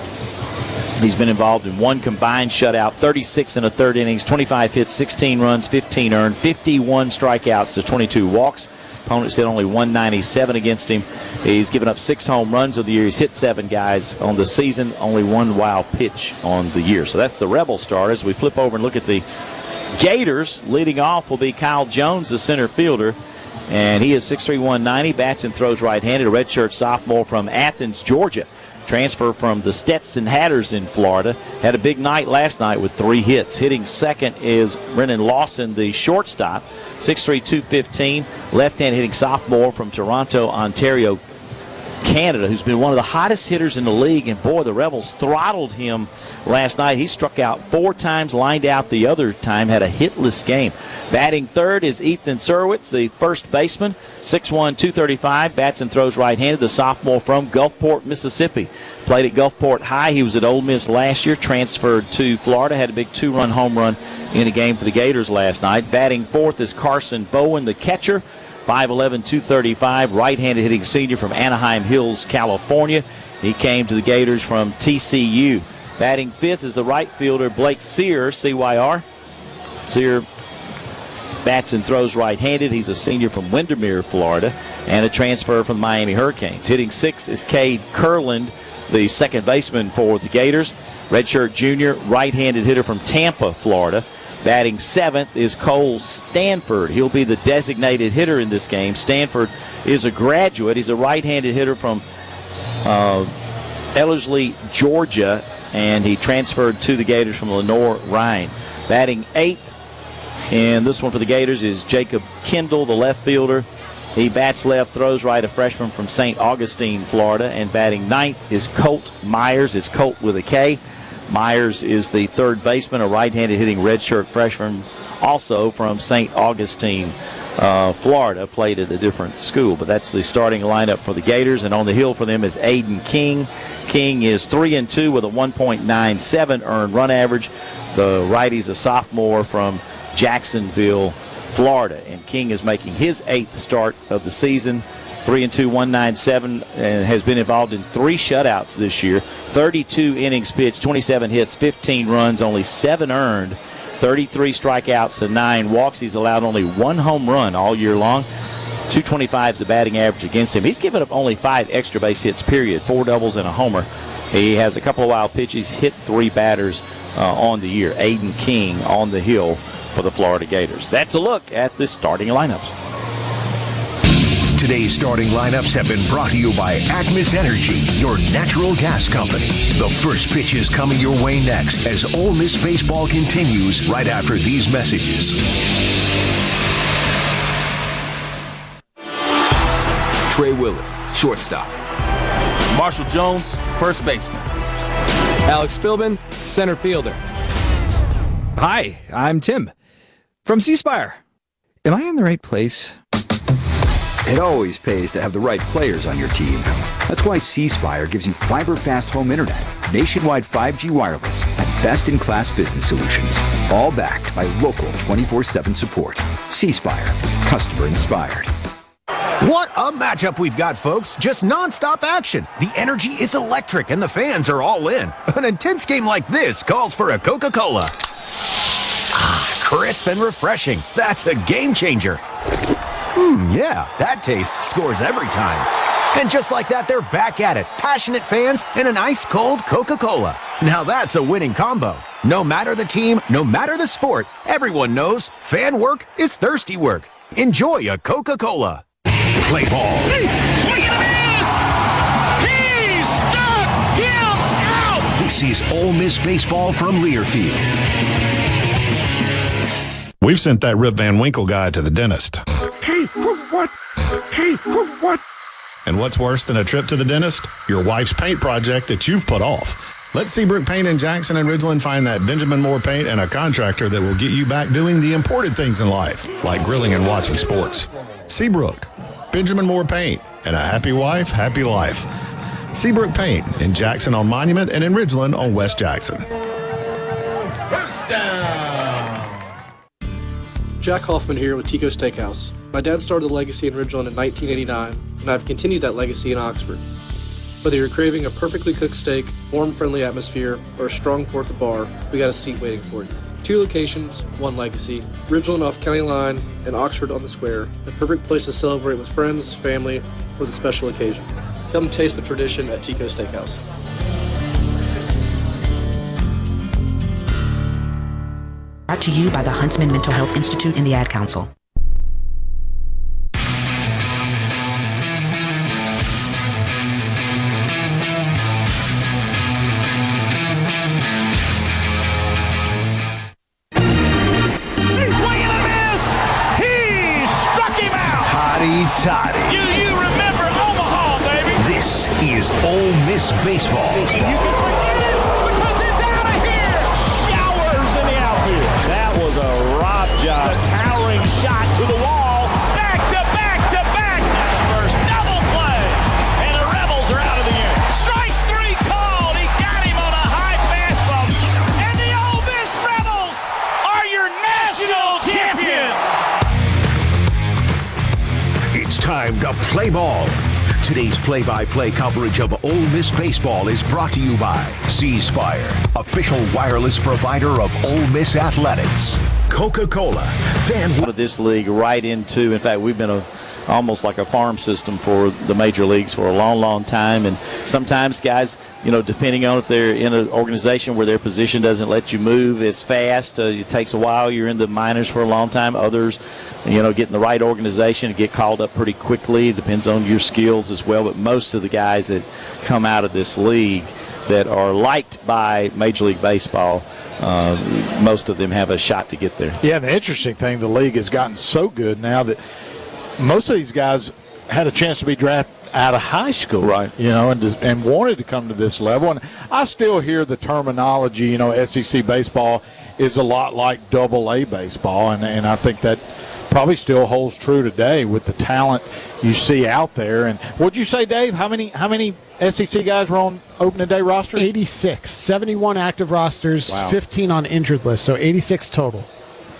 he's been involved in 1 combined shutout, 36 and a third innings, 25 hits, 16 runs, 15 earned, 51 strikeouts to 22 walks. Opponents hit only 197 against him. He's given up 6 home runs of the year. He's hit 7 guys on the season, only 1 wild pitch on the year. So that's the Rebel start. As we flip over and look at the Gators, leading off will be Kyle Jones, the center fielder. And he is 6'3", 190, bats and throws right-handed, a redshirt sophomore from Athens, Georgia. Transfer from the Stetson Hatters in Florida. Had a big night last night with 3 hits. Hitting second is Brennan Lawson, the shortstop, 6'3", 215, left-hand hitting sophomore from Toronto, Ontario, Canada, who's been one of the hottest hitters in the league. And, boy, the Rebels throttled him last night. He struck out 4 times, lined out the other time, had a hitless game. Batting third is Ethan Surwitz, the first baseman, 6'1", 235, bats and throws right-handed, the sophomore from Gulfport, Mississippi. Played at Gulfport High. He was at Ole Miss last year, transferred to Florida, had a big 2-run home run in a game for the Gators last night. Batting fourth is Carson Bowen, the catcher, 5'11", 235, right-handed hitting senior from Anaheim Hills, California. He came to the Gators from TCU. Batting fifth is the right fielder Blake Sear, CYR. Sear bats and throws right-handed. He's a senior from Windermere, Florida, and a transfer from the Miami Hurricanes. Hitting sixth is Cade Kurland, the second baseman for the Gators. Redshirt junior, right-handed hitter from Tampa, Florida. Batting seventh is Cole Stanford. He'll be the designated hitter in this game. Stanford is a graduate. He's a right-handed hitter from Ellerslie, Georgia, and he transferred to the Gators from Lenoir-Rhyne. Batting eighth, and this one for the Gators, is Jacob Kendall, the left fielder. He bats left, throws right, a freshman from St. Augustine, Florida. And batting ninth is Colt Myers. It's Colt with a K. Myers is the third baseman, a right-handed hitting redshirt freshman, also from St. Augustine, Florida. Played at a different school, but that's the starting lineup for the Gators. And on the hill for them is Aiden King. King is 3-2 with a 1.97 earned run average. The righty's a sophomore from Jacksonville, Florida, and King is making his 8th start of the season. 3-2, 197, and has been involved in 3 shutouts this year. 32 innings pitched, 27 hits, 15 runs, only 7 earned, 33 strikeouts to 9 walks. He's allowed only 1 home run all year long. 225 is the batting average against him. He's given up only 5 extra base hits, period, 4 doubles and a homer. He has a couple of wild pitches, hit 3 batters on the year. Aiden King on the hill for the Florida Gators. That's a look at the starting lineups. Today's starting lineups have been brought to you by Atmos Energy, your natural gas company. The first pitch is coming your way next as Ole Miss baseball continues right after these messages. Trey Willis, shortstop. Marshall Jones, first baseman. Alex Philbin, center fielder. Hi, I'm Tim from C-Spire. Am I in the right place? It always pays to have the right players on your team. That's why C-Spire gives you fiber-fast home internet, nationwide 5G wireless, and best-in-class business solutions, all backed by local 24/7 support. C-Spire, customer inspired. What a matchup we've got, folks. Just nonstop action. The energy is electric and the fans are all in. An intense game like this calls for a Coca-Cola. Ah, crisp and refreshing. That's a game changer. Yeah, that taste scores every time. And just like that, they're back at it. Passionate fans and an ice-cold Coca-Cola. Now that's a winning combo. No matter the team, no matter the sport, everyone knows fan work is thirsty work. Enjoy a Coca-Cola. Play ball. Swing and a miss! He struck him out! This is Ole Miss baseball from Learfield. We've sent that Rip Van Winkle guy to the dentist. Hey, what? Hey, what? And what's worse than a trip to the dentist? Your wife's paint project that you've put off. Let Seabrook Paint in Jackson and Ridgeland find that Benjamin Moore paint and a contractor that will get you back doing the important things in life, like grilling and watching sports. Seabrook, Benjamin Moore Paint, and a happy wife, happy life. Seabrook Paint in Jackson on Monument and in Ridgeland on West Jackson. First down. Jack Hoffman here with Tico Steakhouse. My dad started the legacy in Ridgeland in 1989, and I've continued that legacy in Oxford. Whether you're craving a perfectly cooked steak, warm, friendly atmosphere, or a strong pour at the bar, we got a seat waiting for you. 2 locations, 1 legacy. Ridgeland off County Line and Oxford on the Square. The perfect place to celebrate with friends, family, or the special occasion. Come taste the tradition at Tico Steakhouse. Brought to you by the Huntsman Mental Health Institute and the Ad Council. Toddy. You remember Omaha, baby. This is Ole Miss baseball. And you can forget it because it's out of here. Showers in the outfield. That was a rob job. A towering shot to the wall. Back to back to back. First double play. And the Rebels are out of the inning. Strike 3 called. He got him on a high fastball. And the Ole Miss Rebels are your national champions. It's time to play ball. Today's play-by-play coverage of Ole Miss baseball is brought to you by C Spire, official wireless provider of Ole Miss athletics. Coca-Cola. Out of this league right into, in fact, we've been almost like a farm system for the major leagues for a long, long time. And sometimes guys, depending on if they're in an organization where their position doesn't let you move as fast, it takes a while. You're in the minors for a long time. Others, get in the right organization and get called up pretty quickly. It depends on your skills as well. But most of the guys that come out of this league that are liked by Major League Baseball, most of them have a shot to get there. Yeah, and the interesting thing, the league has gotten so good now that most of these guys had a chance to be drafted out of high school, right? And wanted to come to this level. And I still hear the terminology, SEC baseball is a lot like AA baseball, and I think that probably still holds true today with the talent you see out there. And what'd you say, Dave? How many SEC guys were on opening day rosters? 86, 71 active rosters, wow. 15 on injured list, so 86 total.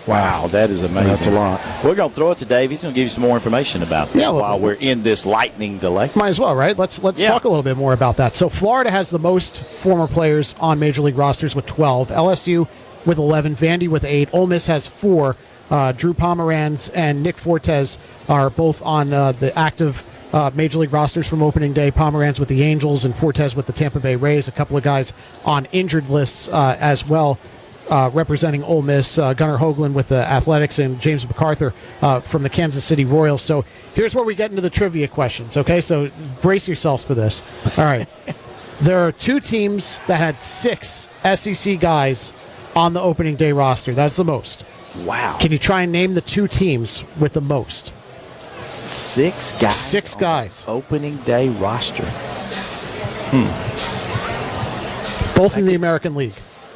Wow, that is amazing. That's a lot. We're going to throw it to Dave. He's going to give you some more information about that while we're in this lightning delay. Might as well, right? Let's talk a little bit more about that. So Florida has the most former players on Major League rosters with 12, LSU with 11, Vandy with 8, Ole Miss has 4. Drew Pomeranz and Nick Fortes are both on the active Major League rosters from opening day. Pomeranz with the Angels and Fortes with the Tampa Bay Rays. A couple of guys on injured lists as well. Representing Ole Miss, Gunnar Hoagland with the Athletics and James MacArthur from the Kansas City Royals. So here's where we get into the trivia questions, okay? So brace yourselves for this. All right. There are 2 teams that had 6 SEC guys on the opening day roster. That's the most. Wow. Can you try and name the 2 teams with the most? 6 guys? 6 guys. Opening day roster. Both in the American League.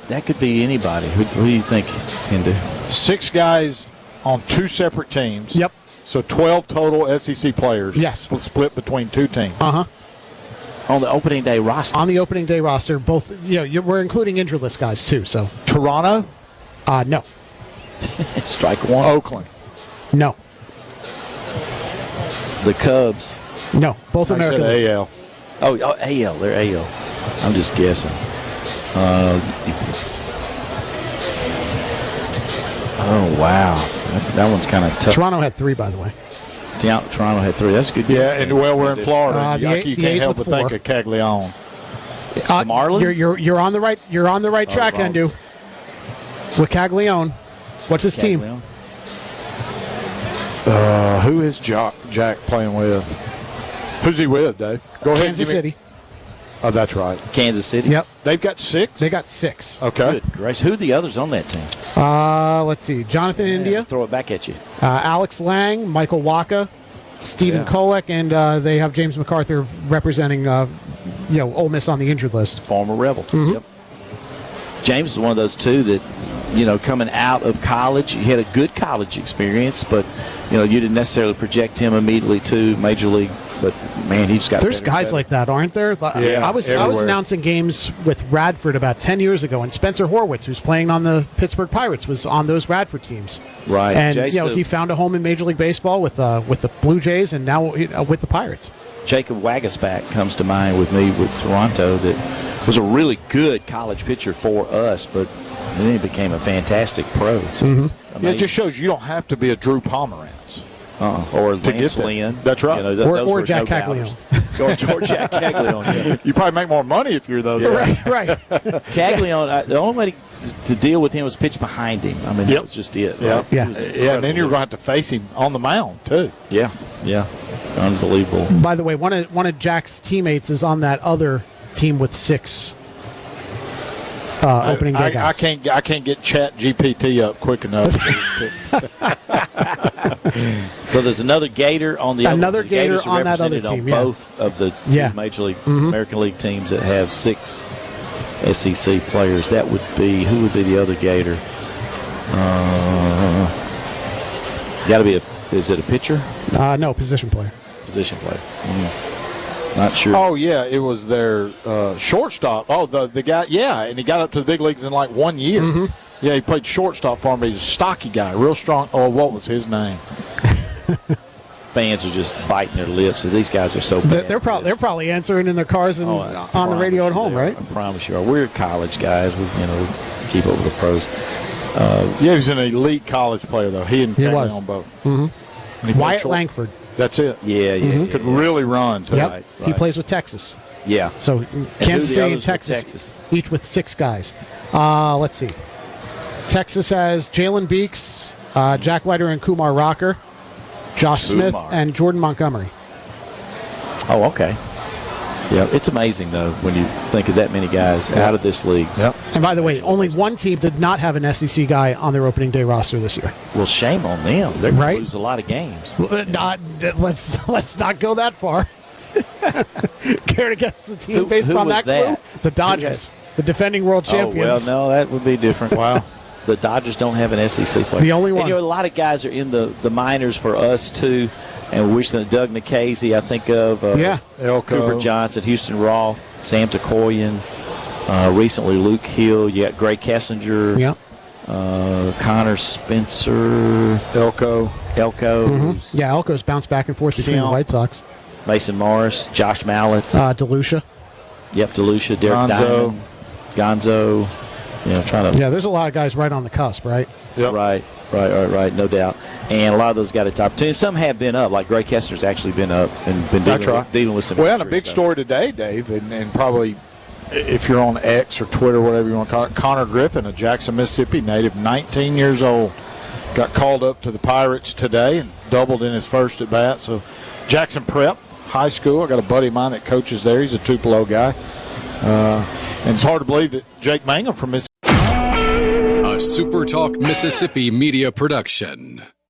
That could be anybody. Who do you think can do? 6 guys on 2 separate teams. Yep. So 12 total SEC players. Yes. Split between 2 teams. Uh-huh. On the opening day roster. On the opening day roster, both. We're including injured list guys too. So Toronto. No. Strike 1. Oakland. No. The Cubs. No. Both American League. AL. Oh, AL. They're AL. I'm just guessing. Oh, wow. That one's kind of tough. Toronto had 3, by the way. Yeah, Toronto had 3. That's a good guess. Yeah, and we're in Florida. You can't A's help but with 4. think of Caglione. The Marlins? You're on the right. You're on the right track, Hendu. With Caglione. What's his team? Who is Jack playing with? Who's he with, Dave? Go ahead. Kansas City. Oh, that's right. Kansas City. Yep. They've got 6? They got 6. Okay. Good gracious. Who are the others on that team? Let's see. Jonathan India. Throw it back at you. Alex Lang, Michael Waka, Stephen Kolek, and they have James MacArthur representing Ole Miss on the injured list. Former Rebel. Mm-hmm. Yep. James is one of those two that, coming out of college, he had a good college experience, but, you didn't necessarily project him immediately to Major League. But, man, he just got There's guys better. like that, aren't there? Yeah, I was announcing games with Radford about 10 years ago, and Spencer Horwitz, who's playing on the Pittsburgh Pirates, was on those Radford teams. Right. And, he found a home in Major League Baseball with the Blue Jays and now with the Pirates. Jacob Wagasback comes to mind with me with Toronto that was a really good college pitcher for us, but then he became a fantastic pro. So, it just shows you don't have to be a Drew Pomerantz. Or Lance Lynn. That's right. Or Jack Caglione. Or Jack Caglione. You probably make more money if you're those guys. Right. Caglione, the only way to deal with him was pitch behind him. I mean, that was just it. Yeah. Right? Yeah. And then you're going to have to face him on the mound, too. Yeah. Unbelievable. By the way, one of Jack's teammates is on that other team with 6 opening day guys. I can't get Chat GPT up quick enough. So there's another Gator on the another other Gator Gators on that other team. On both of the two Major League American League teams that have 6 SEC players. That would be who would be the other Gator? Got to be is it a pitcher? No, position player. Position player. Not sure. Oh, yeah, it was their shortstop. Oh, the guy, and he got up to the big leagues in like 1 year. Mm-hmm. Yeah, he played shortstop for him. He's a stocky guy, real strong. Oh, what was his name? Fans are just biting their lips. These guys are so bad. They're probably answering in their cars and on the radio at home, right? I promise you. We're college guys. We keep up with the pros. He was an elite college player, though. He was on both. Mm-hmm. Wyatt Langford. That's it. Yeah. Could really run, too. Yep. Right. He plays with Texas. Yeah. So Kansas City and Texas, each with 6 guys. Let's see. Texas has Jalen Beeks, Jack Leiter and Kumar Rocker, Josh Smith, and Jordan Montgomery. Oh, okay. Yeah, it's amazing, though, when you think of that many guys out of this league. Yep. And by the way, only one team did not have an SEC guy on their opening day roster this year. Well, shame on them. They're going to lose a lot of games. Let's not go that far. Care to guess the team based who on was that clue? The Dodgers, the defending world champions. Oh, well, no, that would be different. Wow. The Dodgers don't have an SEC player. The only one. And, a lot of guys are in the minors for us, too. And we wish that Doug Nikhazy, I think of Cooper Johnson, Houston Roth, Sam Takoyan, recently Luke Hill. You got Gray Kessinger, Connor Spencer, Elko. Mm-hmm. Yeah, Elko's bounced back and forth between the White Sox. Mason Morris, Josh Mallett. DeLucia. Yep, DeLucia, Derek Diamond, Gonzo. Yeah, there's a lot of guys right on the cusp, right? Yep. Right, no doubt. And a lot of those got a top 10. Some have been up, like Gray Kessler's actually been up and been dealing with some. Well, and a big story today, Dave, and probably if you're on X or Twitter, whatever you want to call it, Connor Griffin, a Jackson, Mississippi native, 19 years old, got called up to the Pirates today and doubled in his first at bat. So Jackson Prep High School, I got a buddy of mine that coaches there. He's a Tupelo guy. And it's hard to believe that Jake Mangum from Mississippi. A SuperTalk Mississippi media production.